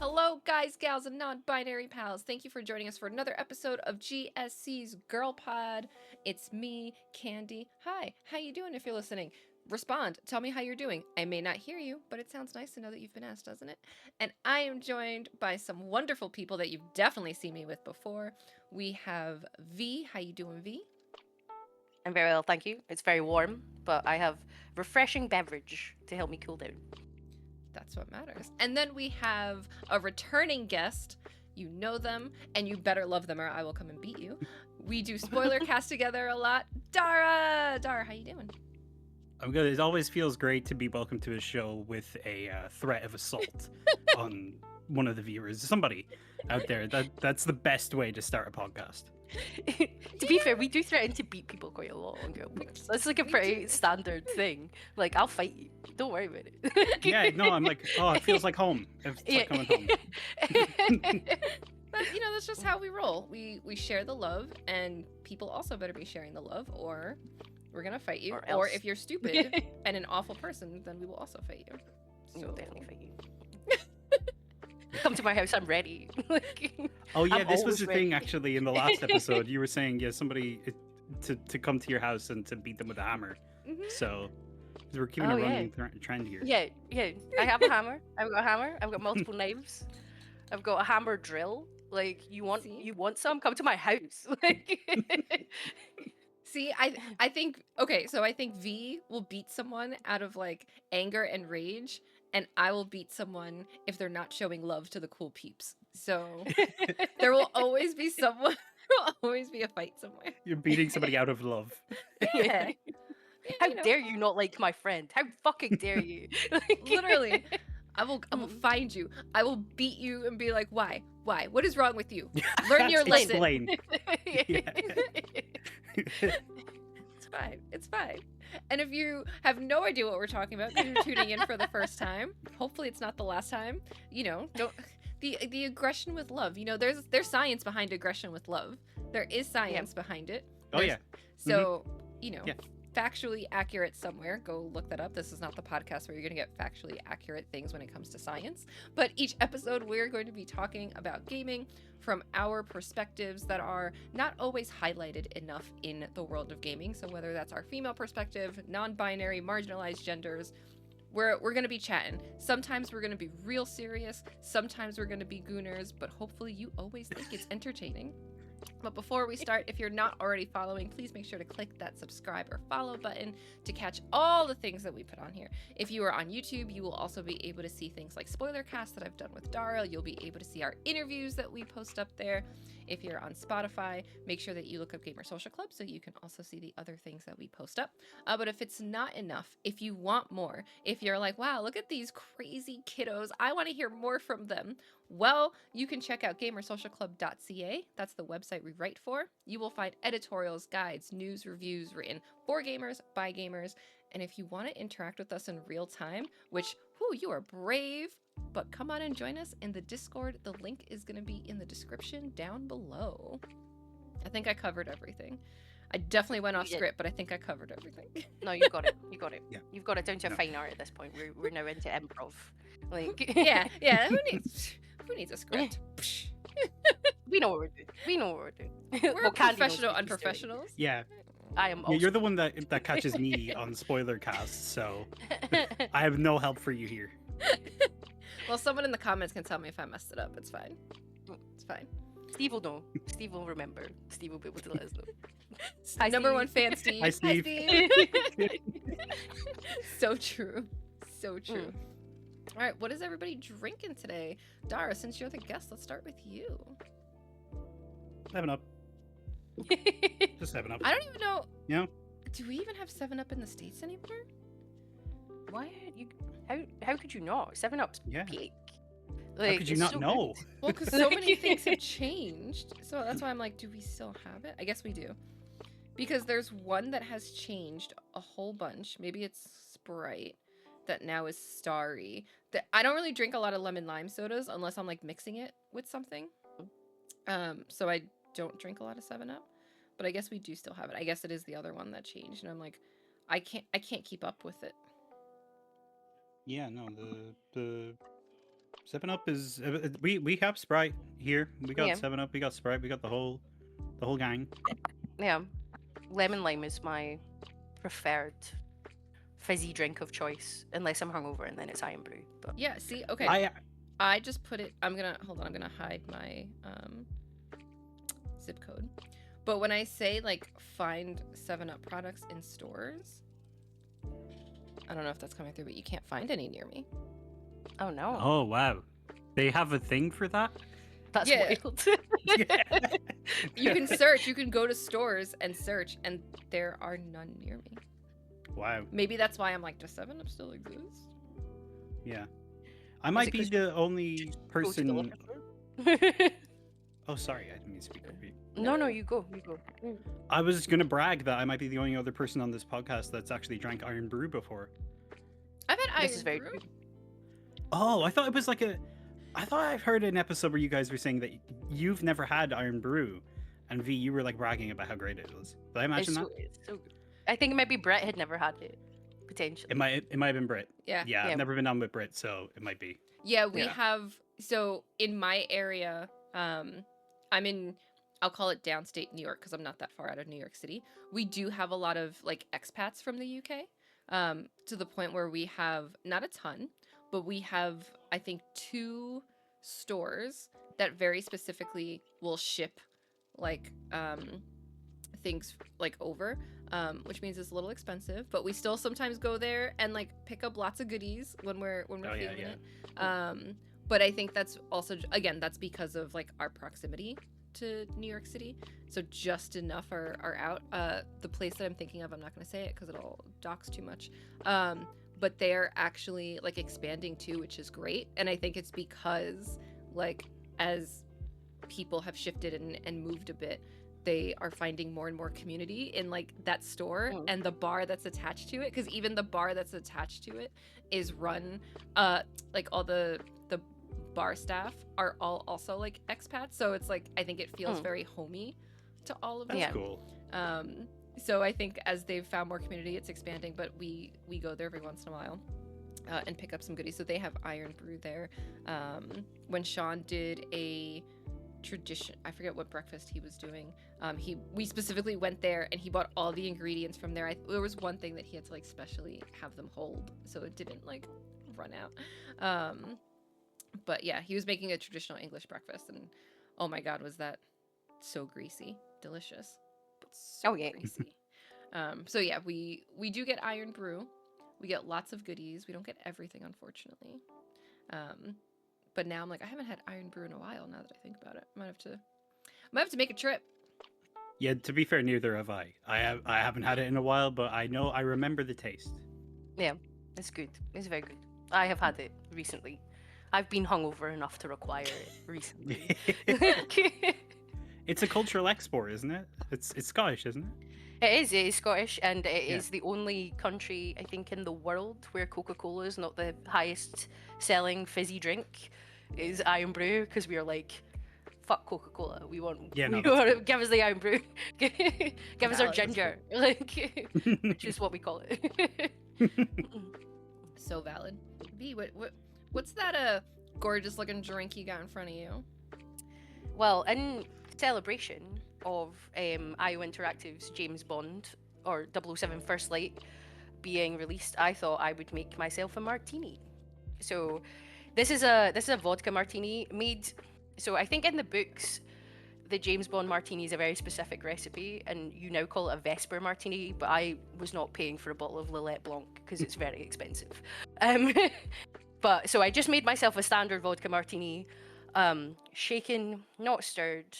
Hello, guys, gals, and non-binary pals. Thank you for joining us for another episode of GSC's Girl Pod. It's me, Candy. Hi, how you doing if you're listening? Respond. Tell me how you're doing. I may not hear you, but it sounds nice to know that you've been asked, doesn't it? And I am joined by some wonderful people that you've definitely seen me with before. We have V. How you doing, V? I'm very well, thank you. It's very warm, but I have refreshing beverage to help me cool down. That's what matters. And then we have a returning guest. You know them, and you better love them, or I will come and beat you. We do spoiler cast together a lot. Daire, how you doing? I'm good. It always feels great to be welcome to a show with a threat of assault on one of the viewers. Somebody out there. That's the best way to start a podcast. To be fair, we do threaten to beat people quite a lot on Girl Pods. That's like a pretty standard thing. Like, I'll fight you. Don't worry about it. Yeah, no, I'm like, oh, it feels like home. It's like coming home. But that's just how we roll. We share the love, and people also better be sharing the love, or we're gonna fight you. Or if you're stupid and an awful person, then we will also fight you. So we'll definitely fight you. Come to my house, I'm ready. Oh yeah, I'm this was always the ready. thing actually in the last episode. You were saying somebody to come to your house and to beat them with a hammer. Mhm. So we're keeping a running trend here. Yeah. I have a hammer. I've got a hammer. I've got multiple knives. I've got a hammer drill. Like, you want some? Come to my house. See, I think okay, so I think V will beat someone out of like anger and rage, and I will beat someone if they're not showing love to the cool peeps. So there will always be someone. There will always be a fight somewhere. You're beating somebody out of love. Yeah. How dare you not like my friend? How fucking dare you? Literally, I will find you. I will beat you and be like, why? What is wrong with you? Learn your lesson. Explain. It's fine. And if you have no idea what we're talking about because you're tuning in for the first time, hopefully it's not the last time. Don't the aggression with love. There's science behind aggression with love. There is science behind it. Oh yeah. So Yeah. factually accurate somewhere. Go look that up. This is not the podcast where you're going to get factually accurate things when it comes to science. But each episode, we're going to be talking about gaming from our perspectives that are not always highlighted enough in the world of gaming. So whether that's our female perspective, non-binary, marginalized genders, we're going to be chatting. Sometimes we're going to be real serious. Sometimes we're going to be gooners. But hopefully you always think it's entertaining. But before we start, if you're not already following, please make sure to click that subscribe or follow button to catch all the things that we put on here. If you are on YouTube, you will also be able to see things like spoiler casts that I've done with Daire. You'll be able to see our interviews that we post up there. If you're on Spotify, make sure that you look up Gamer Social Club so you can also see the other things that we post up. But if it's not enough, if you want more, if you're like, wow, look at these crazy kiddos, I want to hear more from them, well, you can check out gamersocialclub.ca. That's the website we write for. You will find editorials, guides, news, reviews written for gamers, by gamers. And if you want to interact with us in real time, which, you are brave, but come on and join us in the Discord. The link is going to be in the description down below. I think I covered everything. I definitely went off script, but I think I covered everything. No, you got it. Yeah. You've got it down to a fine art at this point. We're now into improv. Like, yeah. Who needs a script? We know what we're doing. We're professional unprofessionals. Yeah. I am. You're the one that catches me on spoiler casts, so I have no help for you here. Well, someone in the comments can tell me if I messed it up. It's fine. It's fine. Steve will know. Steve will remember. Steve will be able to let us know. Hi, number one fan, Steve. Hi, Steve. So true. So true. All right, what is everybody drinking today? Daire, since you're the guest, let's start with you. 7-Up. Just 7-Up. I don't even know. Yeah. Do we even have 7-Up in the States anymore? Why you? How could you not? 7-Up's Yeah. peak. How could you not know? Well, because so many things have changed. So that's why I'm like, do we still have it? I guess we do. Because there's one that has changed a whole bunch. Maybe it's Sprite that now is Starry. I don't really drink a lot of lemon lime sodas unless I'm like mixing it with something. So I don't drink a lot of 7-Up. But I guess we do still have it. I guess it is the other one that changed. And I'm like, I can't keep up with it. Yeah, no, the 7-Up is we have Sprite here. We got Yeah. 7-Up. We got Sprite. We got the whole gang. Yeah. Lemon lime is my preferred fizzy drink of choice, unless I'm hungover, and then it's iron brew. But Yeah, see, okay. I I just put it. I'm gonna hold on. I'm gonna hide my zip code. But when I say like find 7-Up products in stores, I don't know if that's coming through, but you can't find any near me. oh no, Oh wow, they have a thing for that. that's yeah. wild. You can search. You can go to stores and search, and there are none near me. Wow. Maybe that's why I'm like, does 7-Up still exist? Yeah. I might it be 'cause the only Go to the person. liquor store? Oh, sorry, I didn't mean to speak over you. no, you go. I was gonna brag that I might be the only other person on this podcast that's actually drank Iron Brew before. I've had iron This is very brew. true. Oh, I thought it was like a. I thought I've heard an episode where you guys were saying that you've never had Iron Brew, and V, you were like bragging about how great it was. Did I imagine that? It's so good. I think maybe Brett had never had it, potentially. It might have been Brit. Yeah. Yeah, Yeah. I've never been on with Brit, so it might be. Yeah, we Yeah. have. So in my area, I'm in. I'll call it downstate New York because I'm not that far out of New York City. We do have a lot of like expats from the UK, to the point where we have not a ton, but we have I think 2 stores that very specifically will ship like things like over, which means it's a little expensive, but we still sometimes go there and like pick up lots of goodies when we're Oh, yeah, feeling yeah. it. But I think that's also again that's because of like our proximity to New York City, so just enough are out. The place that I'm thinking of, I'm not going to say it because it'll dox too much. But they're actually like expanding too, which is great, and I think it's because like as people have shifted and moved a bit, they are finding more and more community in like that store and the bar that's attached to it, because even the bar that's attached to it is run like all the bar staff are all also like expats, so it's like I think it feels very homey to all of them. That's cool. So I think as they've found more community, it's expanding, but we go there every once in a while and pick up some goodies. So they have Iron Brew there. When Sean did a tradition, I forget what breakfast he was doing, we specifically went there and he bought all the ingredients from there. There was one thing that he had to like specially have them hold so it didn't like run out. But yeah, he was making a traditional English breakfast, and oh my god, was that so greasy, delicious, but so greasy. So yeah, we do get Iron Brew, we get lots of goodies. We don't get everything, unfortunately. But now I'm like, I haven't had Iron Brew in a while. Now that I think about it, I might have to make a trip. Yeah, to be fair, neither have I. I haven't had it in a while, but I remember the taste. Yeah, it's good. It's very good. I have had it recently. I've been hungover enough to require it recently. It's a cultural export, isn't it? It's Scottish, isn't it? It is Scottish, and it is the only country, I think, in the world where Coca-Cola is not the highest selling fizzy drink, is Iron Brew, because we are like, fuck Coca-Cola, we want give us the Iron Brew. Give us our ginger, like, which is what we call it. So valid. V, what's that gorgeous looking drink you got in front of you? Well, in celebration of IO Interactive's James Bond or 007 First Light being released, I thought I would make myself a martini. So this is a vodka martini made. So I think in the books, the James Bond martini is a very specific recipe, and you now call it a Vesper martini. But I was not paying for a bottle of Lillet Blanc because it's very expensive. But so I just made myself a standard vodka martini, shaken, not stirred,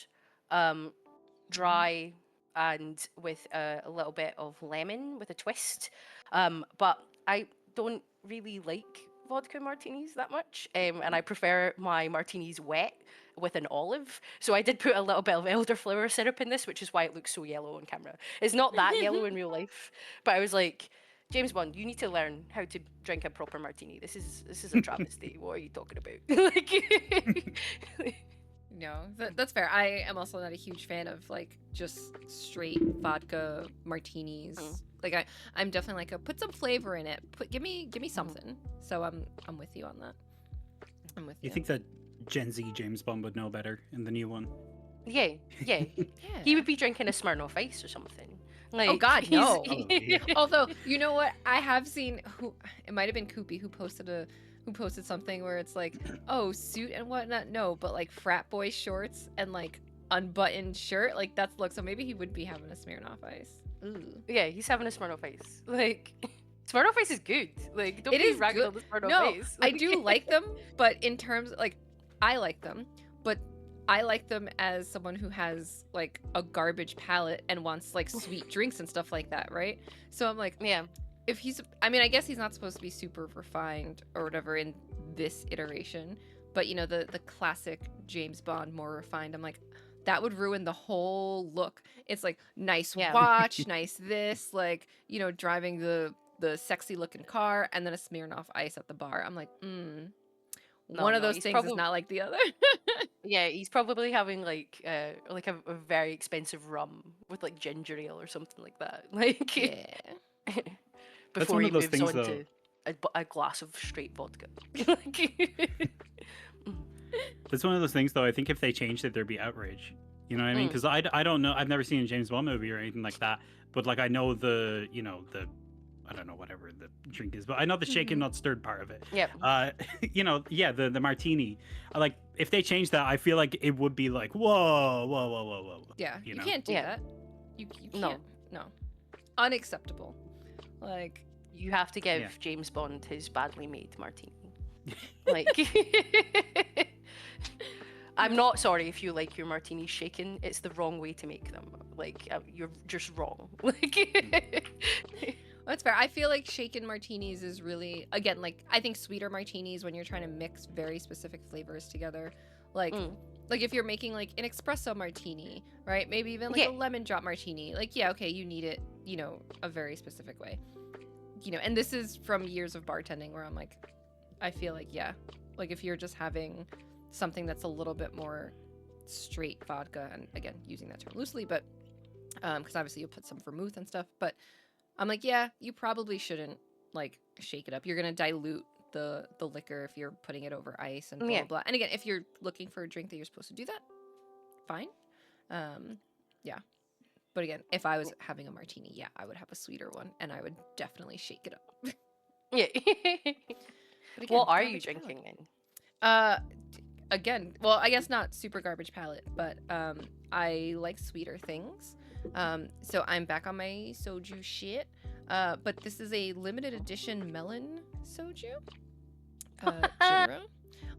dry, and with a little bit of lemon with a twist. But I don't really like vodka martinis that much, and I prefer my martinis wet with an olive. So I did put a little bit of elderflower syrup in this, which is why it looks so yellow on camera. It's not that yellow in real life, but I was like, James Bond, you need to learn how to drink a proper martini. This is a travesty. What are you talking about? No, that's fair. I am also not a huge fan of like just straight vodka martinis. Like I'm definitely like put some flavor in it. Give me something. So I'm with you on that. I'm with You you. think that Gen Z James Bond would know better in the new one? Yeah, yeah. Yeah. He would be drinking a Smirnoff Ice or something. Like, Oh God, no. Probably, yeah. Although, you know what? I have seen who it might have been Koopy who posted something where it's like, oh, suit and whatnot. No, but like frat boy shorts and like unbuttoned shirt. Like that's look. So maybe he would be having a Smirnoff Ice. Ooh. Yeah, he's having a Smirnoff Ice. Like, Smirnoff Ice is good. Like, don't It be is ragging good. on the Smirnoff No, Ice. I do like them, but in terms like I like them, but I like them as someone who has like a garbage palate and wants like sweet drinks and stuff like that, right? So I'm like, Yeah. if he's, I mean, I guess he's not supposed to be super refined or whatever in this iteration, but you know, the classic James Bond, more refined. I'm like, that would ruin the whole look. It's like nice Yeah. watch, nice this, like, you know, driving the sexy looking car and then a Smirnoff Ice at the bar. I'm like, one of No, those he's things is not like the other. Yeah, he's probably having like a very expensive rum with like ginger ale or something like that. Like, Yeah. before one he of those moves things, on though. to a glass of straight vodka. Like, That's one of those things, though. I think if they changed it, there'd be outrage. You know what I mean? Mm. Because I don't know. I've never seen a James Bond movie or anything like that. But like I know the I don't know whatever the drink is, but I know the shaken not stirred part of it. yeah. The martini. Like if they changed that, I feel like it would be like whoa. Yeah, You you, know? can't do Yeah. that. You can't. No. No. Unacceptable. Like, You have to give Yeah. James Bond his badly made martini. Like, I'm not sorry if you like your martinis shaken. It's the wrong way to make them. Like, you're just wrong. Like, that's fair. I feel like shaken martinis is really, again, like, I think sweeter martinis when you're trying to mix very specific flavors together. Like, Mm. like if you're making like an espresso martini, right? Maybe even like Yeah. a lemon drop martini. Like, yeah, okay, you need it, you know, a very specific way. You know, and this is from years of bartending where I'm like, I feel like, yeah, like if you're just having something that's a little bit more straight vodka, and again, using that term loosely, but because obviously you'll put some vermouth and stuff, but I'm like, yeah, you probably shouldn't like shake it up. You're gonna dilute the liquor if you're putting it over ice and blah Yeah. blah blah. And again, if you're looking for a drink that you're supposed to do that, fine. Yeah. But again, if I was having a martini, yeah, I would have a sweeter one, and I would definitely shake it up. Yeah. But again, What are you garbage palate. drinking then? Again, well, I guess not super garbage palate, but I like sweeter things. So I'm back on my soju shit. But this is a limited edition melon soju. Jinro.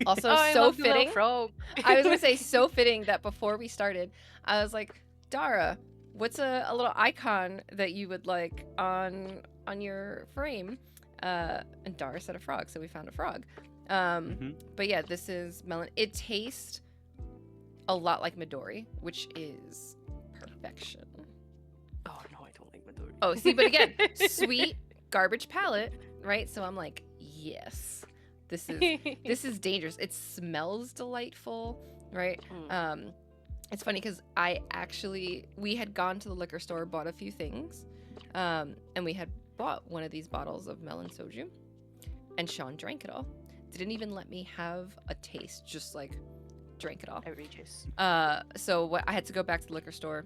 Also, Oh, I so love the little fitting. frog. I was gonna say so fitting that before we started, I was like, Dara, what's a little icon that you would like on your frame? And Dara said a frog, so we found a frog. But yeah, this is melon. It tastes a lot like Midori, which is perfection. Oh no, I don't like Midori. Oh, see, but again, sweet garbage palate, right? So I'm like, yes, this is dangerous. It smells delightful, right? It's funny because we had gone to the liquor store, bought a few things, and we had bought one of these bottles of melon soju, and Sean drank it all. Didn't even let me have a taste, just like drank it all. Outrageous. So what I had to go back to the liquor store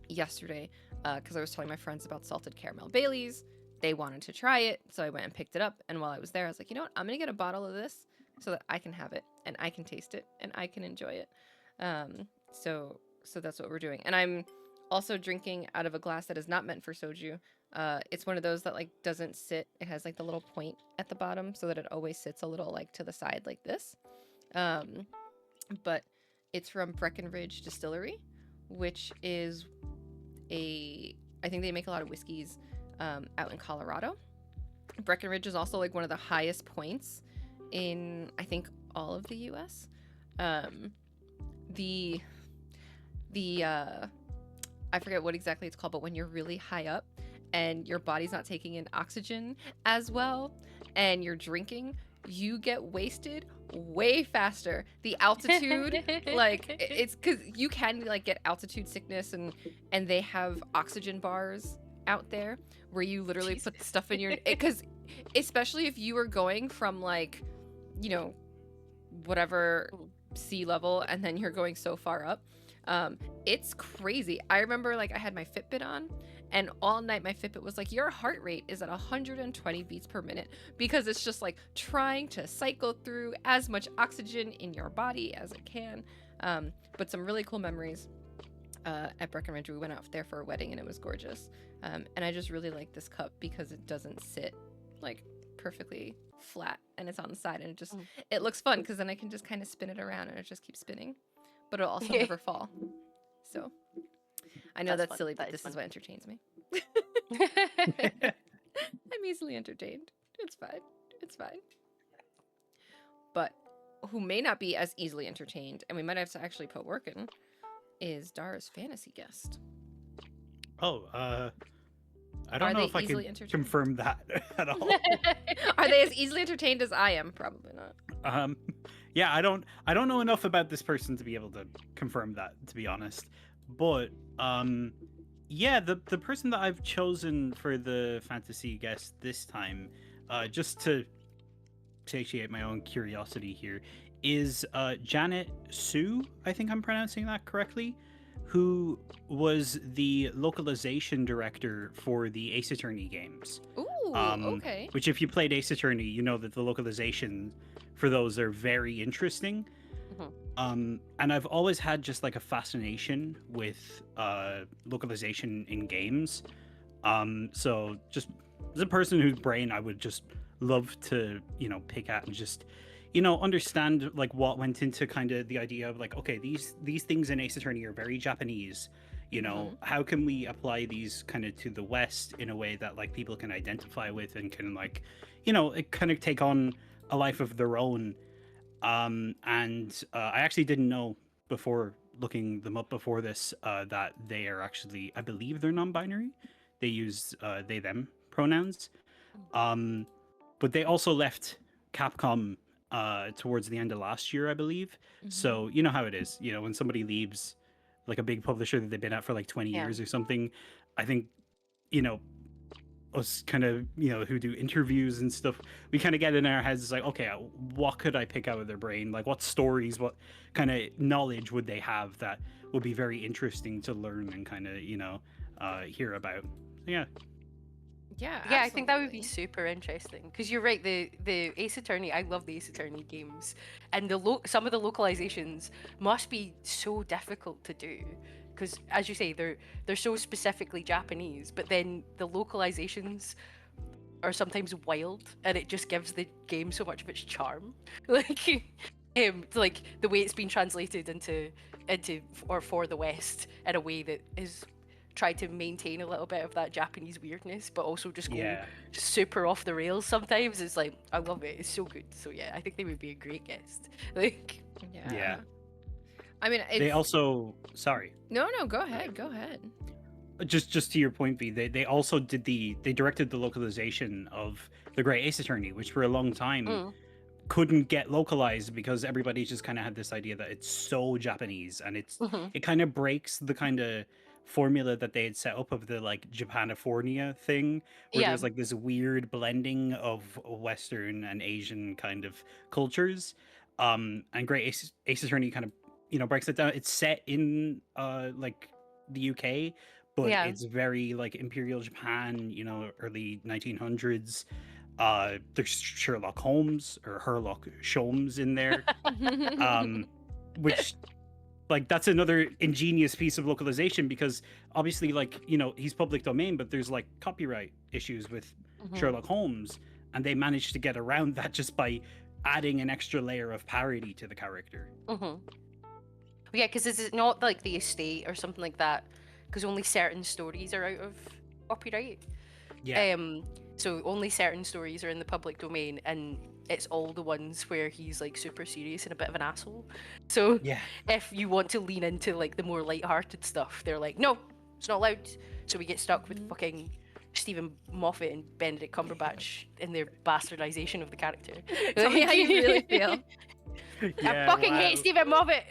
yesterday because I was telling my friends about salted caramel Baileys. They wanted to try it, so I went and picked it up. And while I was there, I was like, you know what? I'm gonna get a bottle of this so that I can have it and I can taste it and I can enjoy it. So that's what we're doing. And I'm also drinking out of a glass that is not meant for soju. It's one of those that like doesn't sit. It has like the little point at the bottom so that it always sits a little like to the side like this. But it's from Breckenridge Distillery, which is I think they make a lot of whiskeys out in Colorado. Breckenridge is also like one of the highest points in I think all of the U.S. I forget what exactly it's called, but when you're really high up and your body's not taking in oxygen as well and you're drinking, you get wasted way faster. The altitude, like it's because you can like get altitude sickness and they have oxygen bars out there where you literally put stuff in your because especially if you are going from like, you know, whatever sea level, and then you're going so far up. It's crazy. I remember like I had my Fitbit on, and all night my Fitbit was like, your heart rate is at 120 beats per minute, because it's just like trying to cycle through as much oxygen in your body as it can. But some really cool memories. At Breckenridge, we went out there for a wedding, and it was gorgeous. And I just really like this cup because it doesn't sit like perfectly flat, and it's on the side, and it looks fun because then I can just kind of spin it around, and it just keeps spinning, but it'll also never fall. So I know that's silly, but this is what entertains me. I'm easily entertained. It's fine. It's fine. But who may not be as easily entertained, and we might have to actually put work in, is Daire's fantasy guest. Oh, I don't know if I can confirm that at all. Are they as easily entertained as I am? Probably not. Yeah, I don't know enough about this person to be able to confirm that, to be honest. But yeah, the person that I've chosen for the fantasy guest this time, just to satiate my own curiosity here, is Janet Sue, I think I'm pronouncing that correctly, who was the localization director for the Ace Attorney games. Ooh, okay. Which, if you played Ace Attorney, you know that the localization for those are very interesting. And I've always had just like a fascination with localization in games. So just as a person whose brain I would just love to, pick at and just, understand like what went into kind of the idea of like, okay, these things in Ace Attorney are very Japanese. How can we apply these kind of to the West in a way that like people can identify with and can like, it kind of take on a life of their own. And I actually didn't know before looking them up before this that they are actually, I believe they're non-binary. They use they them pronouns. But they also left Capcom towards the end of last year, I believe. So you know how it is, when somebody leaves like a big publisher that they've been at for like 20 years or something. I think, us kind of, who do interviews and stuff, we kind of get in our heads, it's like, okay, what could I pick out of their brain? Like what stories, what kind of knowledge would they have that would be very interesting to learn and kind of, hear about. Yeah, I think that would be super interesting, because you're right, the Ace Attorney, I love the Ace Attorney games, and some of the localizations must be so difficult to do, because as you say, they're so specifically Japanese, but then the localizations are sometimes wild, and it just gives the game so much of its charm. Like the way it's been translated into or for the West in a way that is tried to maintain a little bit of that Japanese weirdness, but also just go super off the rails sometimes. It's like, I love it. It's so good. So yeah, I think they would be a great guest. Like, yeah. I mean, they also, sorry. No, go ahead. Just to your point, V, they also they directed the localization of the Great Ace Attorney, which for a long time couldn't get localized because everybody just kind of had this idea that it's so Japanese, and it kind of breaks the kind of formula that they had set up of the like Japanifornia thing, where there's like this weird blending of Western and Asian kind of cultures. And Great Ace Attorney kind of breaks it down. It's set in like the UK, but it's very like Imperial Japan, early 1900s. There's Sherlock Holmes or Herlock Sholmes in there, which like that's another ingenious piece of localization, because obviously like he's public domain, but there's like copyright issues with Sherlock Holmes, and they managed to get around that just by adding an extra layer of parody to the character. Yeah, because is it not like the estate or something like that? Because only certain stories are out of copyright. So only certain stories are in the public domain, and it's all the ones where he's like super serious and a bit of an asshole. So if you want to lean into like the more lighthearted stuff, they're like, no, it's not allowed. So we get stuck with fucking Stephen Moffat and Benedict Cumberbatch in their bastardization of the character. Tell me how you really feel. I fucking hate Stephen Moffat.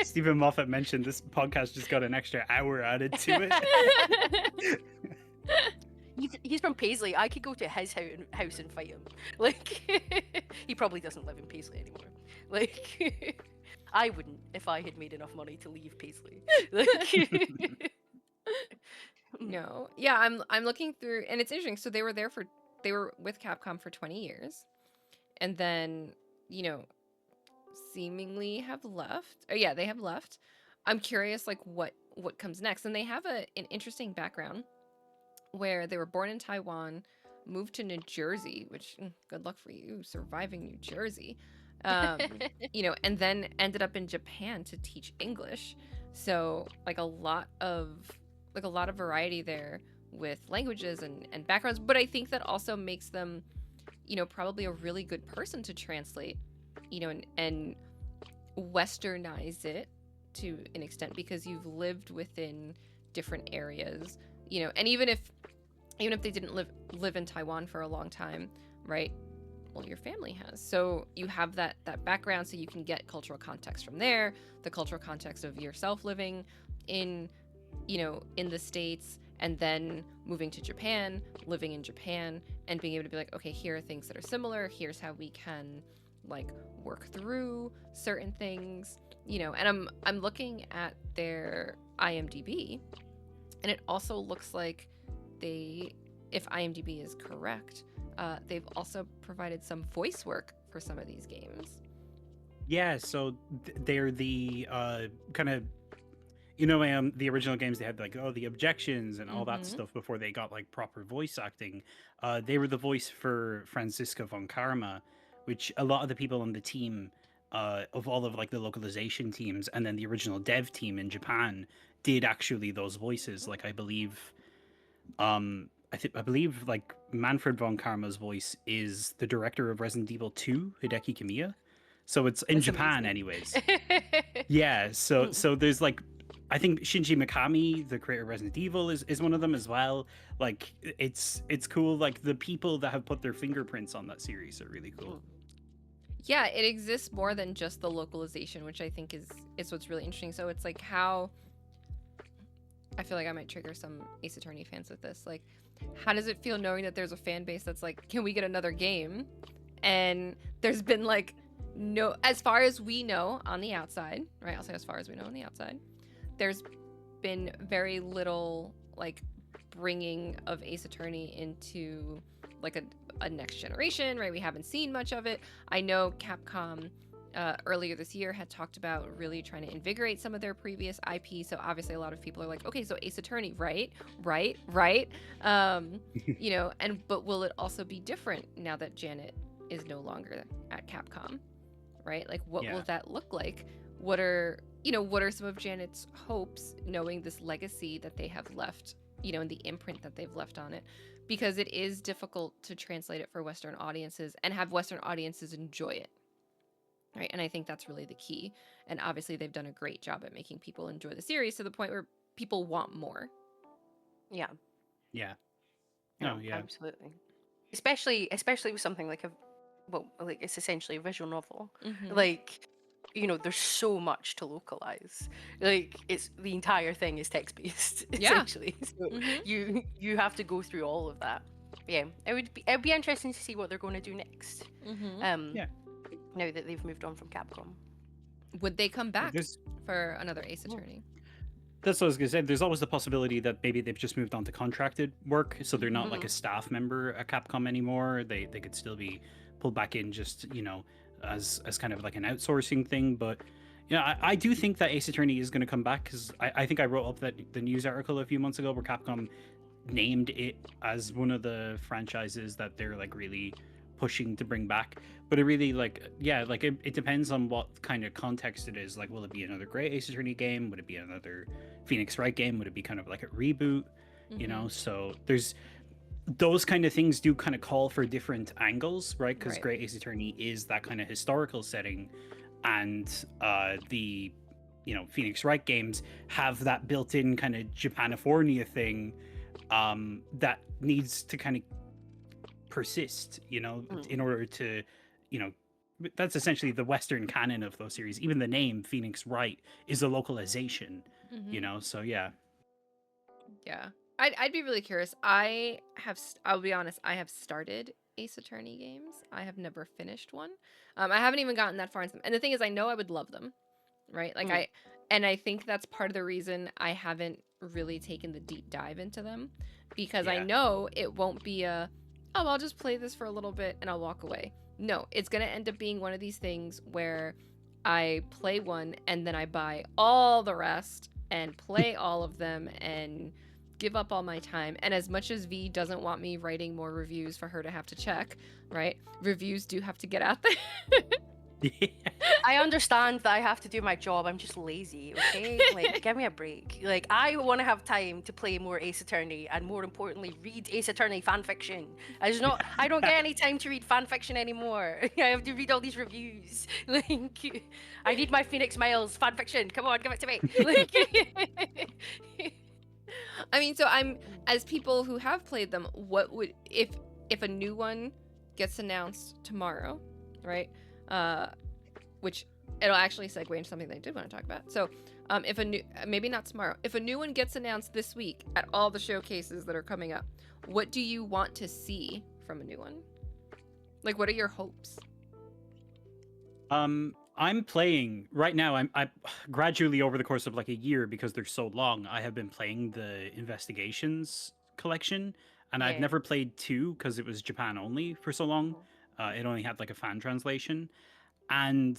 Stephen Moffat mentioned this podcast just got an extra hour added to it. He's from Paisley. I could go to his house and fight him. Like, he probably doesn't live in Paisley anymore. Like, I wouldn't if I had made enough money to leave Paisley. Like, No. Yeah, I'm looking through, and it's interesting. So they were with Capcom for 20 years, and then, you know, seemingly have left. Oh yeah, they have left. I'm curious like what comes next. And they have an interesting background where they were born in Taiwan, moved to New Jersey, which good luck for you surviving New Jersey. Um, you know, and then ended up in Japan to teach English. So like a lot of variety there with languages and backgrounds, but I think that also makes them, you know, probably a really good person to translate, you know, and westernize it to an extent because you've lived within different areas, you know, and even if they didn't live in Taiwan for a long time, right? Well, your family has, so you have that background, so you can get cultural context from there, the cultural context of yourself living in, you know, in the States, and then moving to Japan, living in Japan, and being able to be like, okay, here are things that are similar, here's how we can like work through certain things, you know. And I'm looking at their IMDb, and it also looks like if IMDb is correct, they've also provided some voice work for some of these games. Yeah, so they're the kind of, you know, the original games, they had like, oh, the objections and all that stuff before they got like proper voice acting. They were the voice for Franziska von Karma, which a lot of the people on the team, of all of like the localization teams and then the original dev team in Japan, did actually those voices. Like I believe, I believe like Manfred von Karma's voice is the director of Resident Evil 2, Hideki Kamiya. So it's in That's Japan, amazing. anyways. Yeah. So there's like, I think Shinji Mikami, the creator of Resident Evil, is one of them as well. Like it's cool. Like the people that have put their fingerprints on that series are really cool. Yeah, it exists more than just the localization, which I think is what's really interesting. So it's like how I feel like I might trigger some Ace Attorney fans with this. Like, how does it feel knowing that there's a fan base that's like, can we get another game? And there's been like no, as far as we know on the outside, right? I'll say as far as we know on the outside, there's been very little like bringing of Ace Attorney into like a next generation, right? We haven't seen much of it. I know Capcom earlier this year had talked about really trying to invigorate some of their previous IP. So obviously a lot of people are like, okay, so Ace Attorney, right? You know, but will it also be different now that Janet is no longer at Capcom, right? Like what will that look like? What are some of Janet's hopes, knowing this legacy that they have left, you know, and the imprint that they've left on it? Because it is difficult to translate it for Western audiences and have Western audiences enjoy it. Right. And I think that's really the key. And obviously they've done a great job at making people enjoy the series to the point where people want more. Yeah. Yeah. No, yeah. Absolutely. Especially with something like like it's essentially a visual novel. Like, you know, there's so much to localize. Like it's the entire thing is text based, essentially. So you have to go through all of that. Yeah. It'd be interesting to see what they're going to do next. Now that they've moved on from Capcom. Would they come back for another Ace Attorney? That's what I was going to say. There's always the possibility that maybe they've just moved on to contracted work, so they're not like a staff member at Capcom anymore. They could still be pulled back in, just, you know, as kind of like an outsourcing thing. But yeah, I do think that Ace Attorney is going to come back, because I think I wrote up the news article a few months ago where Capcom named it as one of the franchises that they're like really pushing to bring back. But it really it depends on what kind of context it is. Like, will it be another great Ace Attorney game? Would it be another Phoenix Wright game? Would it be kind of like a reboot? You know, so there's those kind of things do kind of call for different angles, right? Because Great Ace Attorney is that kind of historical setting, and the Phoenix Wright games have that built-in kind of Japanifornia thing that needs to kind of persist, in order to, that's essentially the Western canon of those series. Even the name Phoenix Wright is a localization, so yeah. I'd be really curious. I'll be honest, I have started Ace Attorney games. I have never finished one. I haven't even gotten that far into them. And the thing is, I know I would love them, right? Like I think that's part of the reason I haven't really taken the deep dive into them, because I know it won't be a, oh, I'll just play this for a little bit and I'll walk away. No, it's gonna end up being one of these things where I play one and then I buy all the rest and play all of them and give up all my time. And as much as V doesn't want me writing more reviews for her to have to check, right? Reviews do have to get out there. I understand that I have to do my job. I'm just lazy, okay? Like, give me a break. Like, I want to have time to play more Ace Attorney, and more importantly, read Ace Attorney fanfiction. I don't get any time to read fanfiction anymore. I have to read all these reviews. Like, I need my Phoenix Miles fanfiction. Come on, give it to me. Like, I mean, so as people who have played them, what would, if a new one gets announced tomorrow, right? Which it'll actually segue into something that I did want to talk about. So, if a new, maybe not tomorrow, if a new one gets announced this week at all the showcases that are coming up, what do you want to see from a new one? Like, what are your hopes? I'm playing right now. I gradually over the course of like a year, because they're so long, I have been playing the Investigations collection, and I've never played 2 because it was Japan only for so long. It only had like a fan translation, and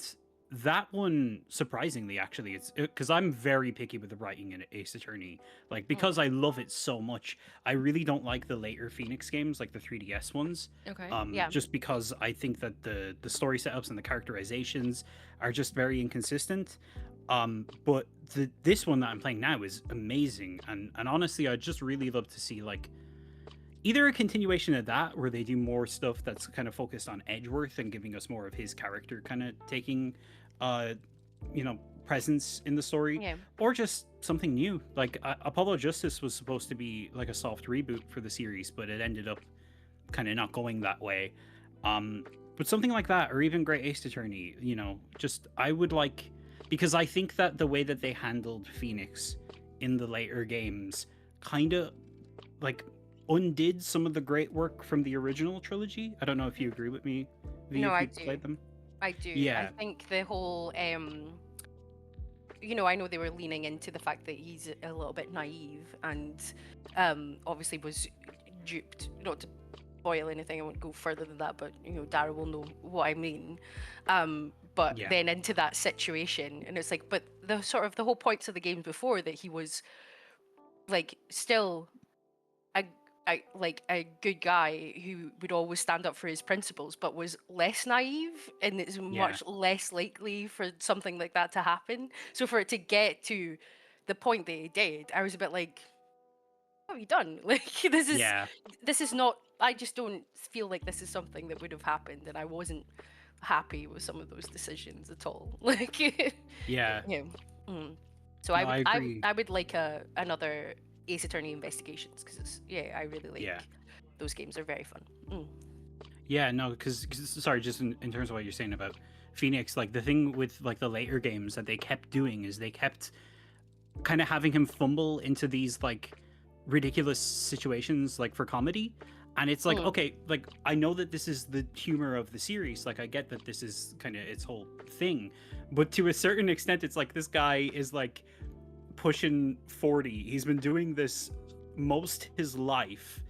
that one, surprisingly, actually, it's because I'm very picky with the writing in Ace Attorney. Like, because I love it so much, I really don't like the later Phoenix games, like the 3DS ones. Okay. Just because I think that the story setups and the characterizations are just very inconsistent. But this one that I'm playing now is amazing, and honestly, I'd just really love to see like either a continuation of that, where they do more stuff that's kind of focused on Edgeworth and giving us more of his character kind of taking presence in the story, or just something new. Like Apollo Justice was supposed to be like a soft reboot for the series, but it ended up kind of not going that way. But something like that, or even Great Ace Attorney, just I would like, because I think that the way that they handled Phoenix in the later games kind of like undid some of the great work from the original trilogy. I don't know if you agree with me, V, no, if I you do. played them. I do. Yeah. I think the whole, I know they were leaning into the fact that he's a little bit naive and obviously was duped. Not to spoil anything, I won't go further than that, but Daire will know what I mean. But then into that situation, and it's like, but the whole points of the games before that he was like still a good guy who would always stand up for his principles, but was less naive, and it's much less likely for something like that to happen. So for it to get to the point that it did, I was a bit like, what have you done? Like, this is not, I just don't feel like this is something that would have happened, and I wasn't happy with some of those decisions at all. Like, So No, I agree. I would like another Ace Attorney Investigations, because I really like those games. They're very fun. Yeah, no, because sorry, just in terms of what you're saying about Phoenix, like the thing with like the later games that they kept doing is they kept kind of having him fumble into these like ridiculous situations, like for comedy. And it's like, okay, like I know that this is the humor of the series, like I get that this is kind of its whole thing, but to a certain extent, it's like this guy is like pushing 40. He's been doing this most his life,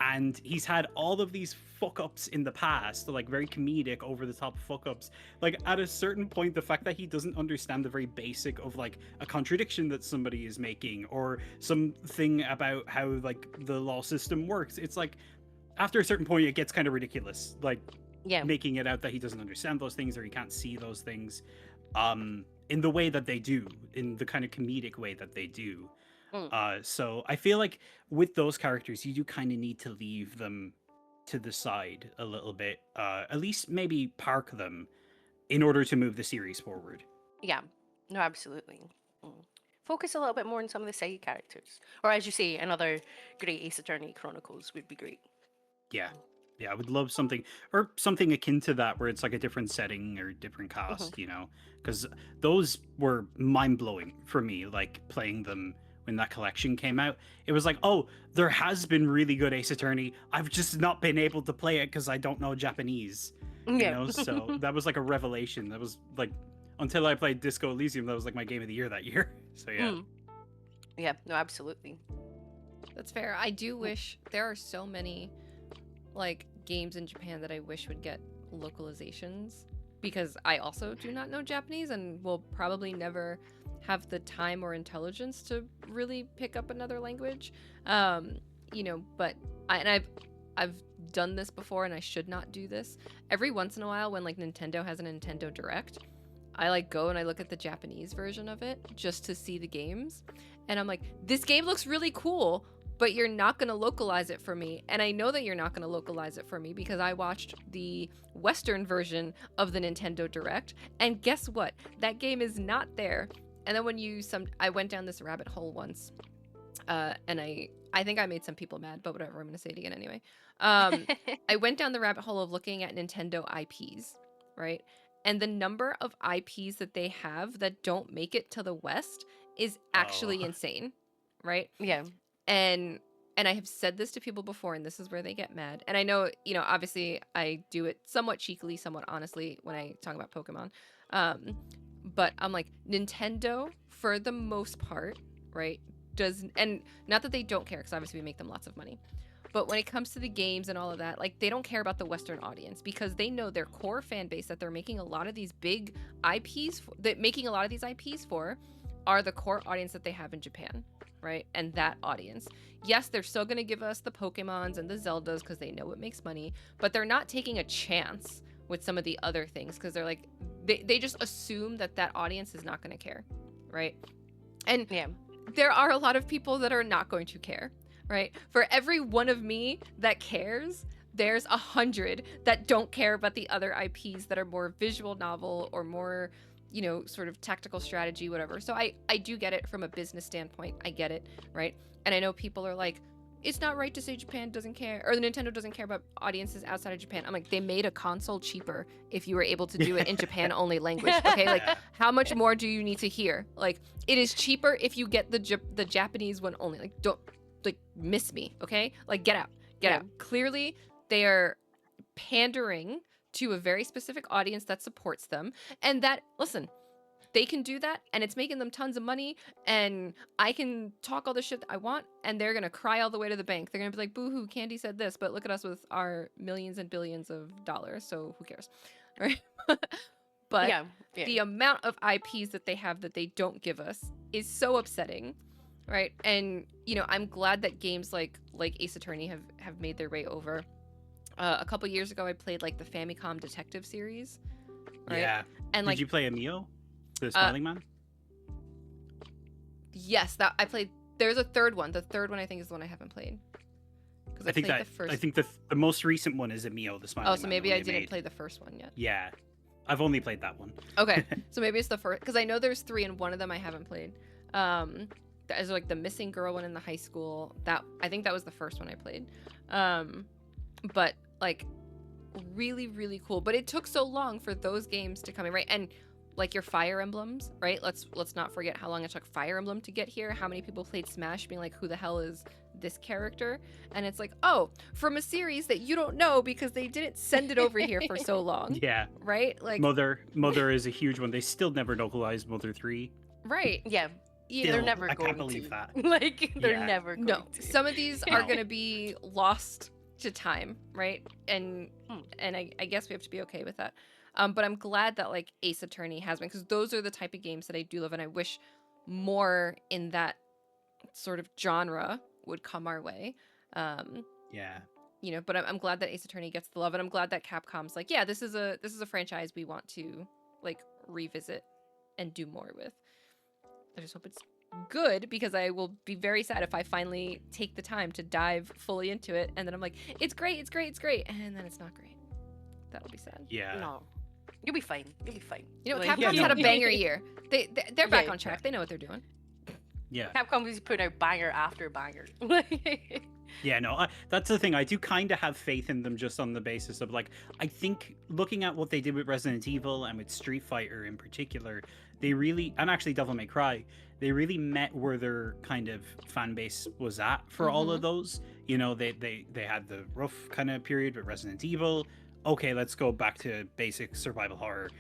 and he's had all of these fuck ups in the past, like very comedic, over the top fuck ups. Like at a certain point, the fact that he doesn't understand the very basic of like a contradiction that somebody is making, or something about how like the law system works, it's like after a certain point it gets kind of ridiculous, like making it out that he doesn't understand those things, or he can't see those things in the way that they do, in the kind of comedic way that they do. So I feel like with those characters, you do kind of need to leave them to the side a little bit, at least maybe park them in order to move the series forward. Yeah, no, absolutely. Focus a little bit more on some of the side characters, or as you say, another great Ace Attorney Chronicles would be great. Yeah, I would love something akin to that, where it's like a different setting or different cast, because those were mind-blowing for me, like playing them when that collection came out. It was like, oh, there has been really good Ace Attorney. I've just not been able to play it because I don't know Japanese. You Yeah. know, so that was like a revelation. That was like, until I played Disco Elysium, that was like my game of the year that year. So yeah. Yeah, no, absolutely. That's fair. I do wish there are so many like games in Japan that I wish would get localizations, because I also do not know Japanese and will probably never have the time or intelligence to really pick up another language. You know, but I've done this before and I should not do this. Every once in a while when like Nintendo has a Nintendo Direct, I like go and I look at the Japanese version of it just to see the games. And I'm like, this game looks really cool, but you're not going to localize it for me. And I know that you're not going to localize it for me because I watched the Western version of the Nintendo Direct. And guess what? That game is not there. And then I went down this rabbit hole once. And I think I made some people mad, but whatever, I'm going to say it again anyway. I went down the rabbit hole of looking at Nintendo IPs, right? And the number of IPs that they have that don't make it to the West is actually insane, right? Yeah. And I have said this to people before, and this is where they get mad. And I know, you know, obviously I do it somewhat cheekily, somewhat honestly when I talk about Pokemon. But I'm like, Nintendo, for the most part, right, and not that they don't care, because obviously we make them lots of money. But when it comes to the games and all of that, like, they don't care about the Western audience because they know their core fan base that they're making a lot of these big IPs, for are the core audience that they have in Japan, right? And that audience. Yes, they're still going to give us the Pokemons and the Zeldas because they know it makes money, but they're not taking a chance with some of the other things because they're like, they just assume that audience is not going to care, right? And there are a lot of people that are not going to care. Right? For every one of me that cares, there's 100 that don't care about the other IPs that are more visual novel or more, you know, sort of tactical strategy, whatever. So I do get it from a business standpoint. I get it, right? And I know people are like, it's not right to say Japan doesn't care, or the Nintendo doesn't care about audiences outside of Japan. I'm like, they made a console cheaper if you were able to do it in Japan only language. Okay, like how much more do you need to hear? Like, it is cheaper if you get the Japanese one only. Like, don't miss me, okay? Like, get out. Clearly they are pandering to a very specific audience that supports them, and that, listen, they can do that and it's making them tons of money, and I can talk all the shit that I want and they're gonna cry all the way to the bank. They're gonna be like, boo-hoo, Candy said this, but look at us with our millions and billions of dollars, so who cares? Right? But the amount of IPs that they have that they don't give us is so upsetting. Right. And, you know, I'm glad that games like Ace Attorney have made their way over. A couple years ago, I played like the Famicom Detective series. Right? Yeah. And like, did you play Amio, the Smiling Man? Yes, that I played. There's a third one. The third one I think is the one I haven't played. I think the most recent one is Amio, the Smiling Man. Oh, so maybe I didn't play the first one yet. Yeah. I've only played that one. Okay. So maybe it's the first, because I know there's 3 and one of them I haven't played. As like the missing girl one in the high school, that I think that was the first one I played. But like really, really cool. But it took so long for those games to come in, right? And like your Fire Emblems, right? Let's not forget how long it took Fire Emblem to get here. How many people played Smash being like, who the hell is this character? And it's like, oh, from a series that you don't know because they didn't send it over here for so long. Yeah. Right? Like Mother is a huge one. They still never localized Mother 3. Right. Yeah. Still, they're never I going can't believe to. that. Like, they're never going to. Some of these are going to be lost to time, right? And I guess we have to be okay with that. But I'm glad that like Ace Attorney has been, because those are the type of games that I do love, and I wish more in that sort of genre would come our way. Yeah. You know, but I'm glad that Ace Attorney gets the love, and I'm glad that Capcom's like, yeah, this is a franchise we want to like revisit and do more with. I just hope it's good, because I will be very sad if I finally take the time to dive fully into it and then I'm like, it's great, and then it's not great. That'll be sad. Yeah. No. You'll be fine. You know, Like, Capcom's had a banger year. They're back on track. They know what they're doing. Yeah. Capcom is putting out banger after banger. Yeah, no, that's the thing. I do kind of have faith in them just on the basis of like, I think looking at what they did with Resident Evil and with Street Fighter in particular, they really, and actually Devil May Cry, they really met where their kind of fan base was at for all of those. You know, they had the rough kind of period with Resident Evil. Okay, let's go back to basic survival horror.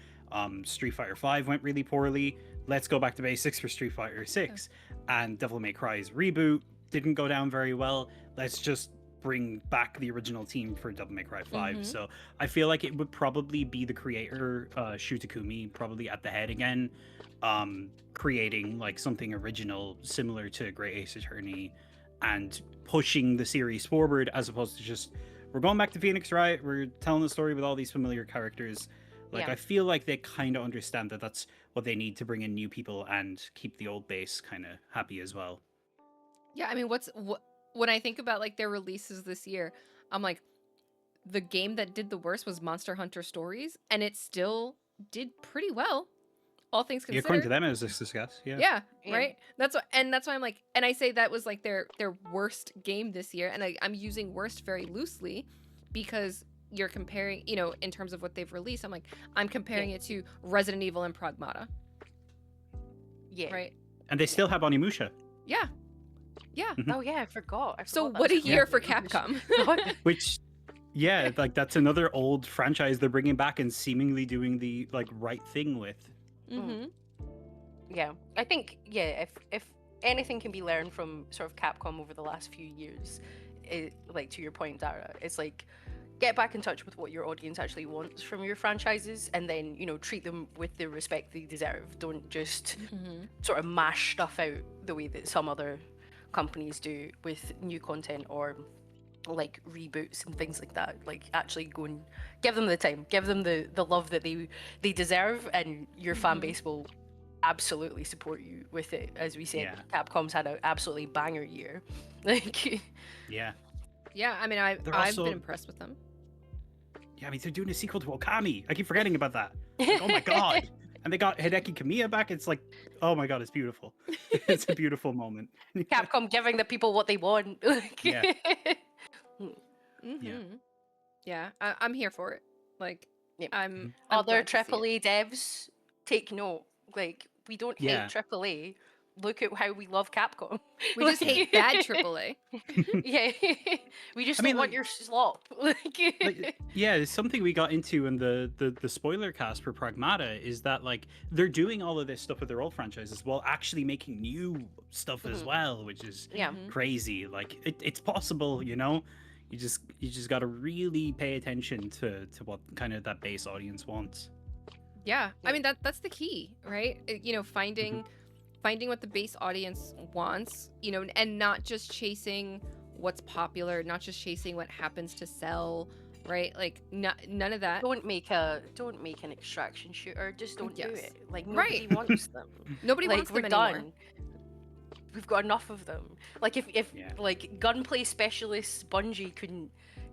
Street Fighter 5 went really poorly. Let's go back to basics for Street Fighter 6. And Devil May Cry's reboot didn't go down very well. Let's just bring back the original team for Devil May Cry 5. So I feel like it would probably be the creator, Shu Takumi, probably at the head again, creating like something original similar to Great Ace Attorney and pushing the series forward, as opposed to just, we're going back to Phoenix Wright, we're telling the story with all these familiar characters. Like, I feel like they kind of understand that that's what they need to bring in new people and keep the old base kind of happy as well. Yeah, I mean, when I think about like their releases this year, I'm like, the game that did the worst was Monster Hunter Stories, and it still did pretty well, all things considered. According to them, it was a success. Yeah, right. That's why I'm like, and I say that was like their worst game this year, and I'm using worst very loosely because you're comparing, you know, in terms of what they've released. I'm comparing it to Resident Evil and Pragmata. Yeah. Right. And they still have Onimusha. Yeah. Yeah. Oh yeah, I forgot. So what a year for Capcom. Which, yeah, like that's another old franchise they're bringing back and seemingly doing the like right thing with. Yeah, I think if anything can be learned from sort of Capcom over the last few years, like to your point, Daire, it's like, get back in touch with what your audience actually wants from your franchises, and then, you know, treat them with the respect they deserve. Don't just sort of mash stuff out the way that some other companies do with new content or like reboots and things like that. Like, actually go and give them the time, give them the love that they deserve, and your fan base will absolutely support you with it. As we said, Capcom's had an absolutely banger year. Like, yeah, I mean, I've been impressed with them. Yeah, I mean, they're doing a sequel to Okami. I keep forgetting about that. Like, oh my god. And they got Hideki Kamiya back. It's like, oh my god, it's beautiful. It's a beautiful moment. Capcom giving the people what they want. Yeah. Yeah, I'm here for it. Like, I'm other glad to see AAA devs, take note. Like, we don't hate AAA. Look at how we love Capcom. We just hate bad AAA. Yeah, we just don't want your slop. Yeah, it's something we got into in the spoiler cast for Pragmata, is that like they're doing all of this stuff with their old franchises while actually making new stuff as well, which is crazy. Like it's possible, you know. You just got to really pay attention to what kind of that base audience wants. Yeah, I mean that's the key, right? You know, finding what the base audience wants, you know, and not just chasing what's popular, not just chasing what happens to sell, right? Like none of that. Don't make an extraction shooter. Just don't do it. Like, nobody wants them. Nobody wants them anymore. Done. We've got enough of them. Like, if like gunplay specialists Bungie couldn't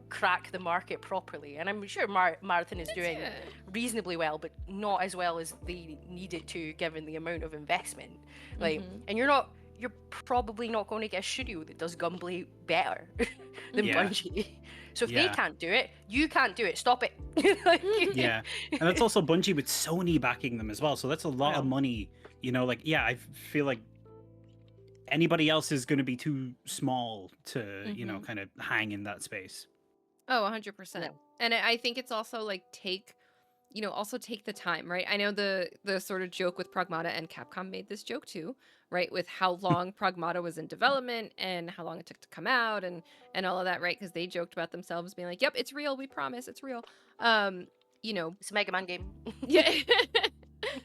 crack the market properly, and I'm sure Marathon is doing reasonably well, but not as well as they need it to, given the amount of investment. Like, and you're probably not going to get a studio that does gunplay better than Bungie. So if they can't do it, you can't do it. Stop it. Yeah, and that's also Bungie with Sony backing them as well. So that's a lot of money. You know, like, I feel like anybody else is going to be too small to, you know, kind of hang in that space. Oh, 100%. And I think it's also like take the time, right? I know the sort of joke with Pragmata, and Capcom made this joke too, right? With how long Pragmata was in development and how long it took to come out and all of that, right? Because they joked about themselves being like, "Yep, it's real. We promise, it's real." You know, it's a Mega Man game. Yeah.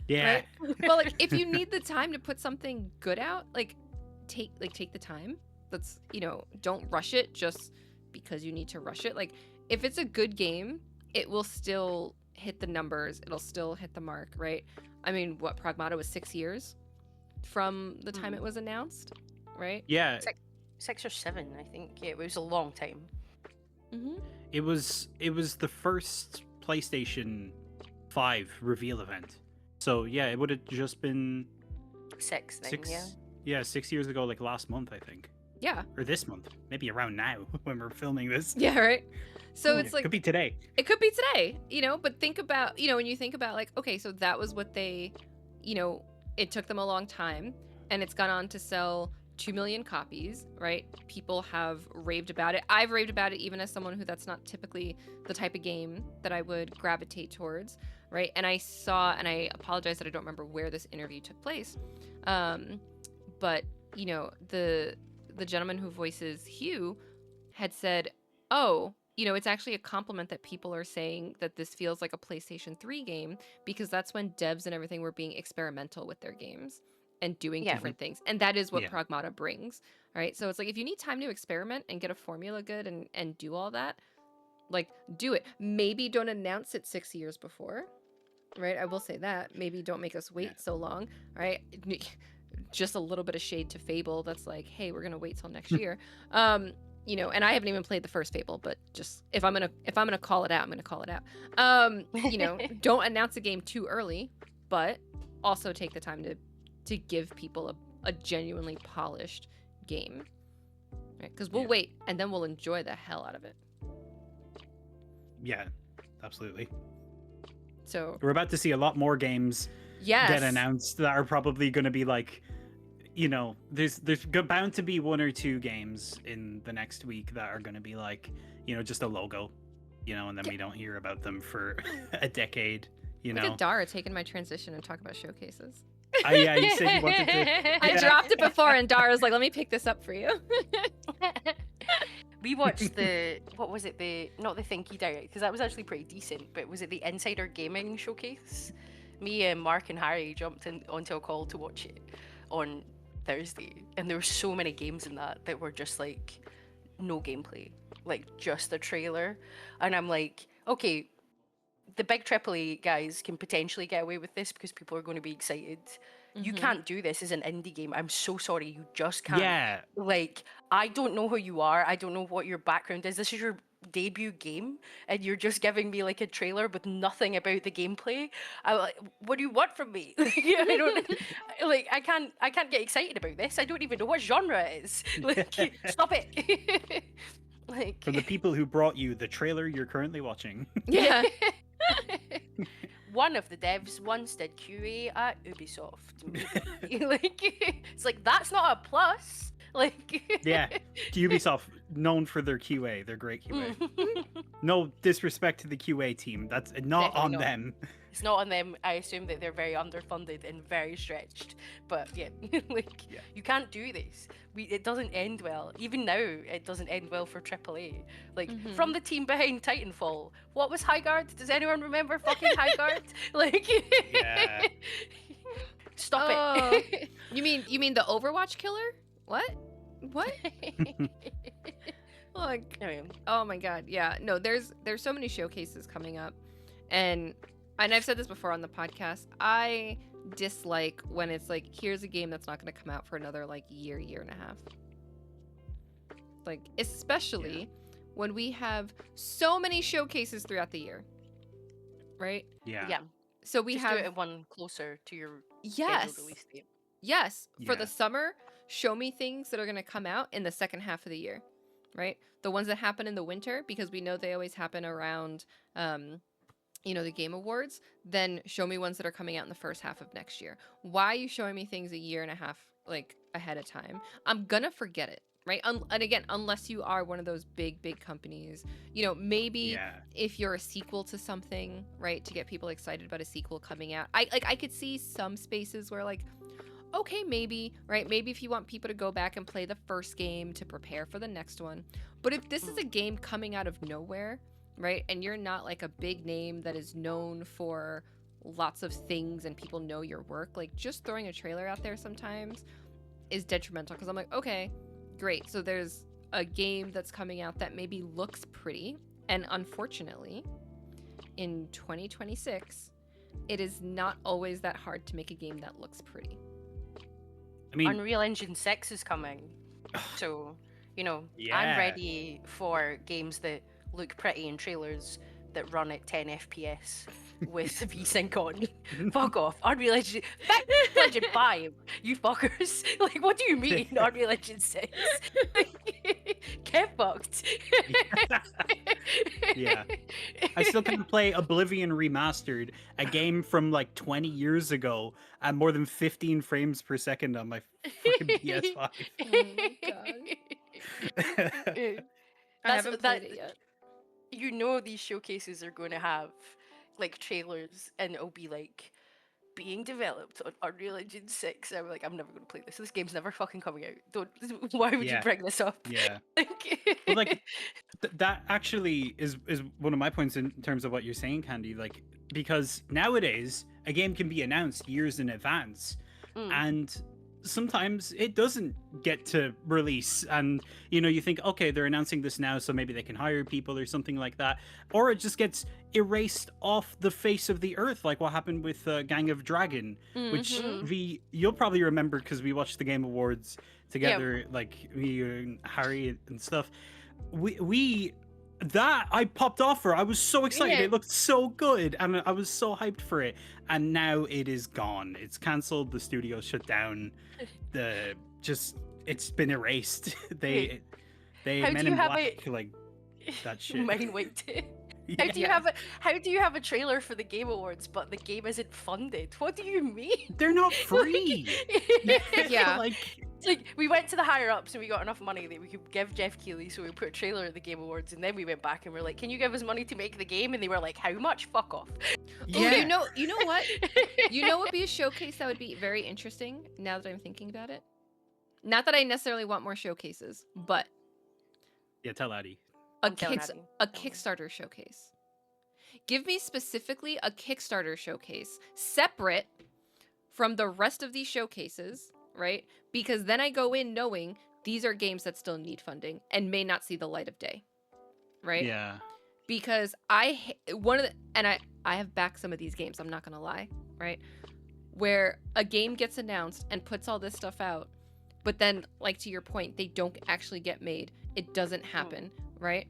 Yeah. Right? Well, like, if you need the time to put something good out, like take the time. Let's, you know, don't rush it just because you need to rush it. Like, if it's a good game, it will still hit the numbers, it'll still hit the mark, right? I mean, what, Pragmata was 6 years from the time it was announced, right? Yeah, 6 or 7, I think. Yeah, it was a long time. It was the first PlayStation 5 reveal event, so yeah, it would have just been 6 then. 6 years ago, like last month, I think. Yeah. Or this month, maybe around now when we're filming this. Yeah, right. So it's like could be today. it could be today, but think about, when you think about like, okay, so that was what they, it took them a long time, and it's gone on to sell 2 million copies, right? People have raved about it. I've raved about it even as someone who that's not typically the type of game that I would gravitate towards, right? And I apologize that I don't remember where this interview took place. But, the gentleman who voices Hugh had said, oh, it's actually a compliment that people are saying that this feels like a PlayStation 3 game, because that's when devs and everything were being experimental with their games and doing different things. And that is what Pragmata brings, right? So it's like, if you need time to experiment and get a formula good and do all that, like, do it. Maybe don't announce it 6 years before, right? I will say that. Maybe don't make us wait so long, right? Just a little bit of shade to Fable that's like, hey, we're going to wait till next year. And I haven't even played the first Fable, but just if I'm gonna call it out, I'm gonna call it out. Don't announce a game too early, but also take the time to give people a genuinely polished game, right? Because we'll wait, and then we'll enjoy the hell out of it. Yeah, absolutely. So we're about to see a lot more games get announced that are probably going to be like, there's bound to be one or two games in the next week that are going to be like, just a logo, and then we don't hear about them for a decade. Look at Daire taking my transition and talk about showcases. Yeah, you said you wanted to. Yeah. I dropped it before, and Daire was like, "Let me pick this up for you." We watched what was it? Not the Thinky Direct, because that was actually pretty decent, but was it the Insider Gaming Showcase? Me and Mark and Harry jumped onto a call to watch it on Thursday, and there were so many games in that were just like no gameplay, like just a trailer. And I'm like, okay, the big AAA guys can potentially get away with this because people are going to be excited. You can't do this as an indie game. I'm so sorry, you just can't. Yeah. Like, I don't know who you are. I don't know what your background is. This is your debut game, and you're just giving me like a trailer with nothing about the gameplay. I'm like, what do you want from me? I don't like. I can't get excited about this. I don't even know what genre it is. Like, stop it. Like, for the people who brought you the trailer you're currently watching. Yeah. One of the devs once did QA at Ubisoft. Like, it's like, that's not a plus. Like, yeah, Ubisoft known for their QA. They're great QA. No disrespect to the QA team. That's not Definitely on not. them. It's not on them. I assume that they're very underfunded and very stretched. But yeah, you can't do this. It doesn't end well. Even now, it doesn't end well for AAA. Like, from the team behind Titanfall, what was Highguard? Does anyone remember fucking Highguard? Like, Yeah. Stop it. You mean the Overwatch killer? What? Like, oh my god, yeah. No, there's so many showcases coming up, and I've said this before on the podcast. I dislike when it's like, here's a game that's not going to come out for another like year and a half. Like, especially when we have so many showcases throughout the year, right? Yeah. So we Just have do it one closer to your scheduled release date. Yes, for Yeah. the summer, show me things that are going to come out in the second half of the year, right? The ones that happen in the winter, because we know they always happen around, the Game Awards. Then show me ones that are coming out in the first half of next year. Why are you showing me things a year and a half, like, ahead of time? I'm gonna forget it, right? And again, unless you are one of those big companies, maybe if you're a sequel to something, right, to get people excited about a sequel coming out. I could see some spaces where, like, okay, maybe, right? Maybe if you want people to go back and play the first game to prepare for the next one. But if this is a game coming out of nowhere, right, and you're not like a big name that is known for lots of things and people know your work, like, just throwing a trailer out there sometimes is detrimental, because I'm like, okay, great. So there's a game that's coming out that maybe looks pretty, and unfortunately, in 2026, it is not always that hard to make a game that looks pretty. I mean, Unreal Engine 6 is coming. So, I'm ready for games that look pretty in trailers that run at 10 FPS with VSync on. Fuck off. Unreal Engine 5, you fuckers. Like, what do you mean, Unreal Engine 6? Get fucked. Yeah. I still can't play Oblivion Remastered, a game from like 20 years ago, at more than 15 frames per second on my fucking PS5. Oh my God. I haven't played it yet. You know these showcases are going to have like trailers, and it'll be like being developed on Unreal Engine 6. I'm like, I'm never going to play this. This game's never fucking coming out. Don't. Why would you Yeah. bring this up? Yeah. Well, like that actually is one of my points in terms of what you're saying, Candy. Like, because nowadays a game can be announced years in advance, and sometimes it doesn't get to release, and you think, okay, they're announcing this now, so maybe they can hire people or something like that, or it just gets erased off the face of the earth, like what happened with Gang of Dragon, which you'll probably remember because we watched the Game Awards together, like me and Harry and stuff. We that I popped off for. I was so excited. Yeah. It looked so good, and I was so hyped for it. And now it is gone. It's cancelled. The studio shut down. It's been erased. they How Men do you in have Black, like that shit. Mind wait. Yeah. How do you have a trailer for the Game Awards, but the game isn't funded? What do you mean? They're not free. Yeah. It's like we went to the higher ups and we got enough money that we could give Jeff Keighley, so we put a trailer at the Game Awards, and then we went back and we're like, "Can you give us money to make the game?" And they were like, "How much? Fuck off." Yeah. Oh, you know what? You know what would be a showcase that would be very interesting now that I'm thinking about it? Not that I necessarily want more showcases, but Yeah, tell Addie. I'm telling Abby. a Kickstarter showcase. Give me specifically a Kickstarter showcase separate from the rest of these showcases, right? Because then I go in knowing these are games that still need funding and may not see the light of day, right? Yeah. Because I have backed some of these games, I'm not gonna lie, right? Where a game gets announced and puts all this stuff out, but then, like to your point, they don't actually get made. It doesn't happen, right?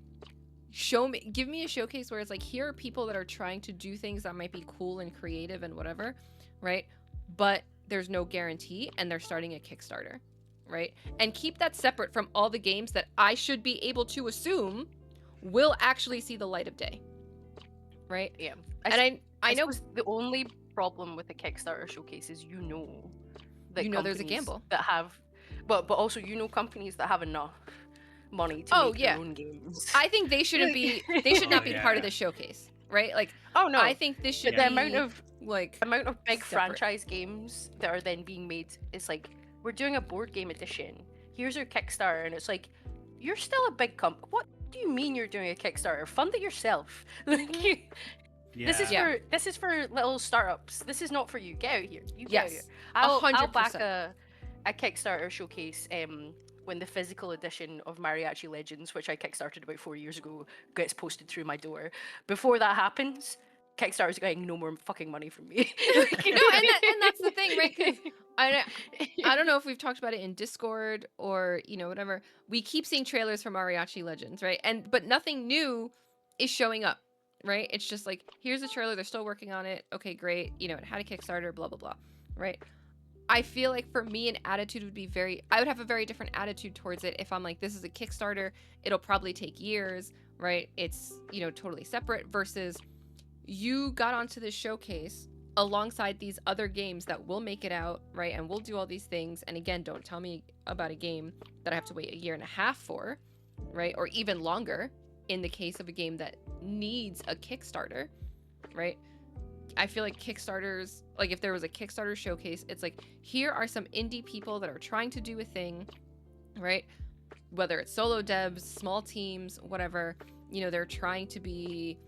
Give me a showcase where it's like, here are people that are trying to do things that might be cool and creative and whatever, right? But there's no guarantee, and they're starting a Kickstarter, right? And keep that separate from all the games that I should be able to assume will actually see the light of day, right? Yeah. And I know suppose the only problem with the Kickstarter showcase is that there's a companies gamble that have, but also companies that have enough money to make their own games. I think they shouldn't be. They should not be Yeah. part of the showcase, right? Like, Oh no, I think this should the be amount of big separate. franchise games that are then being made. It's like, we're doing a board game edition. Here's your Kickstarter, and it's like, you're still a big company. What do you mean you're doing a Kickstarter? Fund it yourself. Like, Yeah. this is for little startups. This is not for you. Get out here. You get out Yes. here. I'll 100%. back a Kickstarter showcase when the physical edition of Mariachi Legends, which I kickstarted about 4 years ago, gets posted through my door. Before that happens, Kickstarter's getting no more fucking money from me. No, and that's the thing, right? 'Cause I don't know if we've talked about it in Discord or whatever. We keep seeing trailers for Mariachi Legends, right? But nothing new is showing up, right? It's just like, here's a trailer. They're still working on it. Okay, great. It had a Kickstarter. Blah blah blah, right? I feel like for me, an attitude would be I would have a very different attitude towards it if I'm like, this is a Kickstarter. It'll probably take years, right? It's totally separate versus you got onto this showcase alongside these other games that will make it out, right? And we'll do all these things. And again, don't tell me about a game that I have to wait 1.5 years for, right? Or even longer in the case of a game that needs a Kickstarter, right? I feel like Kickstarters, like if there was a Kickstarter showcase, it's like, here are some indie people that are trying to do a thing, right? Whether it's solo devs, small teams, whatever, they're trying to be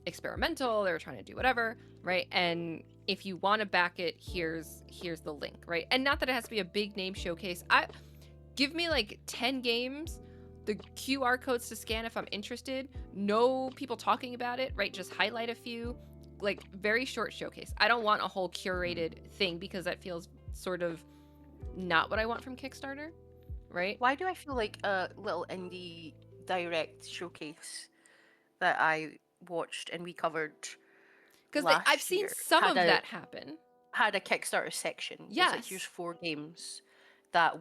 experimental, they're trying to do whatever, right? And if you want to back it, here's the link, right? And not that it has to be a big name showcase. Give me like 10 games, the QR codes to scan if I'm interested, no people talking about it, right? Just highlight a few, like very short showcase. I don't want a whole curated thing because that feels sort of not what I want from Kickstarter, right? Why do I feel like a little indie direct showcase that I watched and we covered Because last I've seen year some of had a that happen. had a Kickstarter section. It was like, here's Yes. 4 games that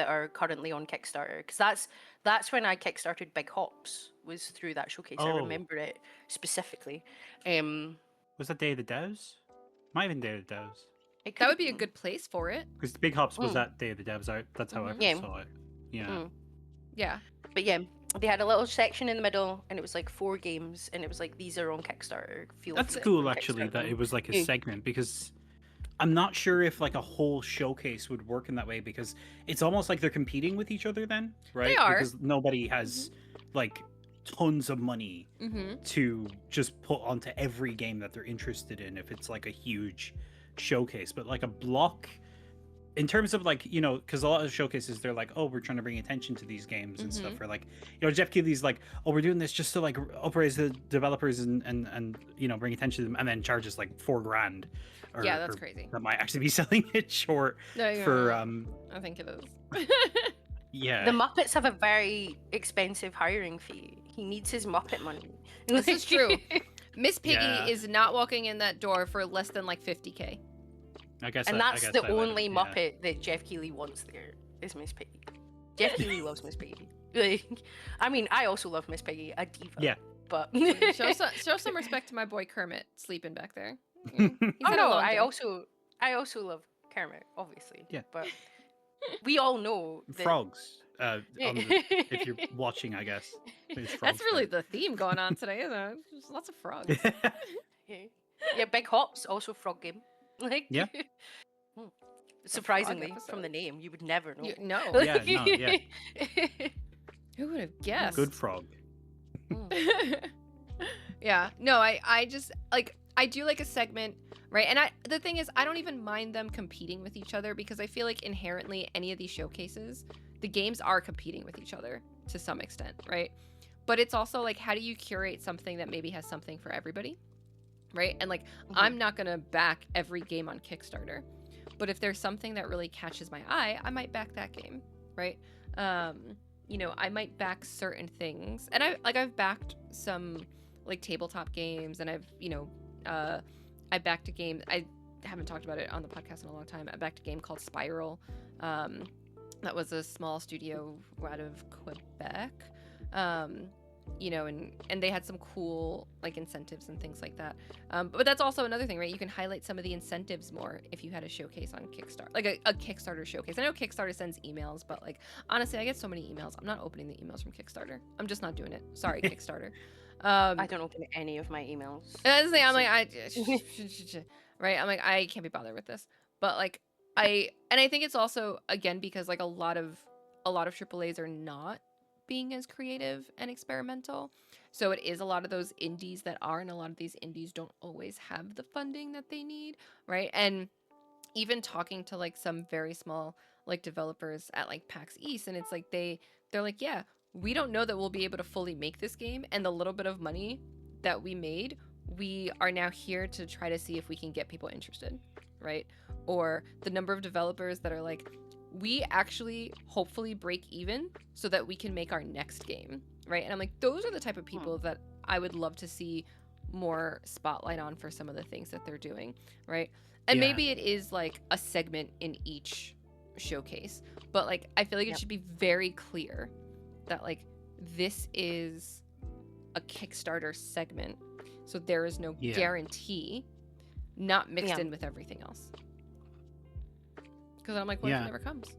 are currently on Kickstarter. Because that's when I kickstarted Big Hops, was through that showcase. I Oh. remember it specifically. Was that Day of the Devs? Might have been Day of the Devs. It could That have would be a been. good place for it. Because Big Hops was Mm. at Day of the Devs. That's how I Mhm. first Yeah. saw it. Yeah. Mm. Yeah. But yeah, they had a little section in the middle, and it was like 4 games, and it was like, these are on Kickstarter. Feel That's free cool, to actually, Kickstart that them. it was like a Yeah. segment, because I'm not sure if like a whole showcase would work in that way, because it's almost like they're competing with each other then, right? are. Because nobody has like tons of money Mm-hmm. to just put onto every game that they're interested in if it's like a huge showcase. But like a block, in terms of like, you know, because a lot of showcases, they're like, oh, we're trying to bring attention to these games and stuff. Or like, you know, Jeff Keighley's like, oh, we're doing this just to like upraise the developers and you know, bring attention to them, and then charges like $4,000. Or, Yeah, that's or crazy. that might actually be selling it short No, for I think it is. yeah. The Muppets have a very expensive hiring fee. He needs his Muppet money. This is true. Miss Piggy Yeah. is not walking in that door for less than like $50K. I guess And I that's guess the I let him, only yeah. Muppet that Jeff Keighley wants there, is Miss Piggy. Jeff Keighley loves Miss Piggy. Like, I mean, I also love Miss Piggy, a diva. Yeah. But Show some respect to my boy Kermit sleeping back there. You know, he's oh had a no, long I day. also love Kermit, obviously. Yeah. But we all know that Frogs. If you're watching, I guess. There's frogs That's really there. the theme going on today, isn't it? There's lots of frogs. Yeah, Big Hops, also frog game. Like, Yeah. Hmm. Surprisingly, episode. from the name, you would never know. No. Yeah, no, yeah. Who would have guessed? Good frog. Yeah. No, I just like, I do like a segment, right? And the thing is, I don't even mind them competing with each other, because I feel like inherently any of these showcases, the games are competing with each other to some extent, right? But it's also like, how do you curate something that maybe has something for everybody, right? And like, I'm not gonna back every game on Kickstarter, but if there's something that really catches my eye, I might back that game, right? You know, I might back certain things, and I've backed some like tabletop games, and I've, you know, I backed a game. I haven't talked about it on the podcast in a long time. I backed a game called Spiral. That was a small studio out of Quebec. You know, and they had some cool like incentives and things like that. But that's also another thing, right? You can highlight some of the incentives more if you had a showcase on Kickstarter, like a Kickstarter showcase. I know Kickstarter sends emails, but like, honestly, I get so many emails. I'm not opening the emails from Kickstarter. I'm just not doing it. Sorry, Kickstarter. I don't open any of my emails. That's the thing. I'm like, right? I'm like, I can't be bothered with this. But like, I think it's also, again, because like a lot of AAAs are not being as creative and experimental. So it is a lot of those indies that are, and a lot of these indies don't always have the funding that they need, right? And even talking to like some very small like developers at like PAX East, and it's like they're like, yeah, we don't know that we'll be able to fully make this game, and the little bit of money that we made, we are now here to try to see if we can get people interested, right? Or the number of developers that are like, we actually hopefully break even so that we can make our next game, right? And I'm like, those are the type of people that I would love to see more spotlight on for some of the things that they're doing, right? And Yeah. maybe it is like a segment in each showcase, but like, I feel like it should be very clear that like, this is a Kickstarter segment, so there is no guarantee, not mixed in with everything else. Because I'm like, what if it never comes?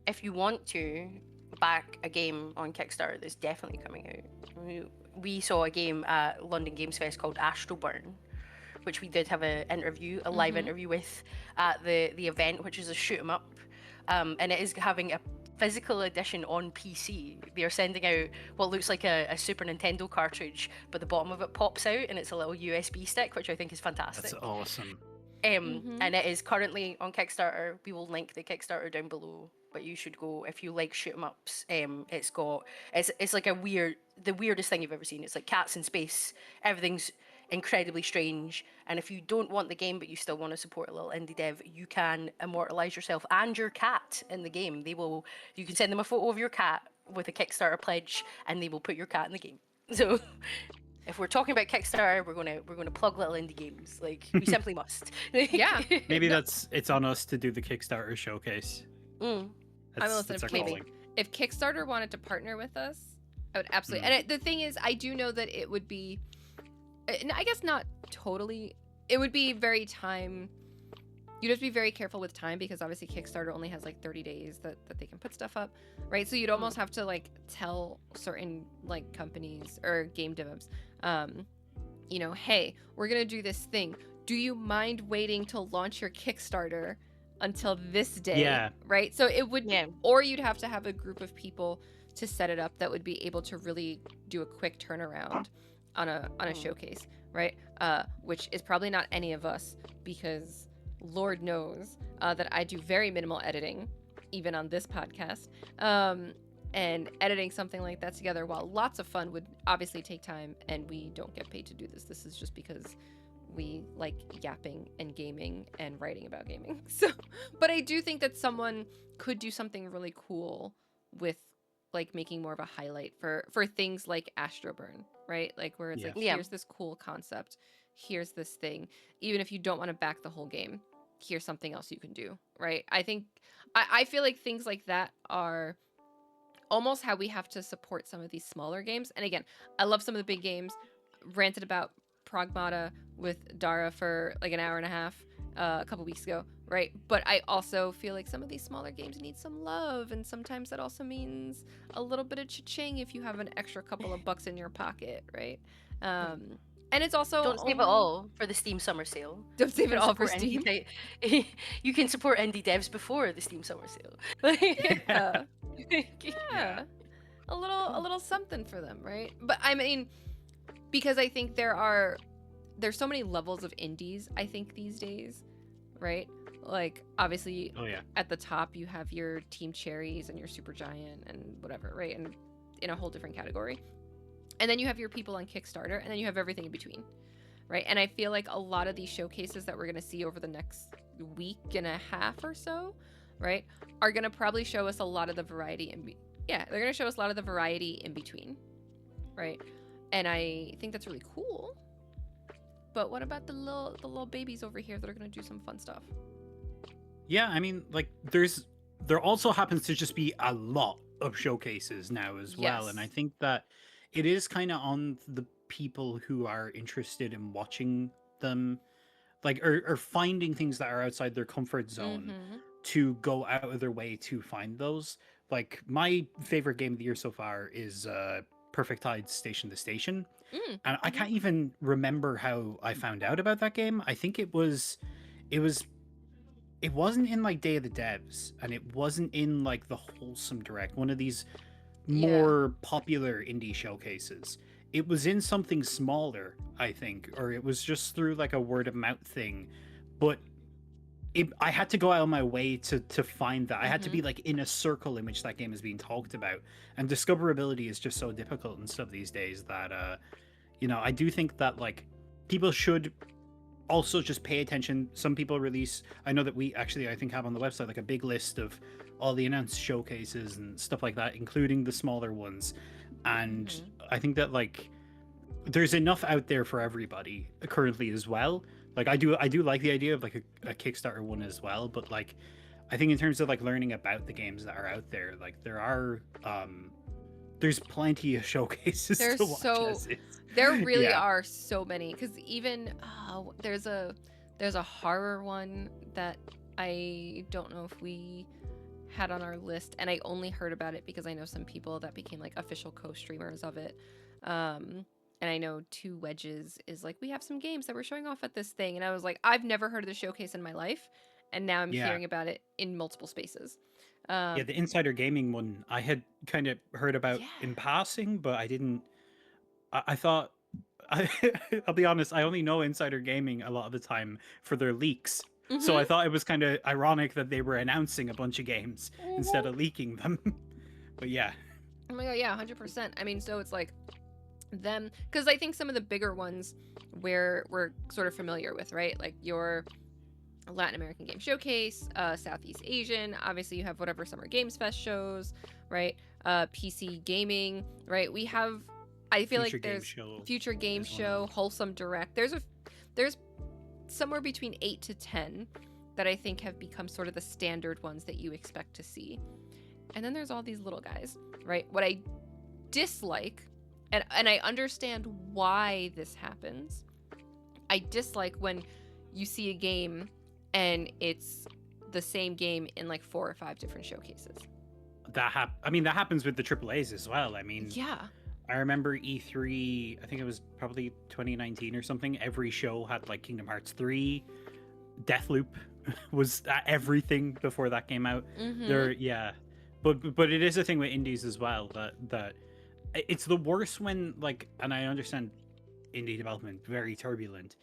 If you want to back a game on Kickstarter that's definitely coming out, we saw a game at London Games Fest called Astroburn, which we did have a live interview with at the event, which is a shoot 'em up, and it is having a physical edition on PC. They are sending out what looks like a Super Nintendo cartridge, but the bottom of it pops out and it's a little USB stick, which I think is fantastic. That's awesome. And it is currently on Kickstarter. We will link the Kickstarter down below, but you should go if you like shoot 'em ups. It's like the weirdest thing you've ever seen. It's like cats in space. Everything's incredibly strange. And if you don't want the game but you still want to support a little indie dev, you can immortalize yourself and your cat in the game. You can send them a photo of your cat with a Kickstarter pledge, and they will put your cat in the game. So If we're talking about Kickstarter, we're gonna plug little indie games. Like we simply must. Yeah. Maybe No. it's on us to do the Kickstarter showcase. Mm. I mean, listen, That's our if, calling. if Kickstarter wanted to partner with us, I would absolutely. Mm. And the thing is, I do know that it would be, I guess not totally. It would be very time. You'd have to be very careful with time because obviously Kickstarter only has like 30 days that they can put stuff up, right? So you'd almost have to like tell certain like companies or game devs, you know, hey, we're gonna do this thing. Do you mind waiting to launch your Kickstarter until this day? Yeah. Right. So it would, Yeah. or you'd have to have a group of people to set it up that would be able to really do a quick turnaround on a showcase, right? Which is probably not any of us because Lord knows that I do very minimal editing, even on this podcast. And editing something like that together, while lots of fun, would obviously take time, and we don't get paid to do this. This is just because we like yapping and gaming and writing about gaming. So, but I do think that someone could do something really cool with like making more of a highlight for things like Astroburn, right? Like where it's Yeah. like, Yeah. here's this cool concept, here's this thing. Even if you don't want to back the whole game, here's something else you can do, right? I think I feel like things like that are almost how we have to support some of these smaller games. And again, I love some of the big games. Ranted about Pragmata with Daire for like an hour and a half a couple weeks ago, right? But I also feel like some of these smaller games need some love, and sometimes that also means a little bit of cha-ching if you have an extra couple of bucks in your pocket, right? And it's also Don't save it all for the Steam Summer Sale. Don't save You it can all for support Steam. you can support indie devs before the Steam Summer Sale. Yeah. Yeah. A little something for them, right? But I mean, because I think there's so many levels of indies, I think, these days, right? Like obviously Oh yeah. at the top you have your Team Cherries and your Super Giant and whatever, right? And in a whole different category. And then you have your people on Kickstarter, and then you have everything in between, right? And I feel like a lot of these showcases that we're going to see over the next week and a half or so, right, are going to probably show us a lot of the variety they're going to show us a lot of the variety in between, right? And I think that's really cool. But what about the little babies over here that are going to do some fun stuff? Yeah, I mean, like there also happens to just be a lot of showcases now as well, and I Yes. think that it is kind of on the people who are interested in watching them, like or finding things that are outside their comfort zone Mm-hmm. to go out of their way to find those. Like my favorite game of the year so far is Perfect Tide Station to Station. And I can't even remember how I found out about that game. I think it wasn't in like Day of the Devs, and it wasn't in like the Wholesome Direct, one of these more popular indie showcases. It was in something smaller, I think, or it was just through like a word of mouth thing. But I had to go out of my way to find that. I had to be like in a circle in which that game is being talked about. And discoverability is just so difficult and stuff these days that I do think that like people should also just pay attention. Some people release, I know that we actually, I think, have on the website like a big list of all the announced showcases and stuff like that, including the smaller ones. And I think that like there's enough out there for everybody currently as well. Like I do like the idea of like a Kickstarter one as well, but like I think in terms of like learning about the games that are out there, like there's plenty of showcases There's to watch so as is. there really Yeah. are so many, because even there's a horror one that I don't know if we had on our list, and I only heard about it because I know some people that became like official co-streamers of it. And I know Two Wedges is like, we have some games that we're showing off at this thing, and I was like, I've never heard of the showcase in my life, and now I'm Yeah. hearing about it in multiple spaces. Yeah, the Insider Gaming one I had kind of heard about in Yeah. passing, but I didn't. I thought, I'll be honest, I only know Insider Gaming a lot of the time for their leaks. So I thought it was kind of ironic that they were announcing a bunch of games instead of leaking them. But yeah. Oh my god, yeah, 100%. I mean, so it's like them, because I think some of the bigger ones we're sort of familiar with, right? Like your Latin American Game Showcase, Southeast Asian, obviously you have whatever Summer Games Fest shows, right? PC gaming, right? We have I feel Future like game there's show future game is one of show, them. wholesome direct. There's somewhere between 8 to 10 that I think have become sort of the standard ones that you expect to see. And then there's all these little guys, right? What I dislike, and I understand why this happens. I dislike when you see a game and it's the same game in like 4 or 5 different showcases. That happens with the AAAs as well. I mean, Yeah. I remember E3, I think it was probably 2019 or something. Every show had like Kingdom Hearts 3, Deathloop was at everything before that came out. Mm-hmm. Yeah. But it is a thing with indies as well that it's the worst when, like, and I understand indie development very turbulent.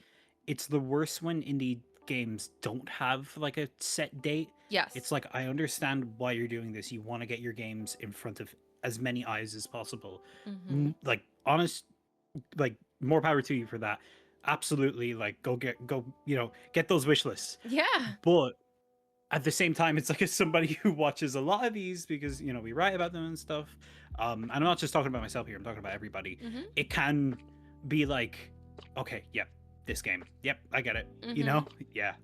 It's the worst when indie games don't have like a set date. Yes. It's like, I understand why you're doing this. You want to get your games in front of as many eyes as possible. Mm-hmm. Like, honest, like, more power to you for that. Absolutely, like, go get those wish lists. Yeah. But at the same time, it's like, as somebody who watches a lot of these, because we write about them and stuff, and I'm not just talking about myself here, I'm talking about everybody. Mm-hmm. It can be like, okay, yep, this game, yep, I get it. Mhm. Yeah.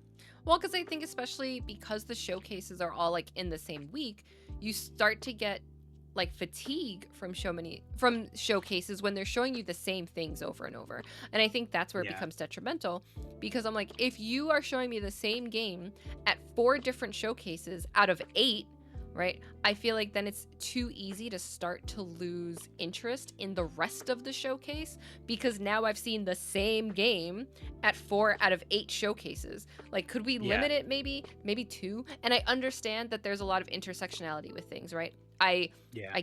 Well, because I think especially because the showcases are all like in the same week, you start to get like fatigue from showcases when they're showing you the same things over and over. And I think that's where it Yeah. becomes detrimental, because I'm like, if you are showing me the same game at 4 different showcases out of 8, right? I feel like then it's too easy to start to lose interest in the rest of the showcase, because now I've seen the same game at 4 out of 8 showcases. Like, could we limit it maybe 2? And I understand that there's a lot of intersectionality with things, right? I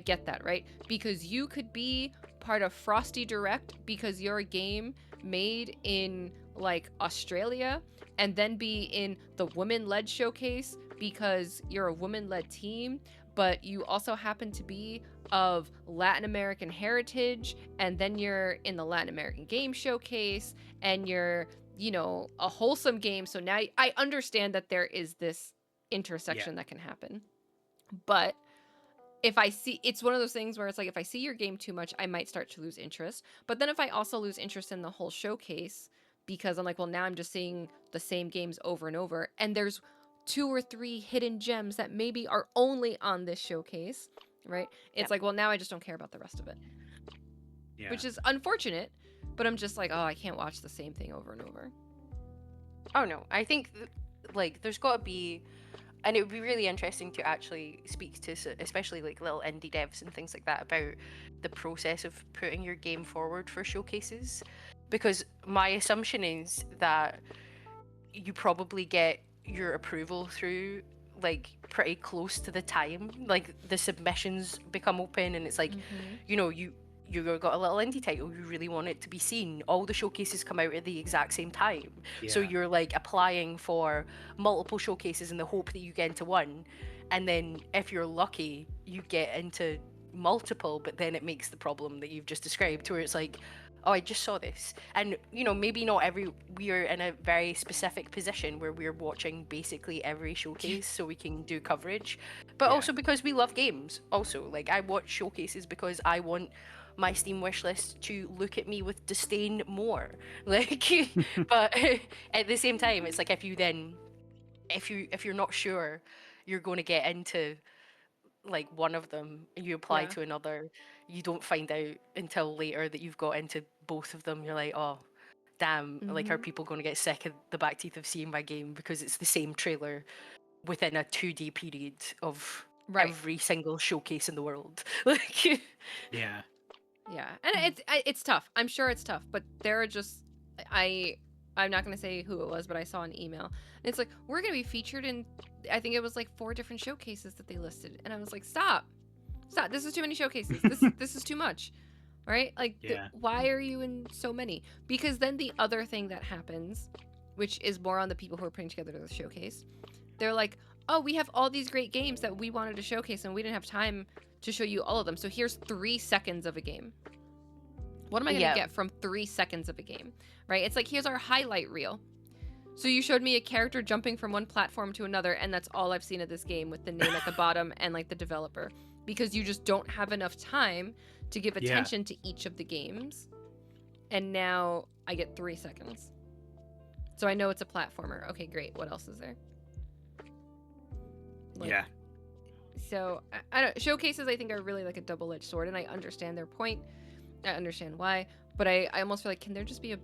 get that, right? Because you could be part of Frosty Direct because you're a game made in like Australia, and then be in the woman-led showcase because you're a woman-led team, but you also happen to be of Latin American heritage, and then you're in the Latin American game showcase, and you're, a wholesome game. So now I understand that there is this intersection that can happen. But if I see, it's one of those things where it's like, if I see your game too much, I might start to lose interest. But then if I also lose interest in the whole showcase, because I'm like, well, now I'm just seeing the same games over and over, and there's 2 or 3 hidden gems that maybe are only on this showcase, right? It's like, well, now I just don't care about the rest of it. Yeah. Which is unfortunate, but I'm just like, oh, I can't watch the same thing over and over. Oh no, I think like there's got to be, and it would be really interesting to actually speak to especially like little indie devs and things like that about the process of putting your game forward for showcases, because my assumption is that you probably get your approval through like pretty close to the time like the submissions become open, and it's like, you've got a little indie title, you really want it to be seen, all the showcases come out at the exact same time. So Yeah. you're like applying for multiple showcases in the hope that you get into one, and then if you're lucky you get into multiple, but then it makes the problem that you've just described, where it's like, oh, I just saw this. And maybe not we're in a very specific position where we're watching basically every showcase so we can do coverage, but Yeah. also because we love games. Also, like, I watch showcases because I want my Steam wishlist to look at me with disdain more. Like, but at the same time, it's like, if you're not sure you're going to get into like one of them and you apply to another, you don't find out until later that you've got into both of them. You're like, oh damn, like, are people going to get sick of the back teeth of seeing my game because it's the same trailer within a 2-day period of every single showcase in the world? Like, Yeah. And it's tough. I'm sure it's tough, but there are just, I'm not going to say who it was, but I saw an email, and it's like, we're going to be featured in, I think it was like 4 different showcases that they listed, and I was like, stop, this is too many showcases. This is too much, right? Like, why are you in so many? Because then the other thing that happens, which is more on the people who are putting together the showcase, they're like, oh, we have all these great games that we wanted to showcase, and we didn't have time to show you all of them, so here's 3 seconds of a game. What am I going to get from 3 seconds of a game, right? It's like, here's our highlight reel. So you showed me a character jumping from one platform to another, and that's all I've seen of this game, with the name at the bottom and like the developer, because you just don't have enough time to give Yeah. attention to each of the games. And now I get 3 seconds. So I know it's a platformer. Okay, great. What else is there? Like, Yeah. So I don't showcases I think are really like a double-edged sword, and I understand their point. I understand why, but I almost feel like, can there just be a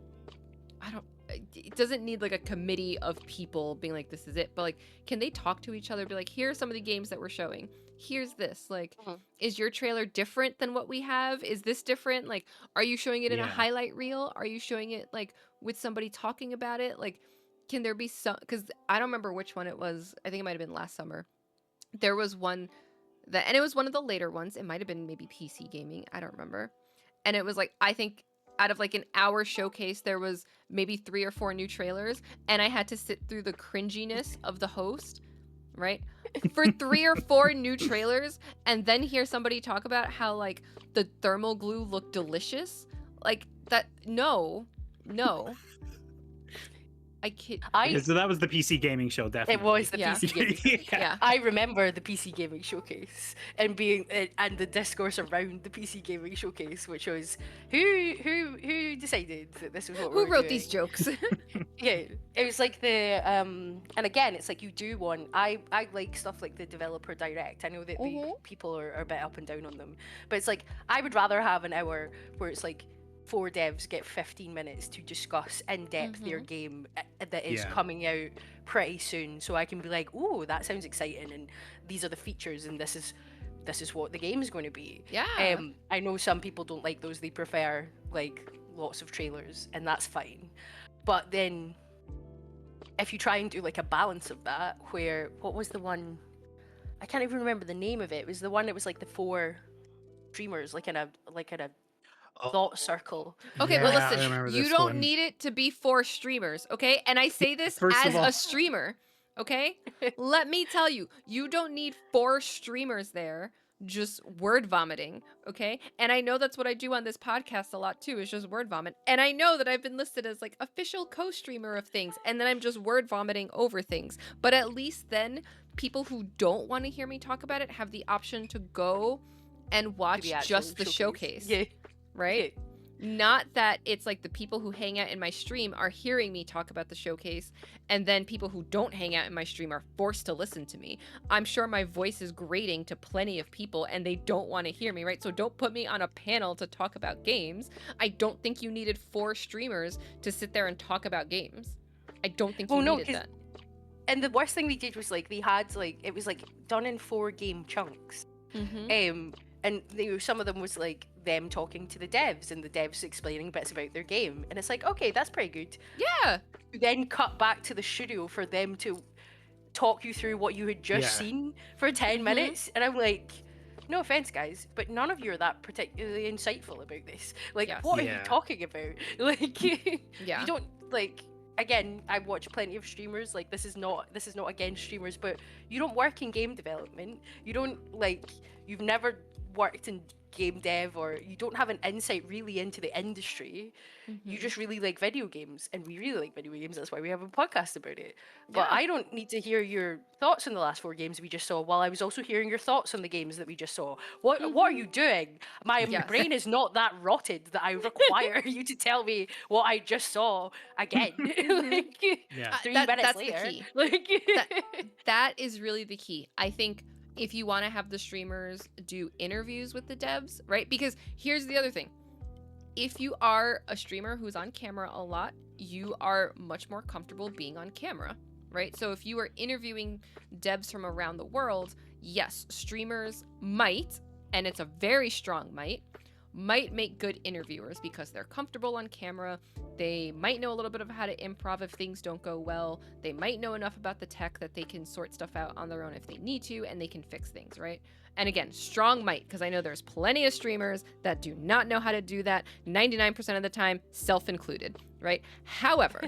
it doesn't need like a committee of people being like, this is it, but like, can they talk to each other, be like, here are some of the games that we're showing, here's this, like, is your trailer different than what we have? Is this different? Like, are you showing it in a Yeah. highlight reel? Are you showing it like with somebody talking about it? Like, can there be some, because I don't remember which one it was. I think it might have been last summer. There was one that, and it was one of the later ones. It might have been maybe PC gaming. I don't remember. And it was like, I think out of like an hour showcase, there was maybe 3 or 4 new trailers, and I had to sit through the cringiness of the host, right? For 3 or 4 new trailers, and then hear somebody talk about how like the thermal glue looked delicious. Like that, no. I kid. So that was the PC gaming show, definitely. It was the Yeah. PC gaming show. Yeah. I remember the PC gaming showcase and being and the discourse around the PC gaming showcase, which was who decided that this was what we Who were wrote doing? these jokes? Yeah, it was like the and again, it's like you do want. I like stuff like the developer direct. I know that the people are a bit up and down on them, but it's like I would rather have an hour where it's like 4 devs get 15 minutes to discuss in depth their game that is Yeah. coming out pretty soon, so I can be like, oh, that sounds exciting, and these are the features, and this is what the game is going to be. Yeah. I know some people don't like those; they prefer like lots of trailers, and that's fine. But then, if you try and do like a balance of that, where what was the one? I can't even remember the name of it. It was the one that was like the 4 streamers, like in a thought circle. Okay, Yeah, but I listen, remember you this don't one. need it to be 4 streamers, okay? And I say this First as of all- a streamer, okay? Let me tell you, you don't need 4 streamers there just word vomiting, okay? And I know that's what I do on this podcast a lot too, is just word vomit. And I know that I've been listed as like official co-streamer of things, and then I'm just word vomiting over things. But at least then people who don't want to hear me talk about it have the option to go and watch the actual just the showcase. Yeah. Right? Not that it's like the people who hang out in my stream are hearing me talk about the showcase, and then people who don't hang out in my stream are forced to listen to me. I'm sure my voice is grating to plenty of people, and they don't want to hear me, right? So don't put me on a panel to talk about games. I don't think you needed 4 streamers to sit there and talk about games. I don't think you needed that. And the worst thing they did was like they had like it was like done in 4 game chunks. And some of them was like them talking to the devs and the devs explaining bits about their game, and it's like, okay, that's pretty good. Yeah. You then cut back to the studio for them to talk you through what you had just seen for 10 minutes, and I'm like, no offense guys, but none of you are that particularly insightful about this. Like, what are you talking about? Like, you don't like. Again, I watch plenty of streamers. Like, this is not against streamers, but you don't work in game development. You don't like. You've never worked in game dev, or you don't have an insight really into the industry. You just really like video games, and we really like video games. That's why we have a podcast about it. But I don't need to hear your thoughts on the last 4 games we just saw, while I was also hearing your thoughts on the games that we just saw. What are you doing? My brain is not that rotted that I require you to tell me what I just saw again. Like, 3 minutes that's later. the key. Like, that is really the key. I think if you want to have the streamers do interviews with the devs, right? Because here's the other thing. If you are a streamer who's on camera a lot, you are much more comfortable being on camera, right? So if you are interviewing devs from around the world, yes, streamers might, and it's a very strong might make good interviewers because they're comfortable on camera. They might know a little bit of how to improv if things don't go well. They might know enough about the tech that they can sort stuff out on their own if they need to, and they can fix things, right? And again, strong might, because I know there's plenty of streamers that do not know how to do that 99% of the time, self-included, right? However,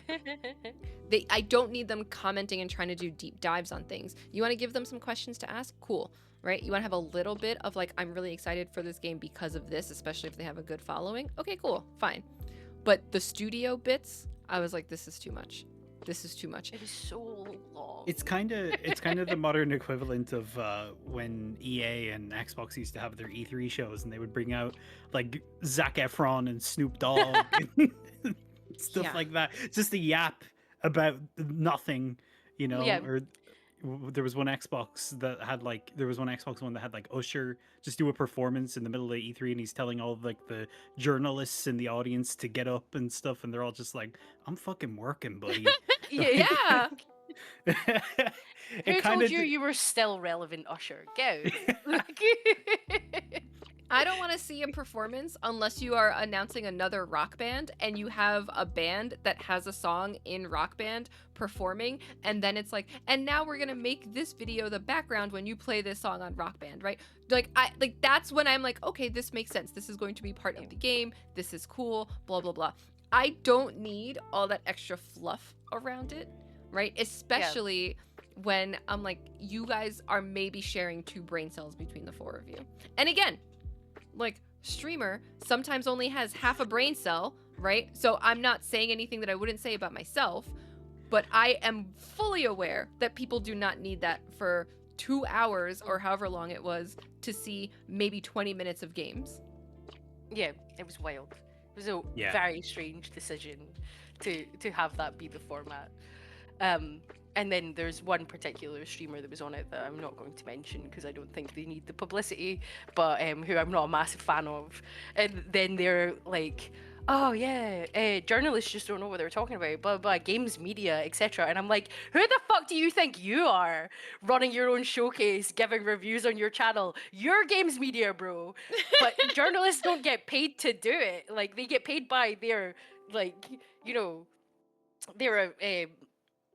I don't need them commenting and trying to do deep dives on things. You want to give them some questions to ask? Cool. Right? You want to have a little bit of like, I'm really excited for this game because of this, especially if they have a good following. Okay, cool, fine. But the studio bits, I was like, this is too much. this is too much. It is so long. It's kind of the modern equivalent of when EA and Xbox used to have their E3 shows, and they would bring out like Zac Efron and Snoop Dogg and stuff Yeah. like that. Just a yap about nothing, you know. Yeah. Or there was one Xbox one that had like Usher just do a performance in the middle of E3, and he's telling all of like the journalists in the audience to get up and stuff, and they're all just like, "I'm fucking working, buddy." Yeah. Who told you were still relevant, Usher? Go. I don't want to see a performance unless you are announcing another rock band and you have a band that has a song in Rock Band performing, and then it's like, and now we're gonna make this video the background when you play this song on Rock Band, right? Like that's when I'm like, okay, this makes sense. This is going to be part of the game. This is cool. Blah blah blah. I don't need all that extra fluff around it, right? Especially when I'm like, you guys are maybe sharing 2 brain cells between the 4 of you. And again, like, streamer sometimes only has half a brain cell, right? So I'm not saying anything that I wouldn't say about myself, but I am fully aware that people do not need that for 2 hours or however long it was to see maybe 20 minutes of games. Yeah, it was wild. It was a very strange decision to have that be the format. And then there's one particular streamer that was on it that I'm not going to mention because I don't think they need the publicity, but who I'm not a massive fan of. And then they're like, oh yeah, journalists just don't know what they're talking about, blah blah, games media, etc. And I'm like, who the fuck do you think you are, running your own showcase, giving reviews on your channel? You're games media, bro. But journalists don't get paid to do it. Like, they get paid by their, like, you know, their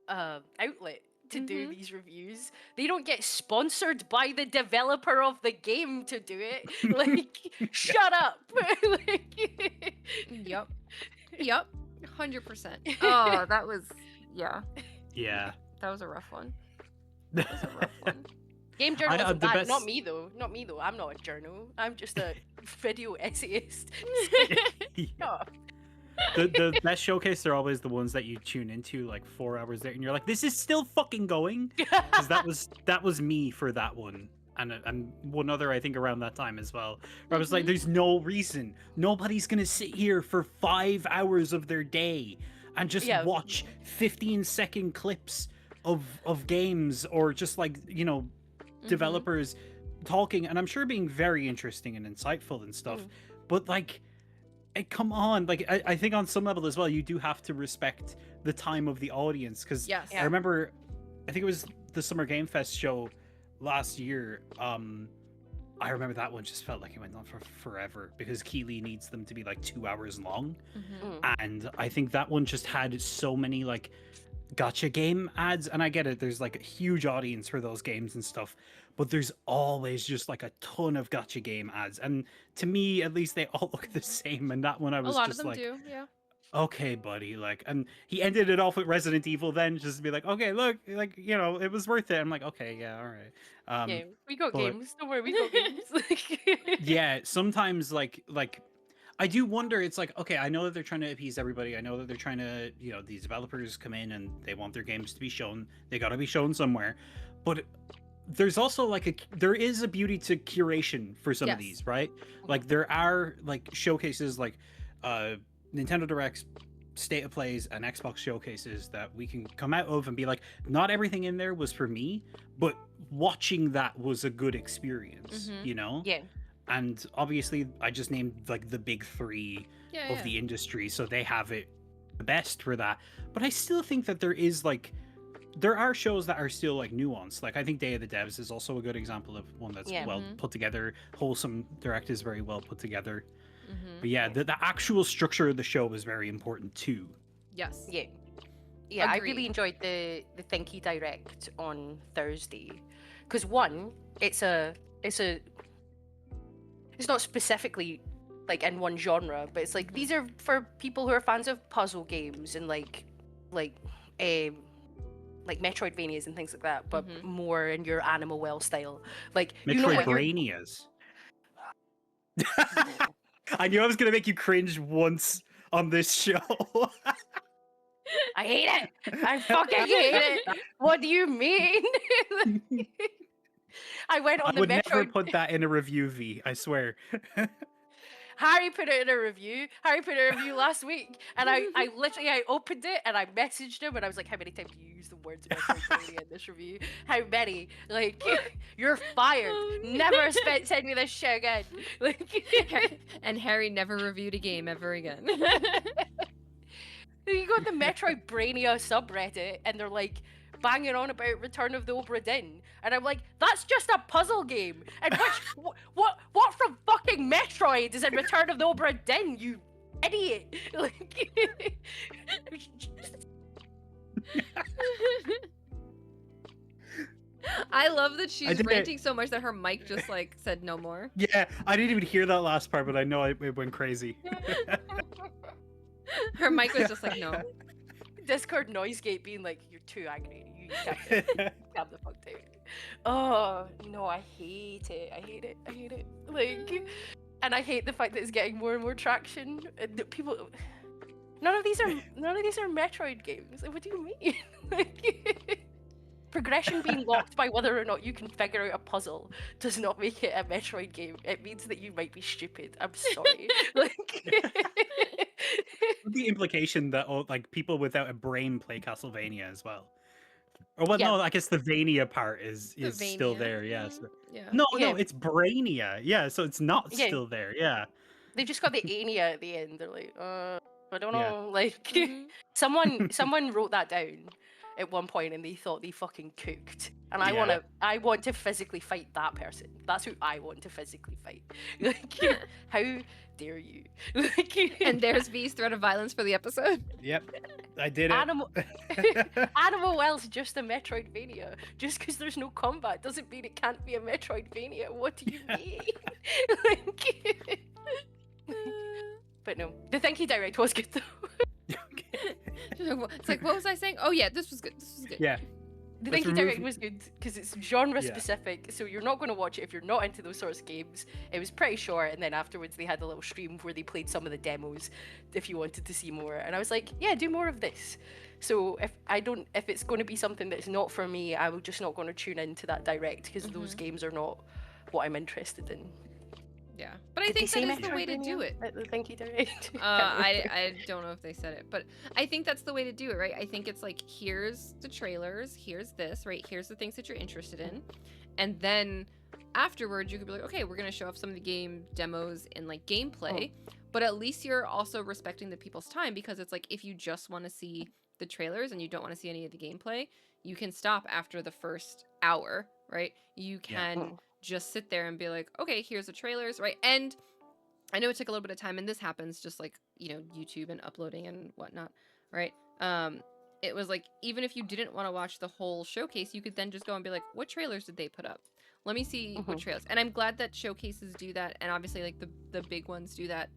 outlet to do these reviews. They don't get sponsored by the developer of the game to do it. Like, shut up. Like, Yep. 100%. Oh, that was that was a rough one. That was a rough one. Game journalism, not me though. Not me though. I'm not a journal. I'm just a video essayist. Yeah. The best showcase are always the ones that you tune into like 4 hours there, and you're like, this is still fucking going, because that was me for that one, and one other I think around that time as well, where I was like, there's no reason nobody's gonna sit here for 5 hours of their day and just watch 15-second clips of games, or just like, you know, developers talking, and I'm sure being very interesting and insightful and stuff, but like, come on, like I think on some level as well, you do have to respect the time of the audience, because I remember, I think it was the Summer Game Fest show last year. I remember that one just felt like it went on for forever because Keighley needs them to be like 2 hours long, and I think that one just had so many like gotcha game ads, and I get it, there's like a huge audience for those games and stuff, but there's always just like a ton of gotcha game ads, and to me at least they all look the same, and that one I was a lot just of them like, do, yeah. Okay, buddy, like, and he ended it off with Resident Evil then, just to be like, okay, look, like, you know, it was worth it. I'm like, okay, yeah, all right. Yeah, we got games, don't worry, we got games. Yeah, sometimes like I do wonder, it's like, okay, I know that they're trying to appease everybody. I know that they're trying to, you know, these developers come in and they want their games to be shown. They got to be shown somewhere. But there's also like there is a beauty to curation for some of these, right? Like there are like showcases like Nintendo Directs, State of Plays, and Xbox showcases that we can come out of and be like, not everything in there was for me, but watching that was a good experience, you know? Yeah. And obviously, I just named like the big 3 of the industry, so they have it the best for that. But I still think that there are shows that are still like nuanced. Like I think Day of the Devs is also a good example of one that's well put together. Wholesome Direct is very well put together. But yeah, the actual structure of the show was very important too. Yes. Yeah. Yeah, I really enjoyed the Thinky Direct on Thursday, because one, it's not specifically like in one genre, but it's like these are for people who are fans of puzzle games and like Metroidvanias and things like that, but more in your Animal Well style. Like Metroidvanias. I knew I was gonna make you cringe once on this show. I hate it. I fucking hate it. What do you mean? I went I on the would never Metroid. put that in a review, V. I swear. Harry put it in a review. Harry put it in a review last week, and I literally I opened it and I messaged him and I was like, "How many times do you use the words Metroidvania in this review? How many? Like, you're fired. Oh, no. Never send me this shit again." Like, And Harry never reviewed a game ever again. you go to the Metroid Brainia subreddit and they're like banging on about Return of the Obra Dinn, and I'm like, that's just a puzzle game. And what from fucking Metroid is in Return of the Obra Dinn, you idiot? Like, I love that she's did it. ranting so much that her mic just like said no more. Yeah, I didn't even hear that last part, but I know it went crazy. Her mic was just like no. Discord noise gate being like, you're too angry. You can't calm the fuck down. Oh no, I hate it. I hate it. I hate it. Like, and I hate the fact that it's getting more and more traction. And that people, none of these are Metroid games. Like, what do you mean? Like, progression being locked by whether or not you can figure out a puzzle does not make it a Metroid game. It means that you might be stupid. I'm sorry. Like, The implication that like people without a brain play Castlevania as well. Or well, Yeah. no, I guess the Vania part is The still Vania, there. Yes. Yeah. No, Yeah. it's Brainia. Yeah, so it's not Yeah. still there. Yeah. they've just got the Ania at the end. They're like, I don't Yeah. know. Like, Mhm. someone wrote that down at one point and they thought they fucking cooked. And Yeah. I want to physically fight that person. That's who I want to physically fight. Like, how dare you? Like, And there's V's threat of violence for the episode. Yep. I did it. Animal Well's just a Metroidvania. Just because there's no combat doesn't mean it can't be a Metroidvania. What do you mean? Like, but no, the Thank You Direct was good though. It's like, what was I saying? Oh yeah, this was good. This was good. Yeah. The Let's Thank You Direct remove- was good because it's genre Yeah. specific, so you're not going to watch it if you're not into those sorts of games. It was pretty short, and then afterwards they had a little stream where they played some of the demos if you wanted to see more. And I was like, yeah, do more of this. So if it's going to be something that's not for me, I'm just not going to tune into that direct because those games are not what I'm interested in. Yeah, but I Did they think say that is the way to do Metroidvania it. at the Thank You Direct? I don't know if they said it, but I think that's the way to do it, right? I think it's like, here's the trailers, here's this, right? Here's the things that you're interested in, and then afterwards you could be like, okay, we're gonna show off some of the game demos and like gameplay, but at least you're also respecting the people's time, because it's like, if you just want to see the trailers and you don't want to see any of the gameplay, you can stop after the first hour, right? You can just sit there and be like, okay, here's the trailers, right? And I know it took a little bit of time, and this happens just like, you know, YouTube and uploading and whatnot, right? It was like, even if you didn't want to watch the whole showcase, you could then just go and be like, what trailers did they put up? Let me see what trailers. And I'm glad that showcases do that, and obviously like the big ones do that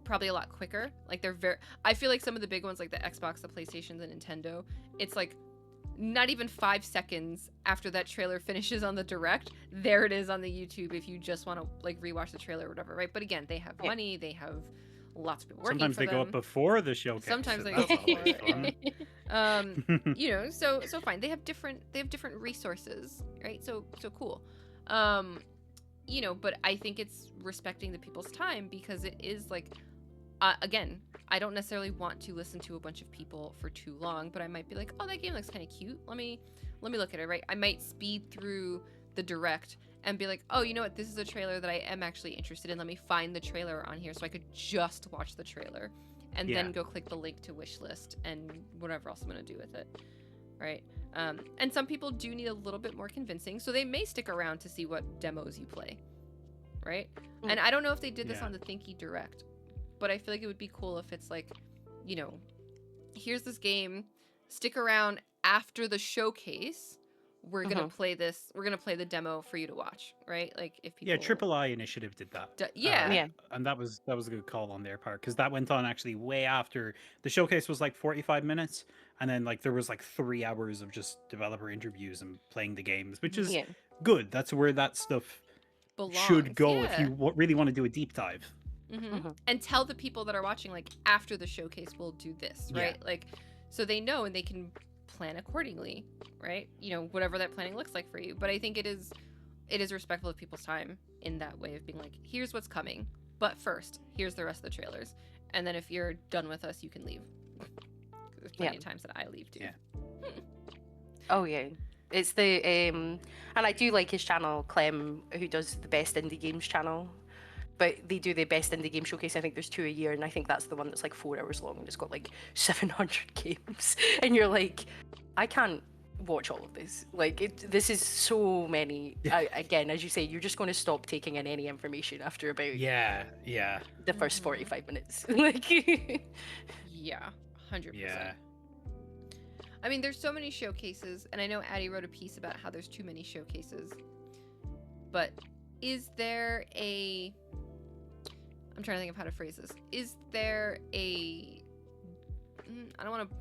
probably a lot quicker. Like, they're very, I feel like some of the big ones like the Xbox, the PlayStation, the Nintendo, it's like not even 5 seconds after that trailer finishes on the direct, there it is on the YouTube if you just want to like rewatch the trailer or whatever, right? But again, they have money, they have lots of people working Sometimes for they them. go up before the showcase. Sometimes they That's go always before. fun. You know, so fine. They have different resources, right? So cool. You know, but I think it's respecting the people's time, because it is like, again, I don't necessarily want to listen to a bunch of people for too long, but I might be like, oh, that game looks kind of cute. Let me look at it, right? I might speed through the direct and be like, oh, you know what? This is a trailer that I am actually interested in. Let me find the trailer on here so I could just watch the trailer and then go click the link to wishlist and whatever else I'm going to do with it, right? And some people do need a little bit more convincing, so they may stick around to see what demos you play, right? And I don't know if they did this on the Thinky Direct, but I feel like it would be cool if it's like, you know, here's this game, stick around after the showcase, we're gonna play this, we're gonna play the demo for you to watch, right? Like, if people... Yeah, Triple I Initiative did that. Yeah. And that was a good call on their part, because that went on actually way after the showcase was like 45 minutes, and then like there was like 3 hours of just developer interviews and playing the games, which is good. That's where that stuff should go if you really want to do a deep dive. And tell the people that are watching, like, after the showcase we'll do this, right? Like, so they know and they can plan accordingly, right? You know, whatever that planning looks like for you. But I think it is respectful of people's time in that way of being like, here's what's coming, but first, here's the rest of the trailers. And then if you're done with us, you can leave. There's plenty of times that I leave too. Yeah. Oh yeah, it's the and I do like his channel, Clem, who does the best indie games channel. But they do the best indie game showcase. I think there's 2 a year, and I think that's the one that's like 4 hours long, and it's got like 700 games. And you're like, I can't watch all of this. Like, this is so many. Again, as you say, you're just going to stop taking in any information after about the first 45 minutes. Like, yeah, 100%. Yeah. I mean, there's so many showcases, and I know Addie wrote a piece about how there's too many showcases. But is there a... I'm trying to think of how to phrase this. Is there a... I don't want to...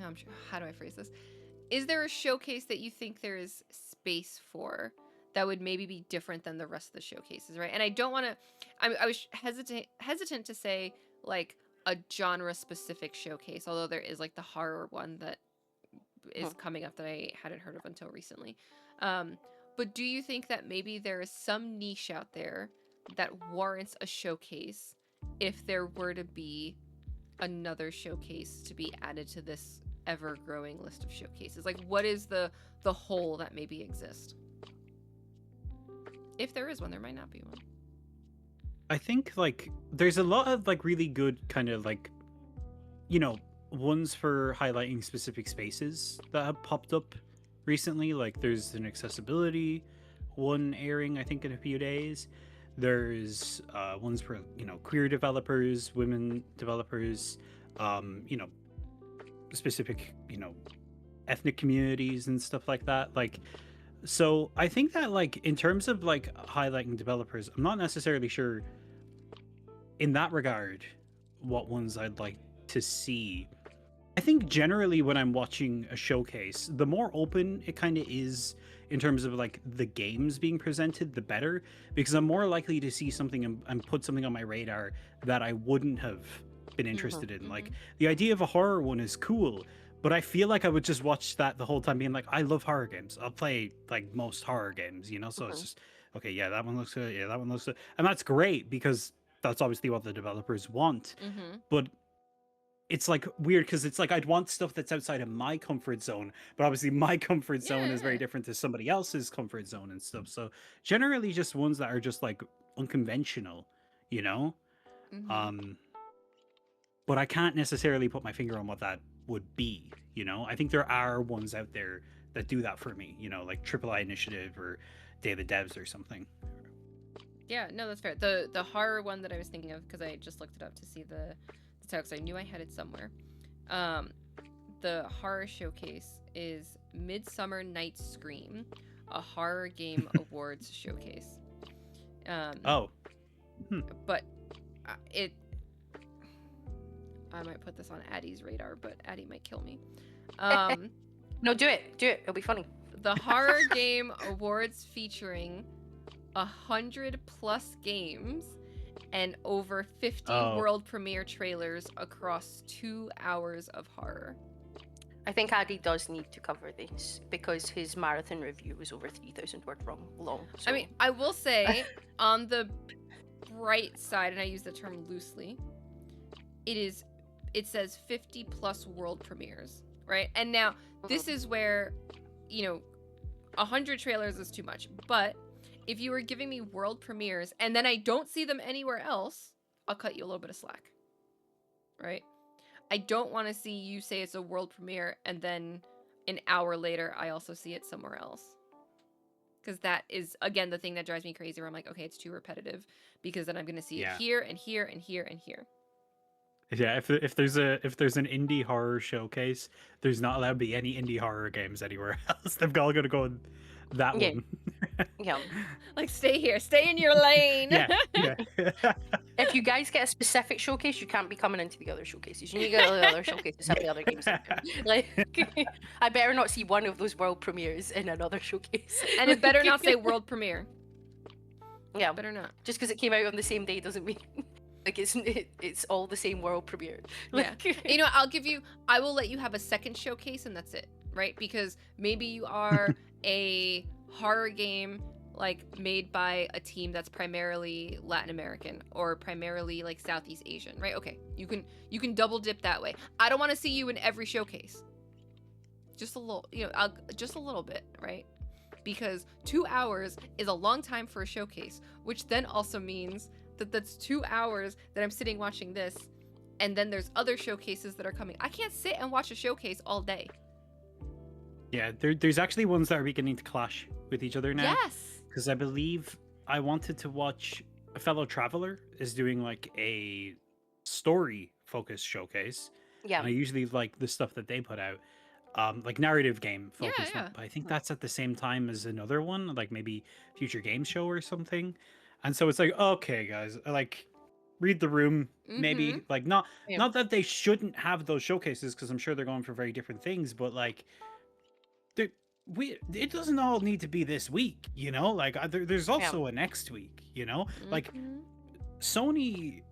No, I'm sure. How do I phrase this? Is there a showcase that you think there is space for that would maybe be different than the rest of the showcases, right? And I don't want to... I was hesitant to say, like, a genre-specific showcase, although there is, like, the horror one that is coming up that I hadn't heard of until recently. But do you think that maybe there is some niche out there that warrants a showcase if there were to be another showcase to be added to this ever-growing list of showcases? Like, what is the hole that maybe exists? If there is one, there might not be one. I think, like, there's a lot of, like, really good kind of, like, you know, ones for highlighting specific spaces that have popped up recently. Like, there's an accessibility one airing, I think, in a few days. There's ones for, you know, queer developers, women developers, you know, specific, you know, ethnic communities and stuff like that. Like, so I think that, like, in terms of, like, highlighting developers, I'm not necessarily sure in that regard what ones I'd like to see. I think generally when I'm watching a showcase, the more open it kind of is in terms of, like, the games being presented, the better, because I'm more likely to see something and put something on my radar that I wouldn't have been interested in. Like, the idea of a horror one is cool, but I feel like I would just watch that the whole time being like, I love horror games. I'll play, like, most horror games, you know? So it's just, okay, yeah, that one looks good. Yeah, that one looks good. And that's great because that's obviously what the developers want. But it's, like, weird because it's like I'd want stuff that's outside of my comfort zone, but obviously my comfort zone is very different to somebody else's comfort zone and stuff. So generally just ones that are just, like, unconventional, you know? But I can't necessarily put my finger on what that would be, you know? I think there are ones out there that do that for me, you know, like AAA Initiative or Day of the Devs or something. Yeah, no, that's fair. The horror one that I was thinking of, because I just looked it up to see the title, because I knew I had it somewhere. The horror showcase is Midsummer Night's Scream, a horror game awards showcase. But I might put this on Addie's radar, but Addie might kill me. No, do it. It'll be funny. The Horror Game Awards featuring 100+ games and over 50 world premiere trailers across 2 hours of horror. I think Addy does need to cover this because his marathon review was over 3,000 word long. So. I mean, I will say, on the bright side, and I use the term loosely, it says 50+ world premieres, right? And now, this is where, you know, 100 trailers is too much, but if you were giving me world premieres and then I don't see them anywhere else, I'll cut you a little bit of slack, right? I don't want to see you say it's a world premiere and then an hour later I also see it somewhere else. Because that is, again, the thing that drives me crazy where I'm like, okay, it's too repetitive because then I'm going to see it here and here and here and here. Yeah, if there's an indie horror showcase, there's not allowed to be any indie horror games anywhere else. They've all got to go in that one. Yeah. Like, stay here. Stay in your lane. Yeah. If you guys get a specific showcase, you can't be coming into the other showcases. You need to get the other showcases, have the other games. Like, I better not see one of those world premieres in another showcase. And it better not say world premiere. Yeah. Better not. Just because it came out on the same day doesn't mean... Like it's all the same world premiere. Yeah. You know, I will let you have a second showcase and that's it, right? Because maybe you are a horror game like made by a team that's primarily Latin American or primarily like Southeast Asian, right? Okay. You can double dip that way. I don't want to see you in every showcase. Just a little, just a little bit, right? Because 2 hours is a long time for a showcase, which then also means that that's 2 hours that I'm sitting watching this, and then there's other showcases that are coming. I can't sit and watch a showcase all day. Yeah, there's actually ones that are beginning to clash with each other now. Yes. Because I believe I wanted to watch A Fellow Traveler is doing like a story-focused showcase. Yeah. And I usually like the stuff that they put out. Like narrative game focused. Yeah. But I think that's at the same time as another one, like maybe Future Game Show or something. And so it's like, okay, guys, like read the room, maybe. Like not that they shouldn't have those showcases, because I'm sure they're going for very different things, but like it doesn't all need to be this week, you know? Like there's also a next week, you know? Like Sony,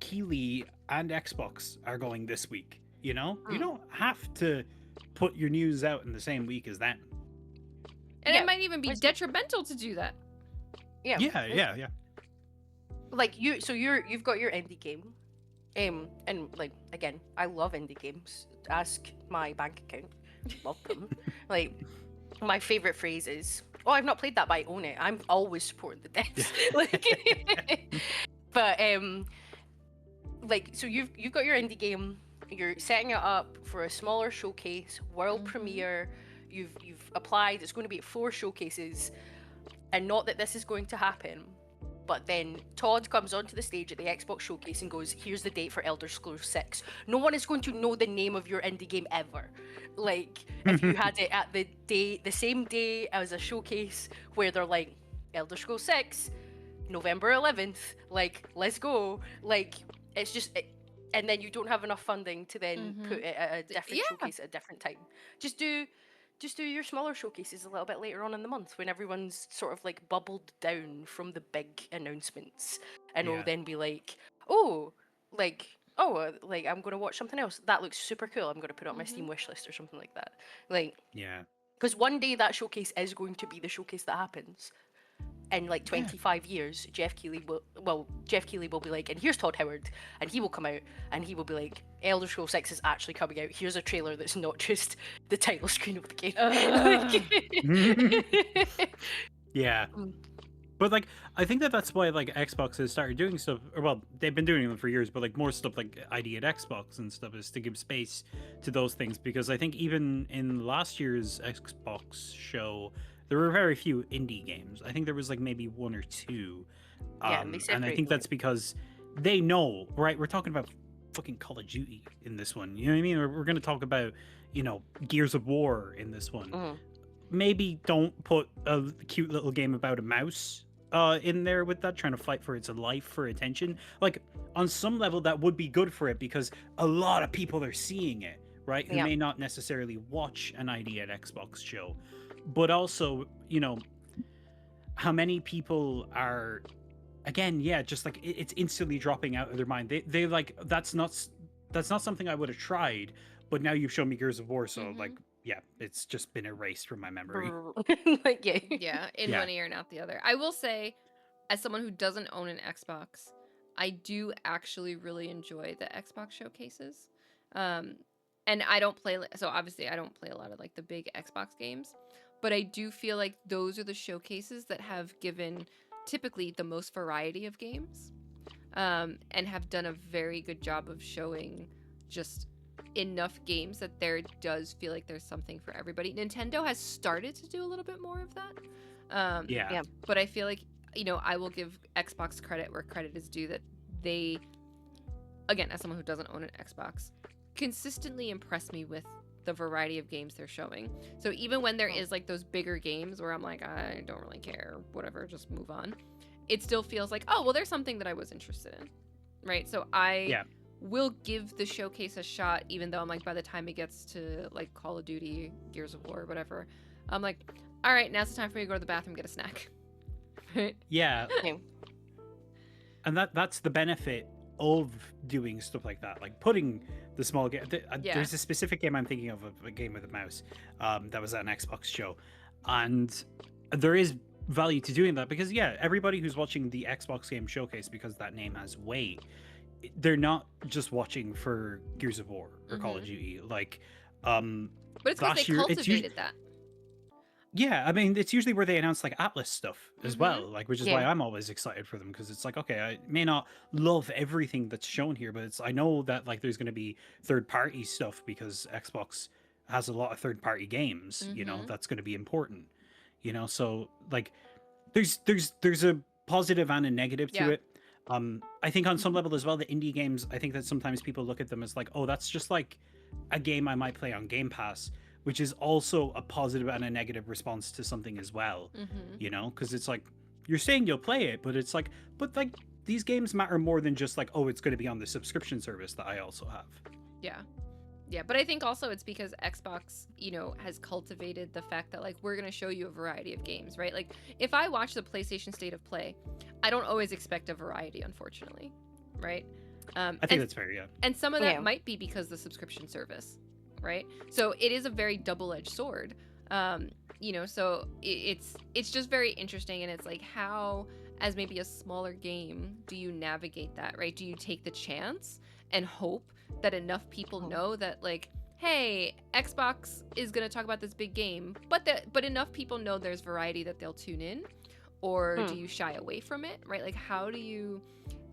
Keighley, and Xbox are going this week, you know? You don't have to put your news out in the same week as them. And it might even be detrimental to do that. Yeah. Like you've got your indie game, and like again, I love indie games. Ask my bank account, love them. Like my favorite phrase is, "Oh, I've not played that, but I own it." I'm always supporting the devs. Like, but like so you've got your indie game. You're setting it up for a smaller showcase, world premiere. You've applied. It's going to be at 4 showcases, and not that this is going to happen. But then Todd comes onto the stage at the Xbox showcase and goes, "Here's the date for Elder Scrolls 6." No one is going to know the name of your indie game ever. Like, if you had it at the same day as a showcase where they're like, "Elder Scrolls 6, November 11th, like, let's go." Like, it's just, and then you don't have enough funding to then put it at a different showcase at a different time. Just do your smaller showcases a little bit later on in the month when everyone's sort of like bubbled down from the big announcements, and will then be like, I'm going to watch something else. That looks super cool. I'm going to put it on my Steam wishlist or something like that. Like, because one day that showcase is going to be the showcase that happens. In like 25 years, Jeff Keighley will be like, "And here's Todd Howard," and he will come out and he will be like, "Elder Scrolls 6 is actually coming out. Here's a trailer that's not just the title screen of the game." Yeah. But like, I think that's why like Xbox has started doing stuff, or well, they've been doing them for years, but like more stuff like ID at Xbox and stuff is to give space to those things, because I think even in last year's Xbox show, there were very few indie games. I think there was like maybe 1 or 2. And I think that's because they know, right? We're talking about fucking Call of Duty in this one. You know what I mean? We're going to talk about, Gears of War in this one. Maybe don't put a cute little game about a mouse in there with that, trying to fight for its life for attention. Like, on some level, that would be good for it because a lot of people are seeing it, right? Who may not necessarily watch an ID at Xbox show. But also, how many people are, again, just like it's instantly dropping out of their mind. They like, that's not something I would have tried, but now you've shown me Gears of War, so like, it's just been erased from my memory. Like, in one ear and out the other. I will say, as someone who doesn't own an Xbox, I do actually really enjoy the Xbox showcases. And I don't play, so obviously I don't play a lot of like the big Xbox games. But I do feel like those are the showcases that have given typically the most variety of games, and have done a very good job of showing just enough games that there does feel like there's something for everybody. Nintendo has started to do a little bit more of that. But I feel like, I will give Xbox credit where credit is due, that they, again, as someone who doesn't own an Xbox, consistently impress me with the variety of games they're showing. So even when there is like those bigger games where I'm like, I don't really care, whatever, just move on, it still feels like, oh, well, there's something that I was interested in, right? So I will give the showcase a shot, even though I'm like, by the time it gets to like Call of Duty, Gears of War, whatever, I'm like, all right, now's the time for you to go to the bathroom, get a snack. Right? And that's the benefit of doing stuff like that, like putting the small game. Yeah. There's a specific game I'm thinking of a game with a mouse, that was at an Xbox show, and there is value to doing that because everybody who's watching the Xbox game showcase, because that name has weight, they're not just watching for Gears of War or Call of Duty, like. But it's because they cultivated that. Yeah, I mean, it's usually where they announce like Atlas stuff as well, like, which is why Yeah. I'm always excited for them, because it's like, okay, I may not love everything that's shown here, but I know that like there's going to be third-party stuff because Xbox has a lot of third-party games, you know, that's going to be important, you know, so like there's a positive and a negative to it. I think on some level as well, the indie games, I think that sometimes people look at them as like, oh, that's just like a game I might play on Game Pass, which is also a positive and a negative response to something as well, you know, because it's like, you're saying you'll play it, but it's like, but like these games matter more than just like, oh, it's going to be on the subscription service that I also have. Yeah, but I think also it's because Xbox, you know, has cultivated the fact that like we're going to show you a variety of games, right? Like if I watch the PlayStation State of Play, I don't always expect a variety, unfortunately, right? I think that's fair, yeah. And some of that might be because the subscription service, right? So it is a very double-edged sword, you know. So it's just very interesting, and it's like, how, as maybe a smaller game, do you navigate that, right? Do you take the chance and hope that enough people know that, like, hey, Xbox is gonna talk about this big game, but enough people know there's variety that they'll tune in, or do you shy away from it, right? Like, how do you?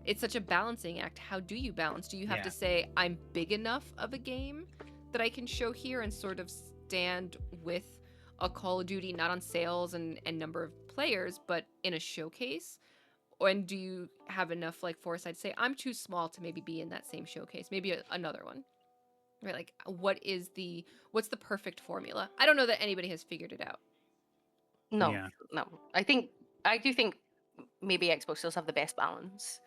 It's such a balancing act. How do you balance? Do you have to say, I'm big enough of a game that I can show here and sort of stand with a Call of Duty, not on sales and number of players, but in a showcase? And do you have enough like foresight to say, I'm too small to maybe be in that same showcase, maybe another one, right? Like, what's the perfect formula? I don't know that anybody has figured it out. No. I do think maybe Xbox does have the best balance.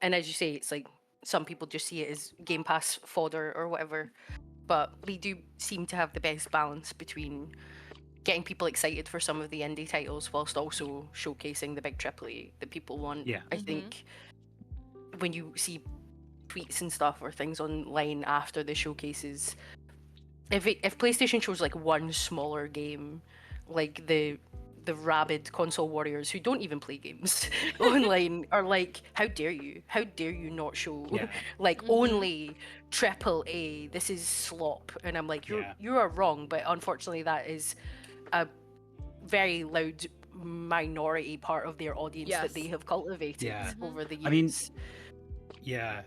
And as you say, it's like some people just see it as Game Pass fodder or whatever, but they do seem to have the best balance between getting people excited for some of the indie titles whilst also showcasing the big AAA that people want. I think when you see tweets and stuff or things online after the showcases, if PlayStation shows like one smaller game, like the rabid console warriors who don't even play games online are like, how dare you not show like only AAA, this is slop. And I'm like, you are wrong, but unfortunately that is a very loud minority part of their audience that they have cultivated over the years. I mean,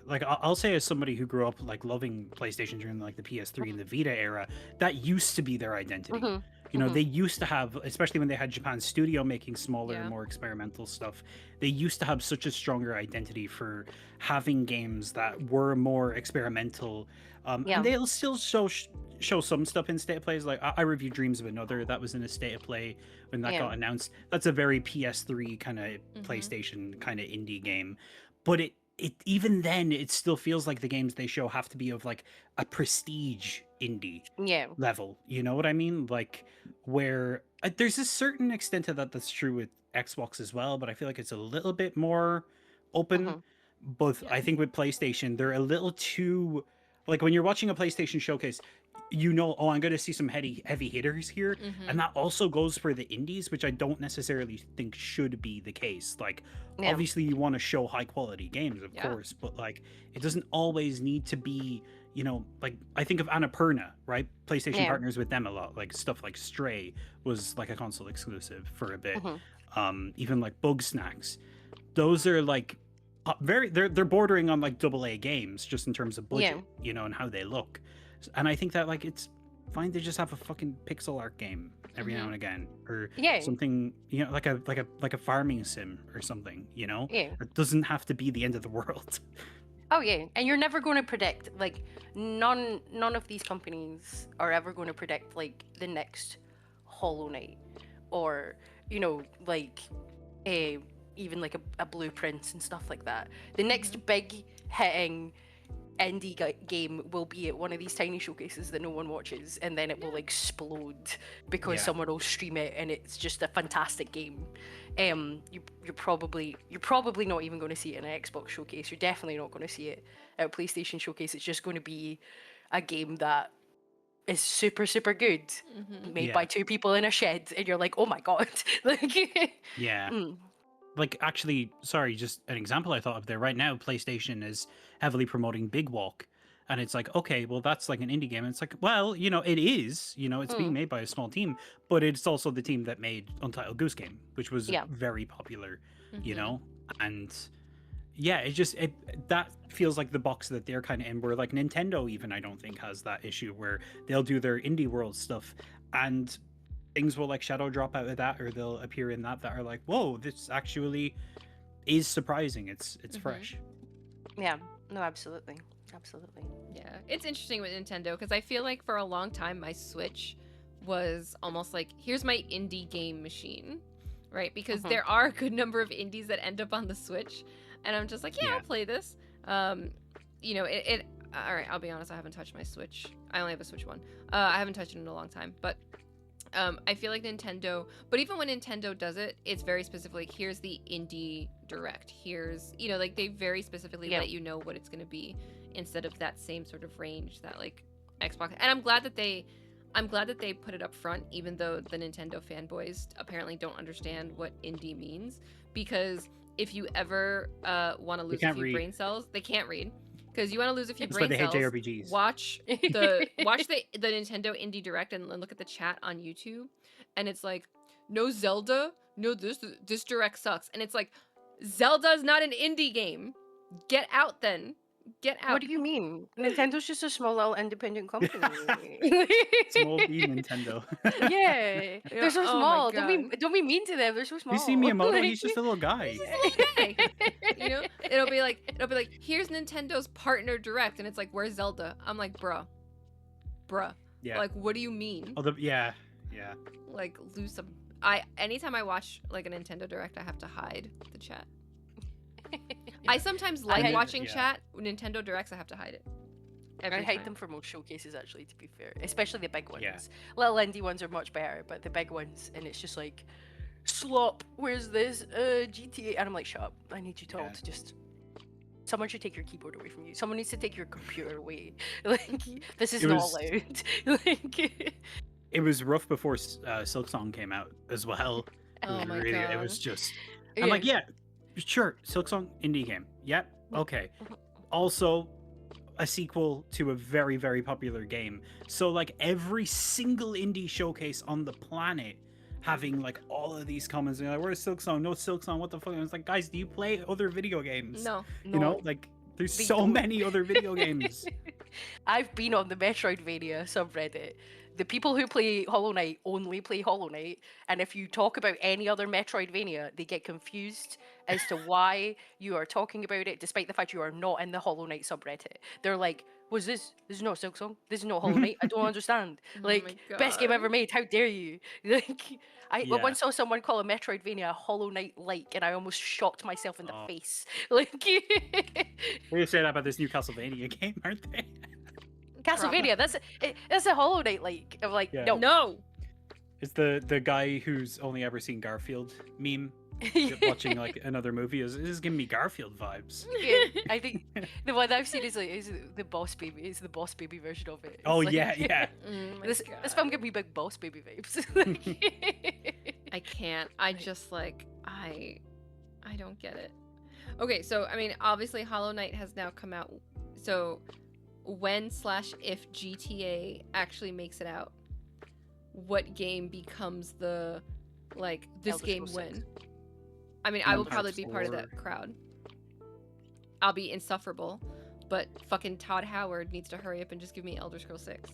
like I'll say, as somebody who grew up like loving PlayStation during like the PS3 and the Vita era, that used to be their identity. You know, they used to have, especially when they had Japan Studio making smaller and more experimental stuff, they used to have such a stronger identity for having games that were more experimental. And they'll still show some stuff in State of Plays. Like I reviewed Dreams of Another, that was in a State of Play when that got announced. That's a very PS3 kind of PlayStation kind of indie game. But it even then, it still feels like the games they show have to be of like a prestige indie level. You know what I mean? Like, where there's a certain extent to that's true with Xbox as well, but I feel like it's a little bit more open. But I think with PlayStation, they're a little too, like, when you're watching a PlayStation showcase, you know, oh, I'm going to see some heavy hitters here. And that also goes for the indies, which I don't necessarily think should be the case. Like, obviously you want to show high quality games, of course, but like, it doesn't always need to be, you know, like, I think of Annapurna, right? PlayStation partners with them a lot. Like stuff like Stray was like a console exclusive for a bit. Even like Bug Snacks. Those are like they're bordering on like AA games just in terms of budget, you know, and how they look. And I think that like it's fine to just have a fucking pixel art game every now and again, or something, you know, like a farming sim or something, you know. It doesn't have to be the end of the world. Oh yeah, and you're never going to predict, like, none of these companies are ever going to predict like the next Hollow Knight, or, you know, like even like a Blueprint and stuff like that. The next big hitting game will be at one of these tiny showcases that no one watches, and then it will explode because Yeah. someone will stream it, and it's just a fantastic game. You're probably not even going to see it in an Xbox showcase. You're definitely not going to see it at a PlayStation showcase. It's just going to be a game that is super good, made by 2 people in a shed, and you're like, oh my god. Like, Yeah. mm, Like, actually, sorry, just an example I thought of there. Right now, PlayStation is heavily promoting Big Walk. And it's like, okay, well, that's like an indie game. And it's like, well, it is, it's being made by a small team, but it's also the team that made Untitled Goose Game, which was Yeah. very popular, and yeah, that feels like the box that they're kind of in, where like Nintendo even, I don't think, has that issue where they'll do their indie world stuff and things will like shadow drop out of that, or they'll appear in that are like, whoa, this actually is surprising. It's fresh. yeah, no, absolutely. Yeah, it's interesting with Nintendo because I feel like for a long time my Switch was almost like, here's my indie game machine, right? Because there are a good number of indies that end up on the Switch, and I'm just like, yeah, I'll play this. It all right, I'll be honest, I haven't touched my Switch. I only have a Switch 1. I haven't touched it in a long time, but I feel like Nintendo, but even when Nintendo does it, it's very specific. Like, here's the indie direct. Here's, like they very specifically let you know what it's going to be, instead of that same sort of range that like Xbox. And I'm glad that they put it up front, even though the Nintendo fanboys apparently don't understand what indie means. Because if you ever want to lose a few brain cells, they can't read. Because you want to lose a few brain cells. Hate JRPGs. Watch the Nintendo Indie Direct and look at the chat on YouTube, and it's like, no Zelda, no this Direct sucks, and it's like, Zelda's not an indie game. Get out then. Get out. What do you mean? Nintendo's just a small little independent company. Small B Nintendo. Yeah, they're so small. Don't be mean to them. They're so small. You see Miyamoto, he's just a little guy. It'll be like, here's Nintendo's partner direct, and it's like, where's Zelda? I'm like, bruh. Yeah. Like, what do you mean? Yeah. Like, lose some. Anytime I watch like a Nintendo Direct, I have to hide the chat. I sometimes like watching chat. Nintendo Directs, I have to hide it. I hide them for most showcases, actually, to be fair. Especially the big ones. Little indie ones are much better, but the big ones, and it's just like, slop, where's this? GTA. And I'm like, shut up. I need you to all to just... Someone should take your keyboard away from you. Someone needs to take your computer away. Like, this is not allowed. Like... It was rough before Silksong came out as well. Oh my god. It was just... I'm like, yeah, sure, Silksong, indie game. Yep, okay. Also, a sequel to a very, very popular game. So, like, every single indie showcase on the planet having, like, all of these comments. Like, where's Silksong? No Silksong, what the fuck? And it's like, guys, do you play other video games? No. Like, there's so many other video games. I've been on the Metroidvania subreddit. The people who play Hollow Knight only play Hollow Knight, and if you talk about any other Metroidvania, they get confused as to why you are talking about it, despite the fact you are not in the Hollow Knight subreddit. They're like, "Was this? This is not Silksong. This is not Hollow Knight. I don't understand. Like, best game ever made. How dare you?" Like, I once saw someone call a Metroidvania a Hollow Knight-like, and I almost shocked myself in the face. Like, They say that about this new Castlevania game, aren't they? Castlevania, that's a Hollow Knight like. I'm like, no. It's the guy who's only ever seen Garfield meme watching like another movie. This is giving me Garfield vibes. Yeah, I think the one I've seen is the Boss Baby. It's the Boss Baby version of it. It's oh like, yeah. This film gave me big Boss Baby vibes. I can't. I just like I don't get it. Okay, so I mean, obviously Hollow Knight has now come out. So when/if GTA actually makes it out, what game becomes the like this Elder game Scrolls when? I mean, I will probably be part of that crowd. I'll be insufferable, but fucking Todd Howard needs to hurry up and just give me Elder Scrolls 6.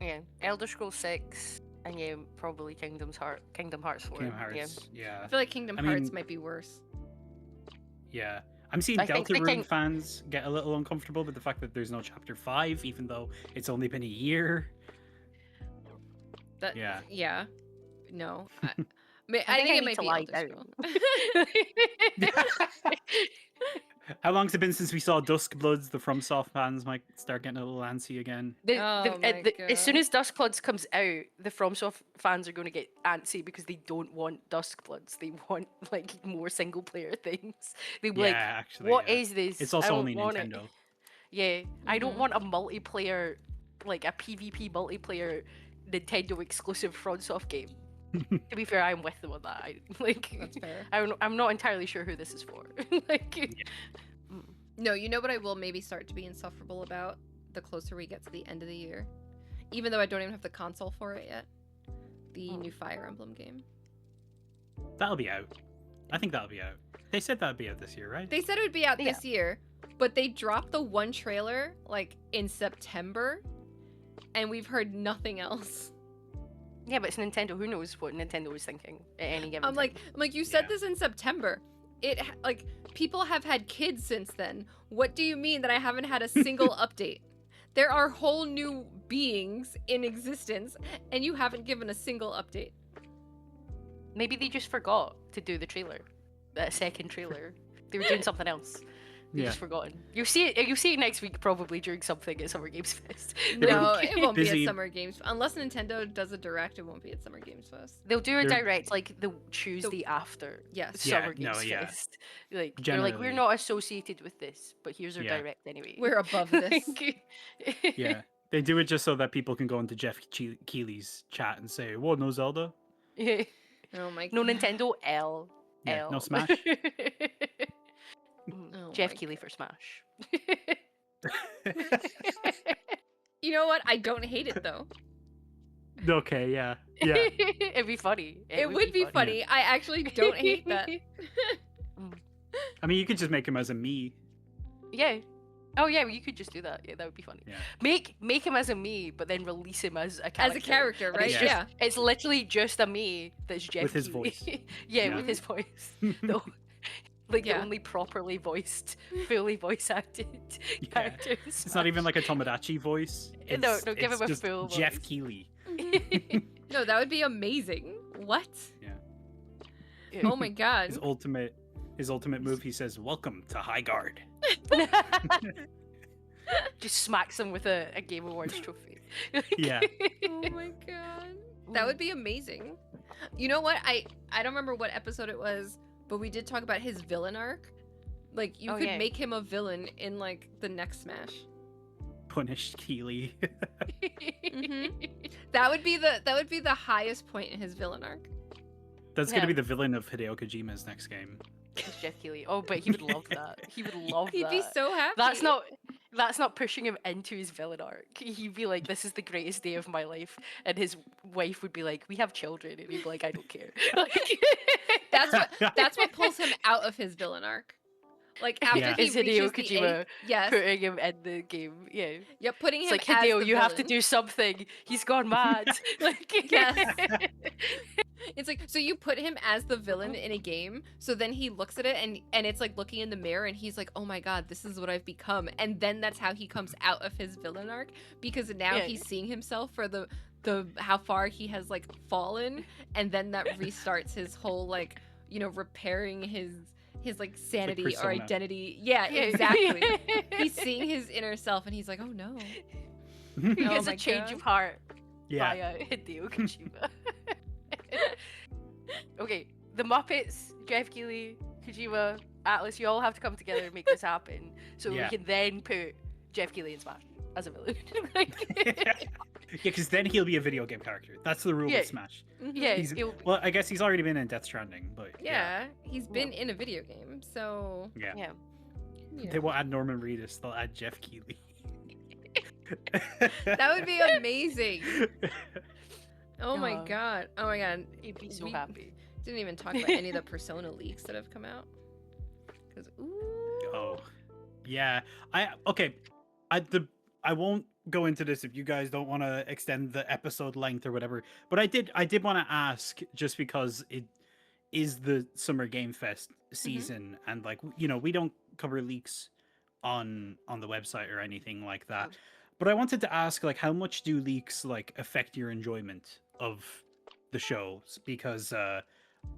Yeah, Elder Scrolls 6, and yeah, probably Kingdom Hearts 4. Kingdom Hearts, yeah. I feel like Kingdom Hearts might be worse. Yeah. I'm seeing Deltarune fans get a little uncomfortable with the fact that there's no Chapter 5, even though it's only been a year. Yeah. No. I think I it need might to be lie Elder down. Scroll. How long's it been since we saw Duskbloods? The FromSoft fans might start getting a little antsy again. Oh my As soon God. as Duskbloods comes out, the FromSoft fans are going to get antsy because they don't want Duskbloods. They want like more single player things. They'll be Yeah, like, actually, "What yeah. is this? It's I also don't only want it." Nintendo. Yeah, I don't Mhm. want a multiplayer, like a PvP multiplayer Nintendo exclusive FromSoft game. To be fair, I'm with them on that. That's fair. I'm not entirely sure who this is for. No, you know what I will maybe start to be insufferable about the closer we get to the end of the year? Even though I don't even have the console for it yet. The new Fire Emblem game. That'll be out. I think that'll be out. They said that'd be out this year, right? They said it would be out Yeah. this year, but they dropped the one trailer like in September, and we've heard nothing else. Yeah, but it's Nintendo. Who knows what Nintendo was thinking at any given I'm time? like, you said Yeah. this in September. Like people have had kids since then. What do you mean that I haven't had a single update? There are whole new beings in existence, and you haven't given a single update. Maybe they just forgot to do the trailer, that second trailer. They were doing something else. They Yeah. just forgotten. You'll see it. You'll see it next week, probably during something at Summer Games Fest. No, it won't be busy- at Summer Games unless Nintendo does a direct. It won't be at Summer Games Fest. They'll do a They're- direct like the Tuesday after Yes, Yeah, Summer Games no, yeah. Fest. Like they're like, we're Generally. not associated with this, but here's our Yeah. direct anyway. we're above this. Yeah. They do it just so that people can go into Jeff Keighley's chat and say, "Whoa, no Zelda? Yeah. Oh my. No God. Nintendo L. Yeah, L. no Smash?" Oh Jeff my Keighley for Smash. You know what? I don't hate it though. Okay, yeah. Yeah. It'd be funny. It would be funny. I actually don't hate that. I mean, you could just make him as a me. Yeah. Oh yeah, you could just do that. Yeah, that would be funny. Yeah. Make him as a me, but then release him as a character. As a character, And right? It's, Yeah. just, Yeah. it's literally just a me that's Jeff With his Keighley. voice. yeah, Yeah. with his voice. The, like Yeah. the only properly voiced, fully voice acted Yeah. character. in It's not even like a Tomodachi voice. No, It's, no, give it's him a just full Jeff voice. Keighley. Smash. No, that would be amazing. What? Yeah. Oh my god. His ultimate move. He says, "Welcome to High Guard." Just smacks him with a Game Awards trophy. Yeah. Oh my god. That would be amazing. You know what? I don't remember what episode it was, but we did talk about his villain arc. Like you Oh, could yeah. make him a villain in like the next Smash. Punished Keighley. That would be the highest point in his villain arc. That's Yeah. gonna be the villain of Hideo Kojima's next game. It's Jeff Keighley. Oh, but he would love that. He would love He'd that. be so happy. That's not pushing him into his villain arc. He'd be like, "This is the greatest day of my life," and his wife would be like, "We have children," and he'd be like, "I don't care." That's what pulls him out of his villain arc. Like after Yeah. he Is reaches Hideo the Kojima eighth, yes, putting him in the game. Yeah, yep, putting it's him like as Hideo, the you have to villain. do something. He's gone mad. Like, Yes. It's like, so you put him as the villain in a game, so then he looks at it and it's like looking in the mirror and he's like, oh my god, this is what I've become. And then that's how he comes out of his villain arc, because now Yeah. he's seeing himself for the how far he has like fallen, and then that restarts his whole like, you know, repairing his like sanity or persona. identity. Yeah, exactly. He's seeing his inner self and he's like, oh no. he Oh gets my a change God. of heart Yeah. via Hideo Kojima. Okay, the Muppets, Jeff Keighley, Kojima, Atlas, you all have to come together and make this happen, so Yeah. we can then put Jeff Keighley in Smash as a villain. Like, Yeah, because then he'll be a video game character. That's the rule Yeah. of Smash. Mhm. yeah, He's- he'll- Well, I guess he's already been in Death Stranding, but Yeah, he's been in a video game, so yeah. yeah. yeah. They won't add Norman Reedus. They'll add Jeff Keighley. That would be amazing. Oh my Yeah. god. Oh my god. He'd be so We happy. didn't even talk about any of the Persona leaks that have come out. Because Oh, yeah. I won't go into this if you guys don't want to extend the episode length or whatever. But I did want to ask, just because it is the Summer Game Fest season, and like, you know, we don't cover leaks on the website or anything like that. But I wanted to ask, like, how much do leaks like affect your enjoyment of the shows? Because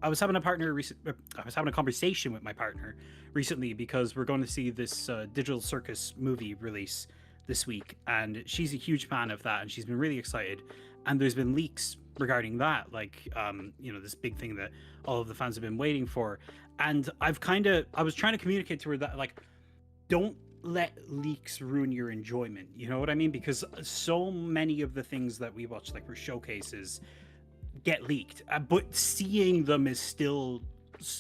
I was having a conversation with my partner recently because we're going to see this Digital Circus movie release this week, and she's a huge fan of that, and she's been really excited. And there's been leaks regarding that, like this big thing that all of the fans have been waiting for. And I was trying to communicate to her that, like, don't let leaks ruin your enjoyment. You know what I mean? Because so many of the things that we watch, like for showcases, get leaked, but seeing them is still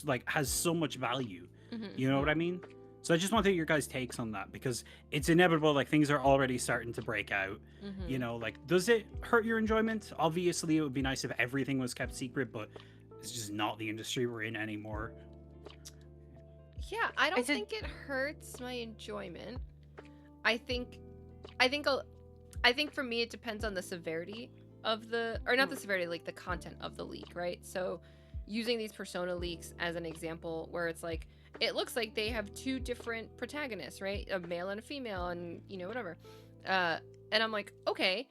like has so much value. You know what I mean? So I just want to hear your guys' takes on that, because it's inevitable. Like, things are already starting to break out. You know, like, does it hurt your enjoyment? Obviously, it would be nice if everything was kept secret, but it's just not the industry we're in anymore. Yeah, I don't think it hurts my enjoyment. I think for me it depends on the severity of not the severity, like the content of the leak, right? So using these Persona leaks as an example, where it's like, it looks like they have two different protagonists, right? A male and a female, and whatever. And I'm like, okay,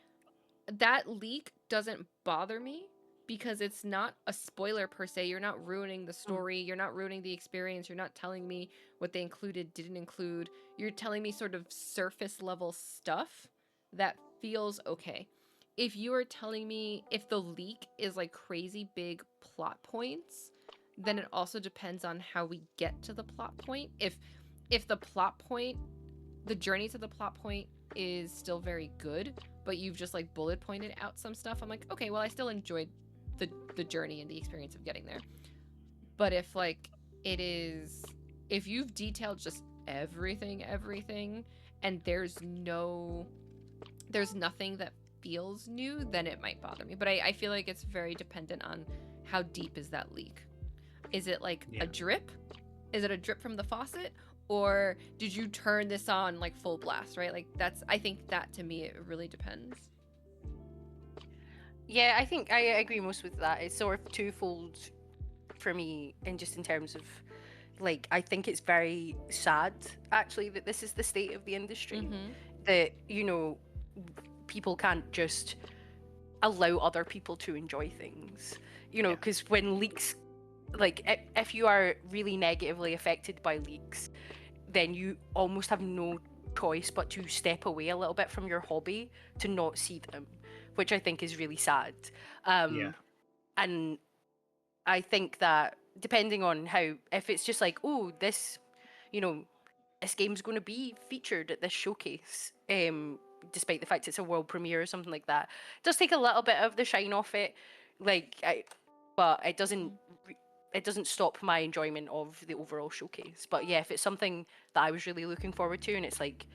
that leak doesn't bother me because it's not a spoiler per se. You're not ruining the story. You're not ruining the experience. You're not telling me what they included, didn't include. You're telling me sort of surface level stuff that feels okay. If you are telling me if the leak is like crazy big plot points, then it also depends on how we get to the plot point. If the plot point, the journey to the plot point is still very good, but you've just like bullet pointed out some stuff, I'm like, okay, well, I still enjoyed the journey and the experience of getting there. But if you've detailed just everything, and there's nothing that feels new, then it might bother me. But I feel like it's very dependent on how deep is that leak. Is it like a drip? Is it a drip from the faucet? Or did you turn this on like full blast, right? Like, I think that, to me, it really depends. Yeah, I think I agree most with that. It's sort of twofold for me, in terms of, like, I think it's very sad, actually, that this is the state of the industry. That, people can't just allow other people to enjoy things. Because when leaks, like, if you are really negatively affected by leaks, then you almost have no choice but to step away a little bit from your hobby to not see them, which I think is really sad. And I think that depending on if it's just like, oh, this game's going to be featured at this showcase, despite the fact it's a world premiere or something like that, it does take a little bit of the shine off it. But it doesn't stop my enjoyment of the overall showcase. But yeah, if it's something that I was really looking forward to, and it's like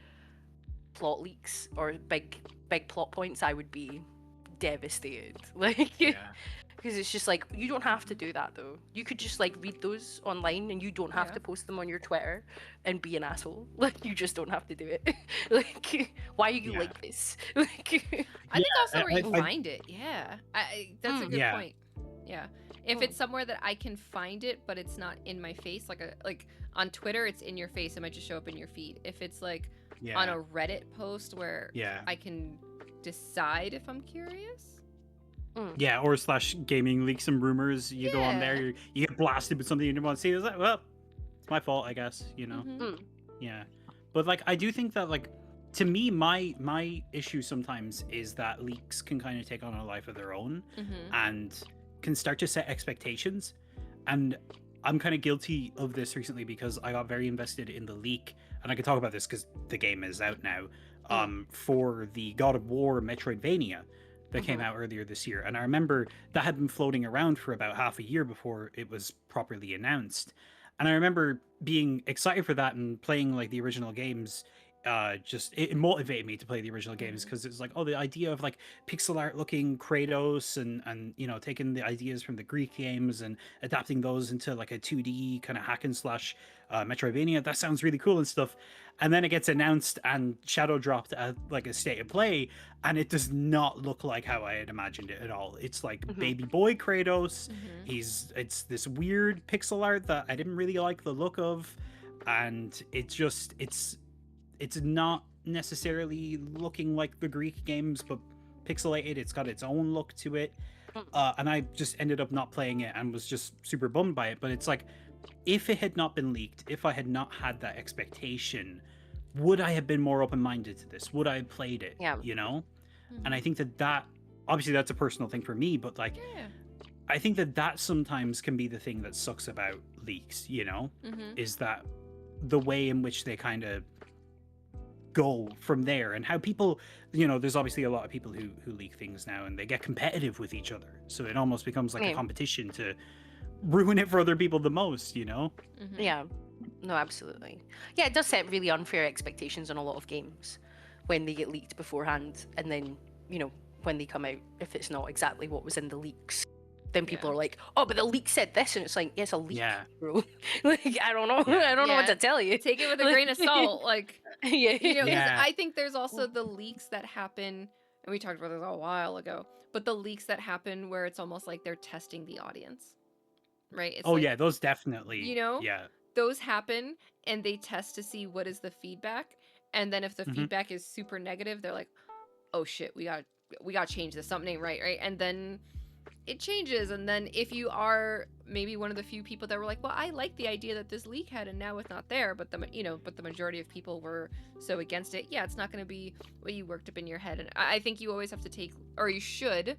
plot leaks or big plot points, I would be devastated. Because it's just like, you don't have to do that though. You could just like read those online, and you don't have to post them on your Twitter and be an asshole. Like, you just don't have to do it. Like, why are you like this? Like, I think also where you find it. Yeah, that's a good point. Yeah. If it's somewhere that I can find it, but it's not in my face, like on Twitter, it's in your face. It might just show up in your feed. If it's like on a Reddit post where I can decide if I'm curious. Yeah, or / gaming leaks and rumors. You go on there, you get blasted with something you didn't want to see. It's like, well, it's my fault, I guess. Yeah, but like, I do think that, like, to me, my issue sometimes is that leaks can kind of take on a life of their own and can start to set expectations. And I'm kind of guilty of this recently because I got very invested in the leak, and I can talk about this because the game is out now, for the God of War Metroidvania that came out earlier this year. And I remember that had been floating around for about half a year before it was properly announced. And I remember being excited for that and playing like the original games. It motivated me to play the original games because it's like, oh, the idea of like pixel art looking Kratos and taking the ideas from the Greek games and adapting those into like a 2D kind of hack and slash Metroidvania, that sounds really cool and stuff. And then it gets announced and shadow dropped at like a state of play, and it does not look like how I had imagined it at all. It's like baby boy Kratos. It's this weird pixel art that I didn't really like the look of, and it's not necessarily looking like the Greek games, but pixelated. It's got its own look to it. and I just ended up not playing it and was just super bummed by it. But it's like, if it had not been leaked, if I had not had that expectation, would I have been more open-minded to this? Would I have played it? Yeah. You know? Mhm. And I think that obviously that's a personal thing for me, but like, Yeah. I think that sometimes can be the thing that sucks about leaks, you know? Mm-hmm. Is that the way in which they kind of go from there, and how people, you know, there's obviously a lot of people who leak things now, and they get competitive with each other, so it almost becomes like a Yeah. competition to ruin it for other people the most, you know? Mm-hmm. Yeah, no, absolutely. Yeah, it does set really unfair expectations on a lot of games when they get leaked beforehand, and then, you know, when they come out, if it's not exactly what was in the leaks, then people Yeah. are like, oh, but the leak said this, and it's like, yeah, it's a leak, Yeah. bro. Like, I don't know. Yeah. I don't know what Yeah, to tell you. Take it with a grain of salt. Like, Yeah. you know, 'cause Yeah. I think there's also the leaks that happen, and we talked about this a while ago, but the leaks that happen where it's almost like they're testing the audience, right? It's Oh like, yeah, those definitely. you know, Yeah. those happen and they test to see what is the feedback. And then if the Mhm. feedback is super negative, they're like, oh shit, we got to change this. Something ain't right, right? And then it changes. And then if you are maybe one of the few people that were like, well, I like the idea that this leak had and now it's not there, but the majority of people were so against it, yeah, it's not going to be what you worked up in your head. And I think you always have to take, or you should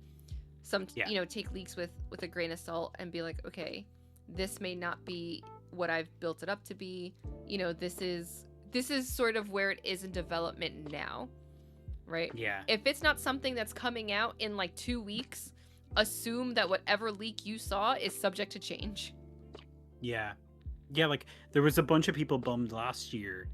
Yeah. take leaks with a grain of salt and be like, okay, this may not be what I've built it up to be. You know, this is sort of where it is in development now, right? Yeah. If it's not something that's coming out in like 2 weeks, assume that whatever leak you saw is subject to change. Yeah. Yeah, like there was a bunch of people bummed last year,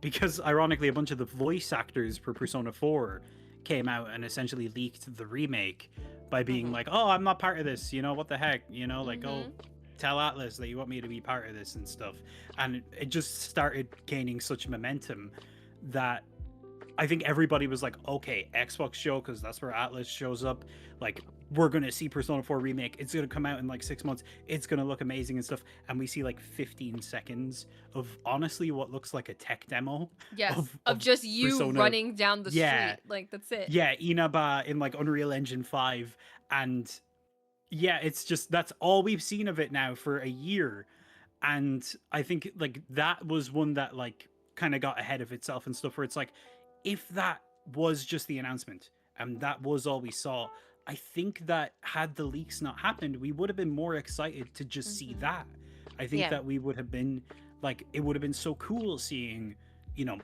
because ironically a bunch of the voice actors for Persona 4 came out and essentially leaked the remake by being Mhm. like, oh, I'm not part of this, you know, what the heck, you know, like, Mhm. oh, tell Atlas that you want me to be part of this and stuff. And it just started gaining such momentum that I think everybody was like, okay, Xbox show, because that's where Atlas shows up. Like, we're going to see Persona 4 Remake. It's going to come out in like 6 months. It's going to look amazing and stuff. And we see like 15 seconds of honestly what looks like a tech demo. Yes, Of- of of just you Persona- running down the Yeah. street. Like, that's it. Yeah, Inaba in like Unreal Engine 5. And yeah, it's just, that's all we've seen of it now for a year. And I think like that was one that like kind of got ahead of itself and stuff, where it's like, if that was just the announcement and that was all we saw, I think that had the leaks not happened, we would have been more excited to just see Mhm. that. I think Yeah. that we would have been like, it would have been so cool seeing, you know,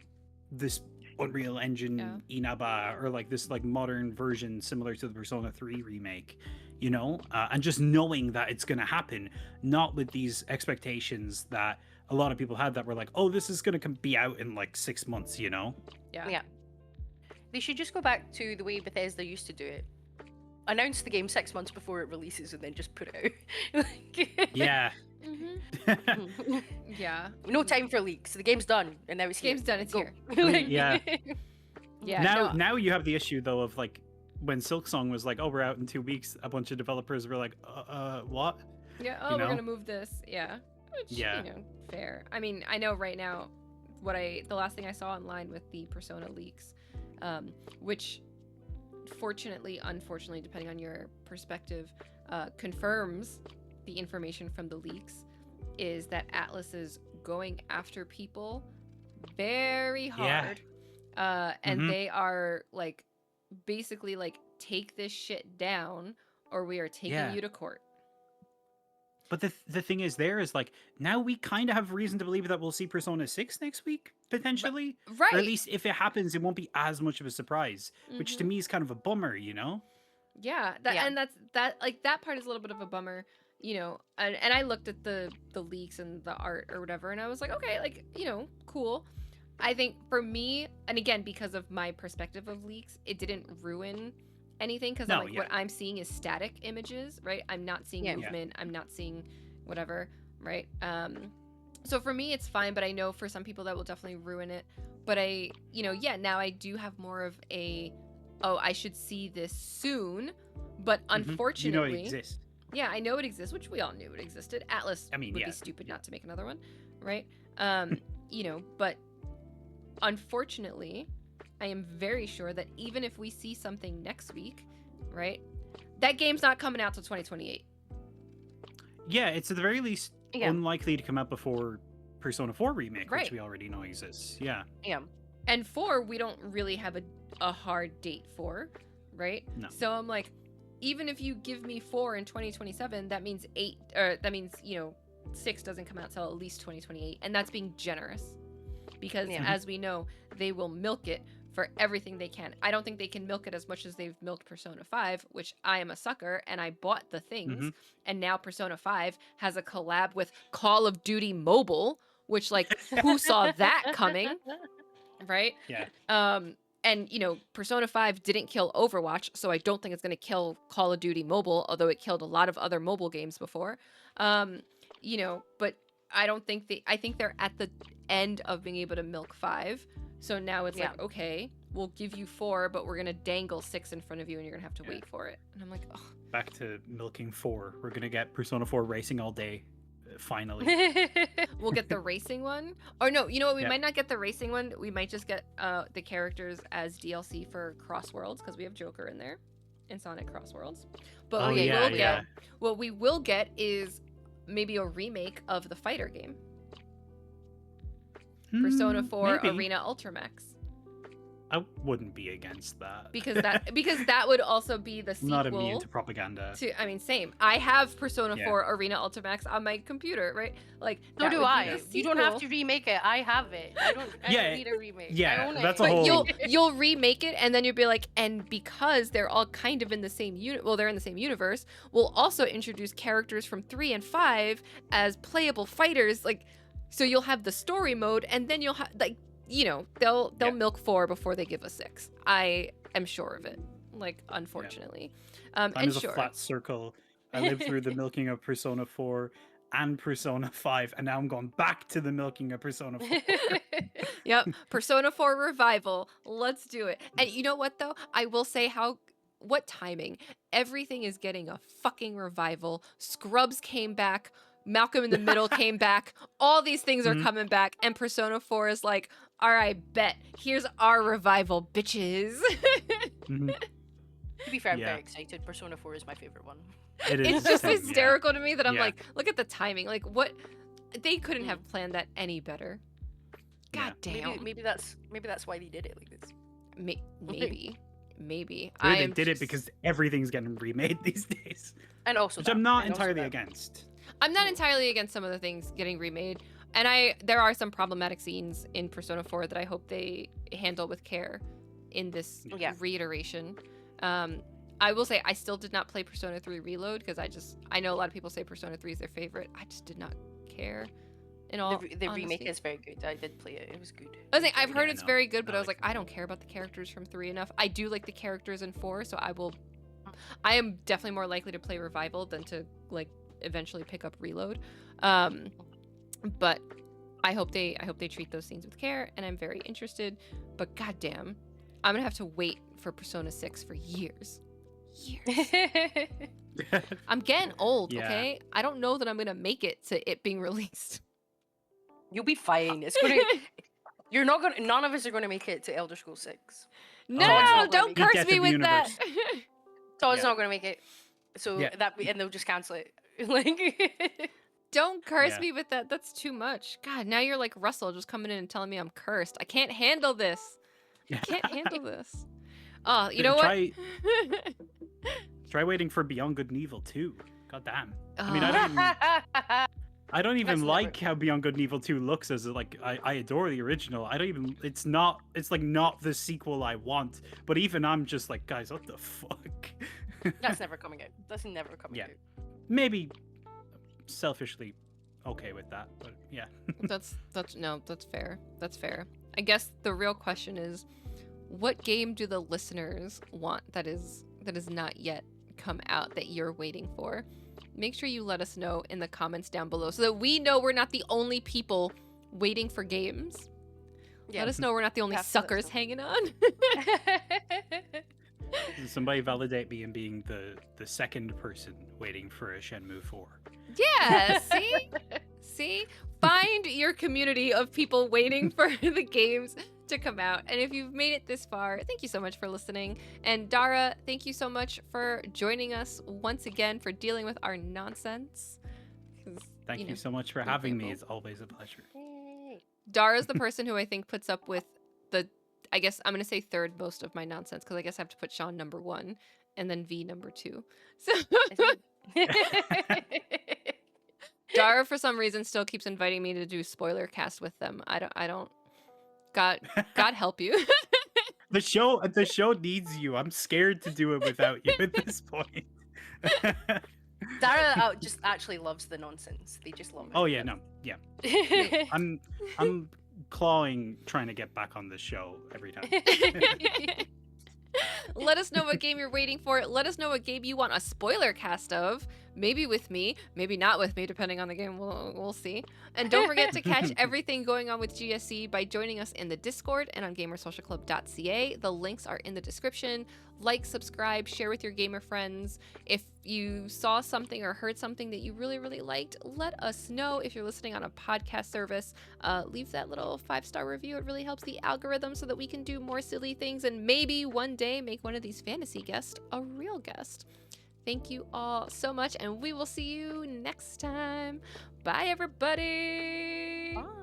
this Unreal Engine Yeah. Inaba, or like this like modern version similar to the Persona 3 remake, you know, and just knowing that it's going to happen, not with these expectations that a lot of people had that were like, oh, this is going to be out in like 6 months, you know? Yeah. Yeah. They should just go back to the way Bethesda used to do it. Announce the game 6 months before it releases and then just put it out. Like- Yeah. Mm-hmm. Yeah. No time for leaks. The game's done, and now it's here. Game's done. It's Go. here. Like- Yeah. Yeah. now, no, now you have the issue though of like when Silksong was like, oh, we're out in 2 weeks, a bunch of developers were like, what? Yeah. Oh, you we're know? gonna move this. Yeah. Which, Yeah. you know, fair. I mean, I know right now the last thing I saw online with the Persona leaks, which fortunately, unfortunately, depending on your perspective, confirms the information from the leaks, is that Atlas is going after people very Yeah. hard. And Mhm. they are like basically like, take this shit down or we are taking Yeah. you to court. But the thing is, there is like, now we kind of have reason to believe that we'll see Persona 6 next week, potentially. Right. Or at least if it happens, it won't be as much of a surprise, which to Mhm. me is kind of a bummer, you know? Yeah, Yeah. and that like that part is a little bit of a bummer, you know. And I looked at the leaks and the art or whatever, and I was like, okay, like, you know, cool. I think for me, and again because of my perspective of leaks, it didn't ruin anything, because No, like yeah. what I'm seeing is static images, right? I'm not seeing Yeah. movement. I'm not seeing whatever, right? So for me it's fine, but I know for some people that will definitely ruin it. But now I do have more of a, oh, I should see this soon. But Mhm. unfortunately, You know it exists. yeah, I know it exists, which we all knew it existed. Atlas I mean, would yeah. be stupid not to make another one, right? But unfortunately, I am very sure that even if we see something next week, right, that game's not coming out till 2028. Yeah, it's at the very least Yeah. unlikely to come out before Persona 4 remake, Right. which we already know exists. Yeah. Yeah. And 4, we don't really have a hard date for, right? No. So I'm like, even if you give me 4 in 2027, that means 6 doesn't come out till at least 2028, and that's being generous, because Yeah. as we know, they will milk it for everything they can. I don't think they can milk it as much as they've milked Persona 5, which I am a sucker, and I bought the things, Mhm. and now Persona 5 has a collab with Call of Duty Mobile, which, like, who saw that coming, right? Yeah. And Persona 5 didn't kill Overwatch, so I don't think it's going to kill Call of Duty Mobile, although it killed a lot of other mobile games before. But I don't think I think they're at the end of being able to milk 5. So now it's like, okay, we'll give you 4, but we're going to dangle 6 in front of you and you're going to have to wait for it. And I'm like, oh. Back to milking 4. We're going to get Persona 4 Racing all day, finally. We'll get the racing one. Or no, you know what? We Yep. might not get the racing one. We might just get the characters as DLC for Cross Worlds, because we have Joker in there in Sonic Cross Worlds. But Oh, what we will get is maybe a remake of the fighter game, Persona 4 Maybe. Arena Ultramax, I wouldn't be against that. because that would also be the I'm sequel. not immune to propaganda. I mean, same. I have Persona Yeah. 4 Arena Ultramax on my computer, right? Like, So that do would be I. the You don't have sequel. to remake it. I have it. I don't need a remake. yeah, I own that's it. a But whole- you'll remake it, and then you'll be like, and because they're all kind of in the same they're in the same universe, we'll also introduce characters from 3 and 5 as playable fighters. Like, so you'll have the story mode, and then you'll have, like, they'll Yeah. milk 4 before they give us 6. I am sure of it. Like, unfortunately. Time And is sure. a flat circle. I lived through the milking of Persona 4 and Persona 5, and now I'm going back to the milking of Persona 4. Yep. Persona 4 revival. Let's do it. And you know what, though? I will say what timing. Everything is getting a fucking revival. Scrubs came back. Malcolm in the Middle came back. All these things are Mhm. coming back. And Persona 4 is like, all right, bet. Here's our revival, bitches. Mhm. To be fair, I'm Yeah. very excited. Persona 4 is my favorite one. It is It's just same, yeah. hysterical to me that I'm Yeah. like, look at the timing. Like, what? They couldn't have planned that any better. God damn. Maybe that's why they did it like this. Maybe. Maybe I they am did it just- because everything's getting remade these days, And also, which that, I'm not and also entirely that. against. I'm not entirely against some of the things getting remade, and there are some problematic scenes in Persona 4 that I hope they handle with care in this Yeah. reiteration. I will say I still did not play Persona 3 Reload because I know a lot of people say Persona 3 is their favorite. I just did not care. In all The remake honesty. is very good. I did play it. It was good. I was like, I've heard Yeah, it's no, very good, but I I was like like, I don't care about the characters from 3 enough. I do like the characters in 4, so I am definitely more likely to play Revival than to, like, eventually pick up Reload. But I hope they treat those scenes with care, and I'm very interested. But goddamn, I'm gonna have to wait for Persona 6 for years. I'm getting old, Yeah. okay? I don't know that I'm gonna make it to it being released. You'll be fine. It's gonna. You're not gonna. None of us are gonna make it to Elder Scrolls 6. No, not don't gonna make it. curse Death me of the with that. Todd's Yeah. not gonna make it. So Yeah. and they'll just cancel it. Like. Don't curse Yeah. me with that. That's too much. God, now you're like Russell, just coming in and telling me I'm cursed. I can't handle this. I can't handle this. Oh, you know what? Try waiting for Beyond Good and Evil 2. God damn. Oh, I mean, I don't even That's never- like how Beyond Good and Evil 2 looks as like I adore the original. I don't even it's like not the sequel I want. But even I'm just like, guys, what the fuck? That's never coming out. That's never coming Yeah. out. Maybe selfishly okay with that, but yeah. that's fair. That's fair. I guess the real question is, what game do the listeners want that is not yet come out that you're waiting for? Make sure you let us know in the comments down below so that we know we're not the only people waiting for games. Yeah. Let us know we're not the only Have to let us suckers know. hanging on. Somebody validate me in being the second person waiting for a Shenmue 4. Yeah, see? See? Find your community of people waiting for the games to come out. And if you've made it this far, thank you so much for listening. And Dara, thank you so much for joining us once again, for dealing with our nonsense. Thank you so much for having me. It's always a pleasure. Dara's the person who I think puts up with I guess I'm going to say third most of my nonsense, because I guess I have to put Sean number 1 and then V number 2. So Dara, for some reason, still keeps inviting me to do spoiler cast with them. I don't. God help you. The show needs you. I'm scared to do it without you at this point. Dara just actually loves the nonsense. They just love it. Oh yeah, no, yeah. I'm clawing, trying to get back on this show every time. Let us know what game you're waiting for. Let us know what game you want a spoiler cast of. Maybe with me, maybe not with me, depending on the game. We'll see. And don't forget to catch everything going on with GSC by joining us in the Discord and on gamersocialclub.ca. The links are in the description. Like, subscribe, share with your gamer friends. If you saw something or heard something that you really, really liked, let us know. If you're listening on a podcast service, leave that little 5-star review. It really helps the algorithm so that we can do more silly things and maybe one day make one of these fantasy guests a real guest. Thank you all so much, and we will see you next time. Bye, everybody. Bye.